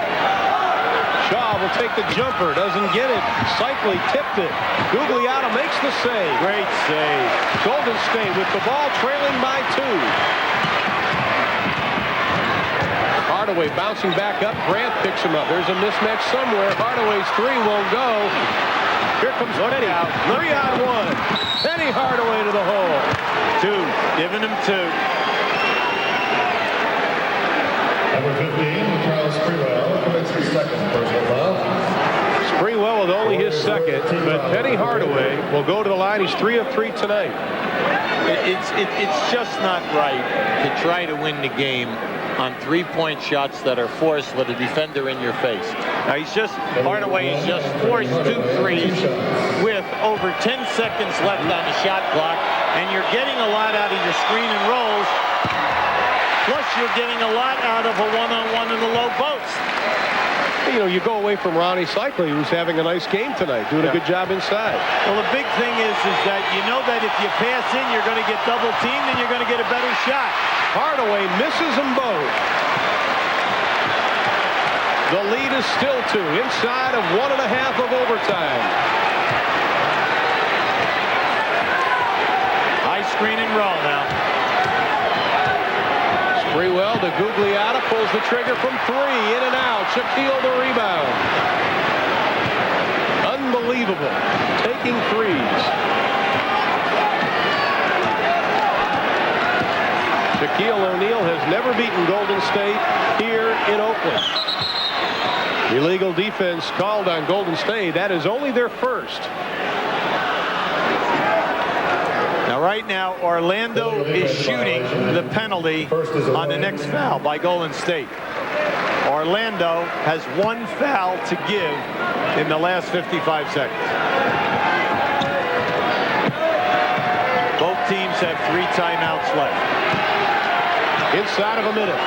Shaw will take the jumper, doesn't get it. Cycli tipped it. Gugliotta makes the save. Great save. Golden State with the ball trailing by 2. Hardaway bouncing back up. Grant picks him up. There's a mismatch somewhere. Hardaway's 3 won't go. Here comes Penny. 3 on 1. Penny Hardaway to the hole. 2. Giving him 2. Number 15, Charles Sprewell, commits his 2nd personal foul. Sprewell with only his 2nd, but Penny Hardaway will go to the line. He's 3 of 3 tonight. It's just not right to try to win the game on 3-point shots that are forced with a defender in your face. Now Hardaway has just forced 2 threes with over 10 seconds left on the shot clock, and you're getting a lot out of your screen and rolls. Plus, you're getting a lot out of a one-on-one in the low post. You know, you go away from Ronnie Cycli, who's having a nice game tonight, doing a good job inside. Well, the big thing is that you know that if you pass in, you're going to get double teamed and you're going to get a better shot. Hardaway misses them both. The lead is still 2, inside of 1.5 of overtime. High screen and roll now. Sprewell to Gugliotta, pulls the trigger from 3, in and out. Shaquille the rebound. Unbelievable. Taking 3s. Shaquille O'Neal has never beaten Golden State here in Oakland. Illegal defense called on Golden State. That is only their first. Now, right now, Orlando is shooting the penalty on the next foul by Golden State. Orlando has one foul to give in the last 55 seconds. Both teams have 3 timeouts left. Inside of a minute.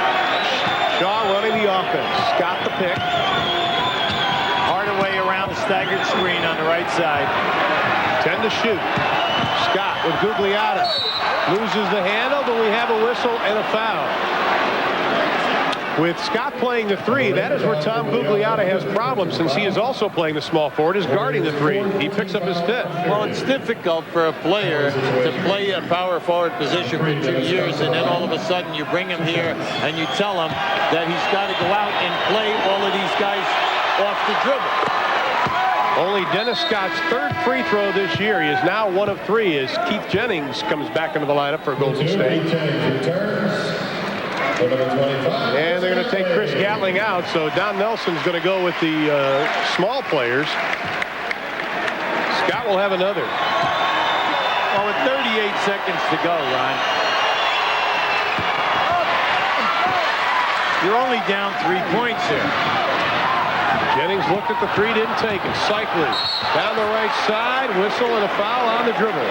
Shaw running the offense. Scott the pick. Hardaway around the staggered screen on the right side. 10 to shoot. Scott with Gugliotta. Loses the handle, but we have a whistle and a foul. With Scott playing the 3, that is where Tom Gugliotta has problems, since he is also playing the small forward, is guarding the 3. He picks up his 5th. Well, it's difficult for a player to play a power forward position for 2 years, and then all of a sudden you bring him here and you tell him that he's got to go out and play all of these guys off the dribble. Only Dennis Scott's 3rd free throw this year. He is now 1 of 3 as Keith Jennings comes back into the lineup for Golden State. And they're going to take Chris Gatling out, so Don Nelson's going to go with the small players. Scott will have another. Well, with 38 seconds to go, Ron, you're only down 3 points here. Jennings looked at the 3, didn't take it. Cycling down the right side, whistle and a foul on the dribble.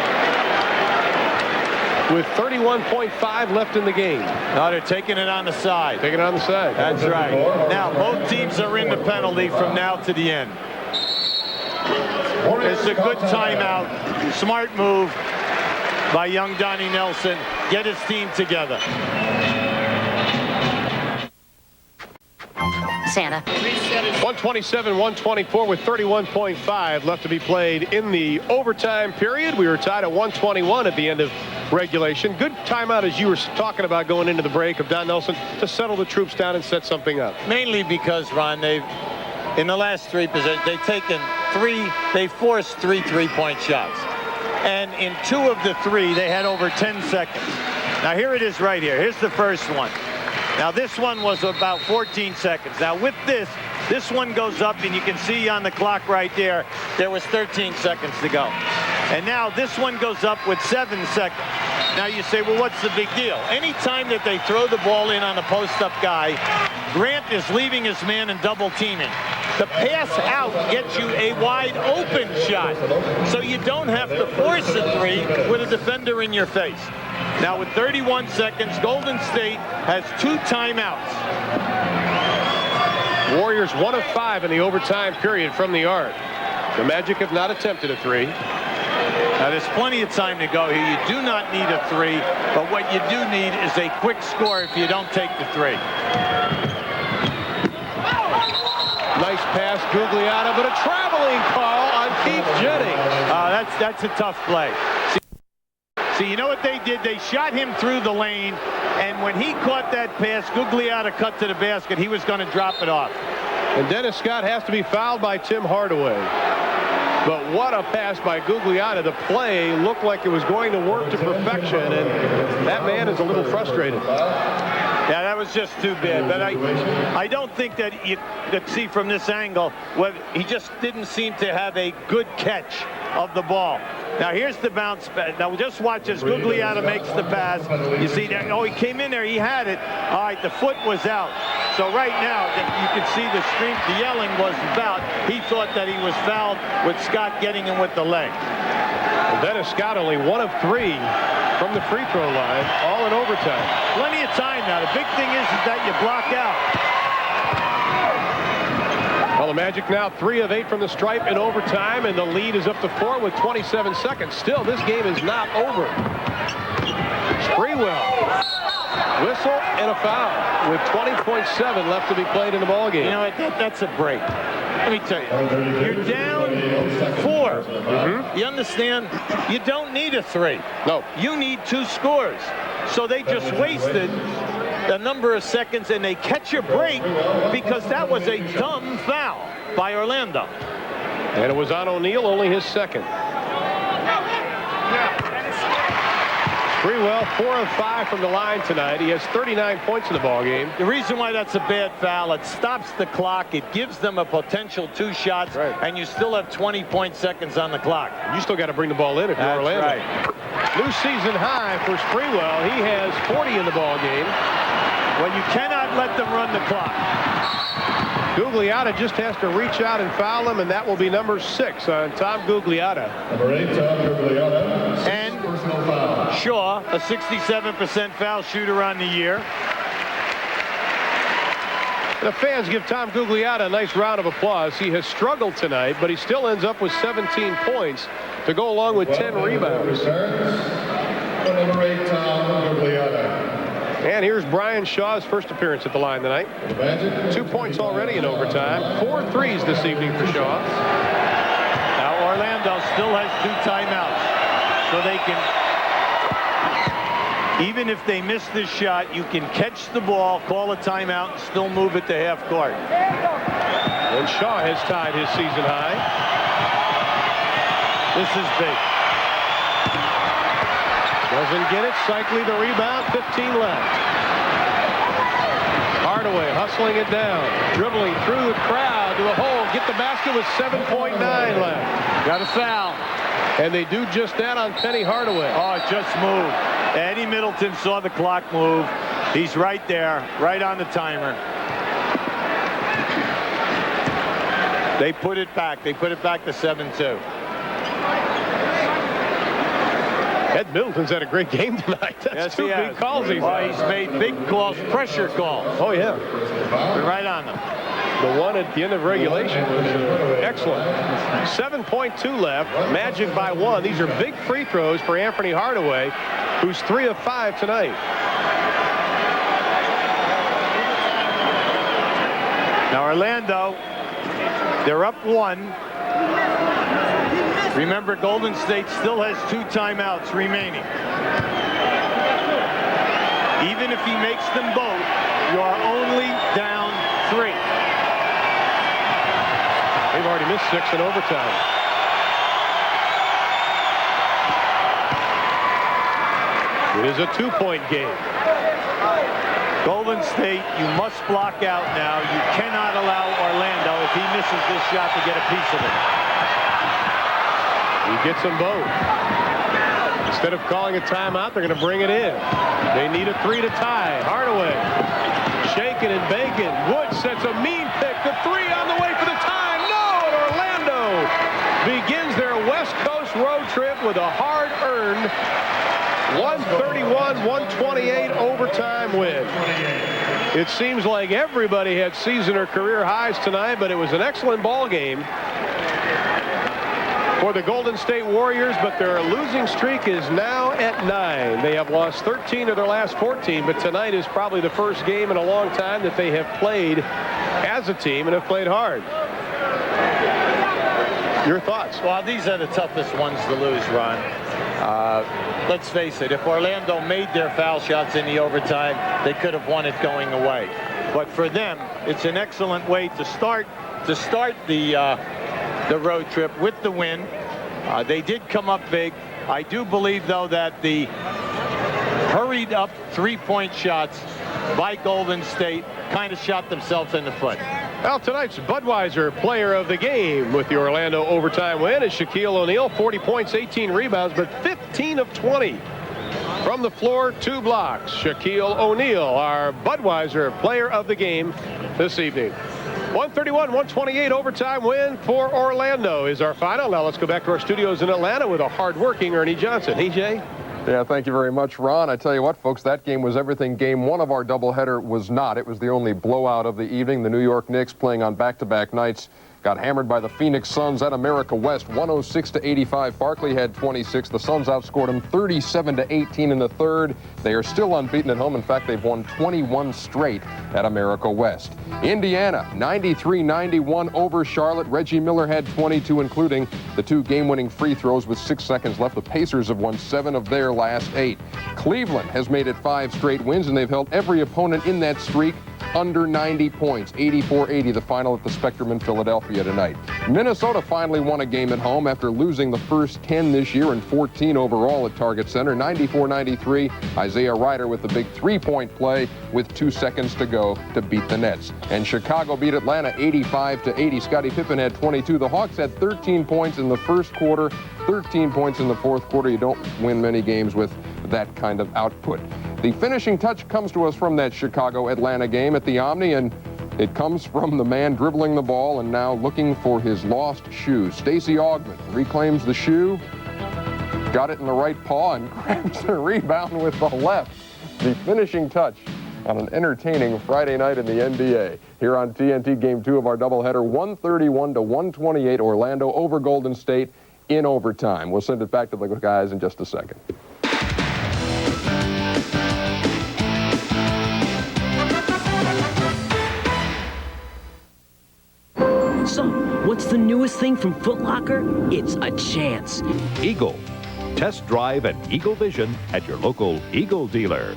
With 31.5 left in the game. No, they're taking it on the side. Taking it on the side. That's right. Now, both teams are in the penalty from now to the end. It's a good timeout. Smart move by young Donnie Nelson. Get his team together. Santa. 127-124 with 31.5 left to be played in the overtime period. We were tied at 121 at the end of regulation. Good timeout, as you were talking about going into the break, of Don Nelson to settle the troops down and set something up. Mainly because, Ron, they've, in the last 3 positions, they've taken 3, they forced 3 3-point shots. And in 2 of the 3, they had over 10 seconds. Now, here it is right here. Here's the first one. Now, this one was about 14 seconds. Now, with this one goes up, and you can see on the clock right there, there was 13 seconds to go. And now this one goes up with 7 seconds. Now, you say, well, what's the big deal? Anytime that they throw the ball in on a post-up guy, Grant is leaving his man and double teaming. The pass out gets you a wide open shot, so you don't have to force a 3 with a defender in your face. Now, with 31 seconds, Golden State has 2 timeouts. Warriors 1 of 5 in the overtime period from the arc. The Magic have not attempted a 3. Now, there's plenty of time to go here. You do not need a 3, but what you do need is a quick score if you don't take the 3. Nice pass, Gugliotta, but a traveling call on Keith Jennings. That's a tough play. See, you know what they did? They shot him through the lane, and when he caught that pass, Gugliotta cut to the basket. He was going to drop it off. And Dennis Scott has to be fouled by Tim Hardaway. But what a pass by Gugliotta. The play looked like it was going to work to perfection, and that man is a little frustrated. Yeah, that was just too bad. But I don't think that you could see from this angle, well, he just didn't seem to have a good catch of the ball. Now, here's the bounce back. Now, just watch as Gugliotta makes the pass. You see that? Oh, he came in there. He had it. All right, the foot was out. So right now, you can see the scream. The yelling was about. He thought that he was fouled with Scott getting him with the leg. And Dennis Scott only 1 of 3 from the free throw line, all in overtime. Plenty of time now. The big thing is that you block out. Well, the Magic now 3 of 8 from the stripe in overtime, and the lead is up to 4 with 27 seconds. Still, this game is not over. Sprewell, whistle and a foul with 20.7 left to be played in the ball game. You know what? That's a break. Let me tell you, you're down 4. You understand? You don't need a 3. No. You need 2 scores. So they just wasted a number of seconds, and they catch a break because that was a dumb foul by Orlando. And it was on O'Neal, only his second. Sprewell, 4 of 5 from the line tonight. He has 39 points in the ball game. The reason why that's a bad foul, it stops the clock. It gives them a potential 2 shots, and you still have 20 seconds on the clock. You still got to bring the ball in if you're Orlando. Right. New season high for Sprewell. He has 40 in the ball game. Well, you cannot let them run the clock. Gugliotta just has to reach out and foul him, and that will be number 6 on Tom Gugliotta. Number 8, Tom Gugliotta. And Shaw, a 67% foul shooter on the year. The fans give Tom Gugliotta a nice round of applause. He has struggled tonight, but he still ends up with 17 points to go along with 10 rebounds. Number 8, Tom Gugliotta. And here's Brian Shaw's first appearance at the line tonight. 2 points already in overtime. 4 threes this evening for Shaw. Now Orlando still has 2 timeouts. So they can, even if they miss this shot, you can catch the ball, call a timeout, and still move it to half court. And Shaw has tied his season high. This is big. Doesn't get it. Cycling the rebound. 15 left. Hardaway hustling it down. Dribbling through the crowd to the hole. Get the basket with 7.9 left. Got a foul. And they do just that on Penny Hardaway. Oh, it just moved. Eddie Middleton saw the clock move. He's right there, right on the timer. They put it back. They put it back to 7-2. Ed Middleton's had a great game tonight. That's 2 big calls he's made big calls, pressure calls. Oh, yeah. Been right on them. The one at the end of regulation was excellent. 7.2 left. Magic by 1. These are big free throws for Anthony Hardaway, who's 3 of 5 tonight. Now Orlando, they're up 1. Remember, Golden State still has 2 timeouts remaining. Even if he makes them both, you are only down 3. They've already missed 6 in overtime. It is a 2-point game. Golden State, you must block out now. You cannot allow Orlando, if he misses this shot, to get a piece of it. He gets them both. Instead of calling a timeout, they're going to bring it in. They need a 3 to tie. Hardaway shaking and baking. Wood sets a mean pick. The 3 on the way for the tie. No! And Orlando begins their West Coast road trip with a hard-earned 131-128 overtime win. It seems like everybody had season or career highs tonight, but it was an excellent ball game for the Golden State Warriors, but their losing streak is now at 9. They have lost 13 of their last 14, but tonight is probably the first game in a long time that they have played as a team and have played hard. Your thoughts? Well, these are the toughest ones to lose, Ron. Let's face it, if Orlando made their foul shots in the overtime, they could have won it going away. But for them, it's an excellent way to start the road trip with the win. They did come up big. I do believe, though, that the hurried up 3-point shots by Golden State kind of shot themselves in the foot. Well, tonight's Budweiser player of the game with the Orlando overtime win is Shaquille O'Neal. 40 points, 18 rebounds, but 15 of 20 from the floor, 2 blocks. Shaquille O'Neal, our Budweiser player of the game this evening. 131-128 overtime win for Orlando is our final. Now let's go back to our studios in Atlanta with a hard-working Ernie Johnson. EJ? Yeah, thank you very much, Ron. I tell you what, folks, that game was everything game 1 of our doubleheader was not. It was the only blowout of the evening. The New York Knicks, playing on back-to-back nights, got hammered by the Phoenix Suns at America West, 106-85. Barkley had 26. The Suns outscored them 37-18 in the third. They are still unbeaten at home. In fact, they've won 21 straight at America West. Indiana, 93-91 over Charlotte. Reggie Miller had 22, including the 2 game-winning free throws with 6 seconds left. The Pacers have won 7 of their last 8. Cleveland has made it 5 straight wins, and they've held every opponent in that streak under 90 points. 84-80, the final at the Spectrum in Philadelphia tonight. Minnesota finally won a game at home after losing the first 10 this year and 14 overall at Target Center. 94-93, Isaiah Ryder with the big three-point play with 2 seconds to go to beat the Nets. And Chicago beat Atlanta 85-80. Scottie Pippen had 22. The Hawks had 13 points in the first quarter, 13 points in the fourth quarter. You don't win many games with that kind of output. The finishing touch comes to us from that Chicago-Atlanta game at the Omni, and it comes from the man dribbling the ball and now looking for his lost shoe. Stacey Augmon reclaims the shoe, got it in the right paw, and grabs the rebound with the left. The finishing touch on an entertaining Friday night in the NBA. Here on TNT, Game 2 of our doubleheader, 131-128, Orlando over Golden State in overtime. We'll send it back to the guys in just a second. So, what's the newest thing from Foot Locker? It's a chance. Eagle. Test drive an Eagle Vision at your local Eagle dealer.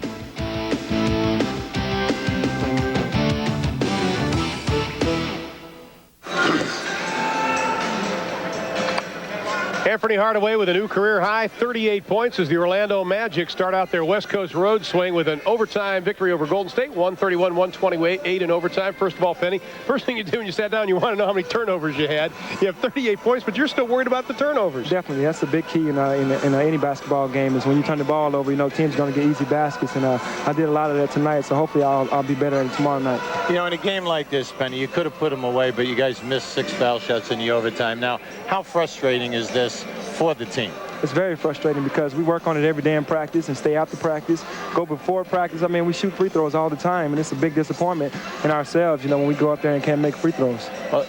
Anthony Hardaway with a new career high, 38 points as the Orlando Magic start out their West Coast road swing with an overtime victory over Golden State, 131-128 in overtime. First of all, Penny, first thing you do when you sat down, you want to know how many turnovers you had. You have 38 points, but you're still worried about the turnovers. Definitely. That's the big key in any basketball game is when you turn the ball over, team's going to get easy baskets, and I did a lot of that tonight, so hopefully I'll be better at it tomorrow night. In a game like this, Penny, you could have put them away, but you guys missed 6 foul shots in the overtime. Now, how frustrating is this for the team? It's very frustrating because we work on it every day in practice and stay after practice, go before practice. I mean, we shoot free throws all the time, and it's a big disappointment in ourselves, when we go up there and can't make free throws. Well,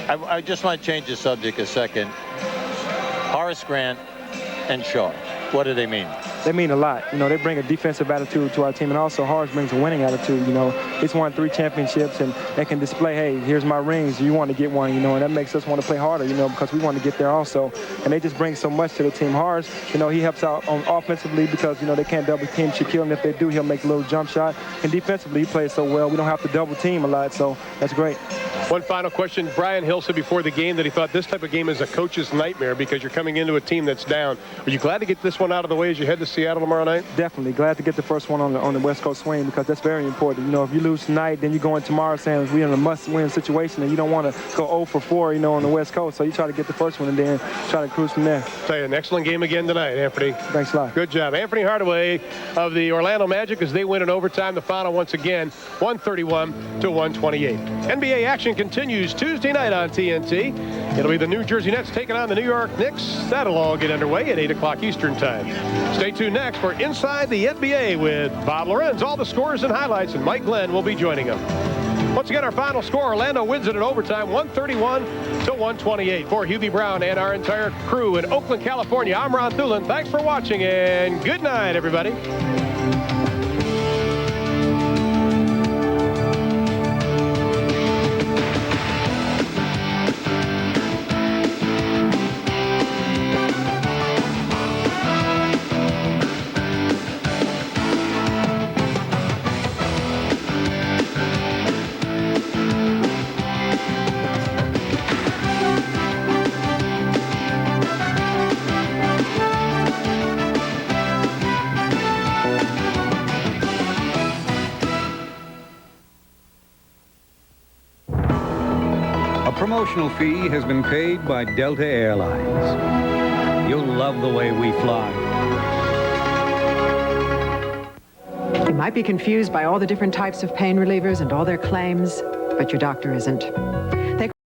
I just want to change the subject a second. Horace Grant and Shaw, what do they mean? They mean a lot. They bring a defensive attitude to our team, and also Horace brings a winning attitude. He's won 3 championships, and they can display, hey, here's my rings. You want to get one, and that makes us want to play harder, because we want to get there also. And they just bring so much to the team. Horace, he helps out offensively because, they can't double team Shaquille, and if they do, he'll make a little jump shot. And defensively, he plays so well. We don't have to double team a lot, so that's great. One final question. Brian Hill said before the game that he thought this type of game is a coach's nightmare because you're coming into a team that's down. Are you glad to get this one out of the way as you head to Seattle tomorrow night? Definitely. Glad to get the first one on the West Coast swing because that's very important. If you lose tonight, then you go in tomorrow saying we're in a must-win situation, and you don't want to go 0 for 4, on the West Coast. So you try to get the first one and then try to cruise from there. Tell you, an excellent game again tonight, Anthony. Thanks a lot. Good job. Anthony Hardaway of the Orlando Magic as they win in overtime. The final once again, 131-128. NBA action continues Tuesday night on TNT. It'll be the New Jersey Nets taking on the New York Knicks. That'll all get underway at 8 o'clock Eastern time. Stay tuned next for Inside the NBA with Bob Lorenz. All the scores and highlights, and Mike Glenn will be joining him. Once again, our final score, Orlando wins it in overtime, 131-128. For Hubie Brown and our entire crew in Oakland, California, I'm Ron Thulin. Thanks for watching, and good night, everybody. Promotional fee has been paid by Delta Airlines. You'll love the way we fly. You might be confused by all the different types of pain relievers and all their claims, but your doctor isn't.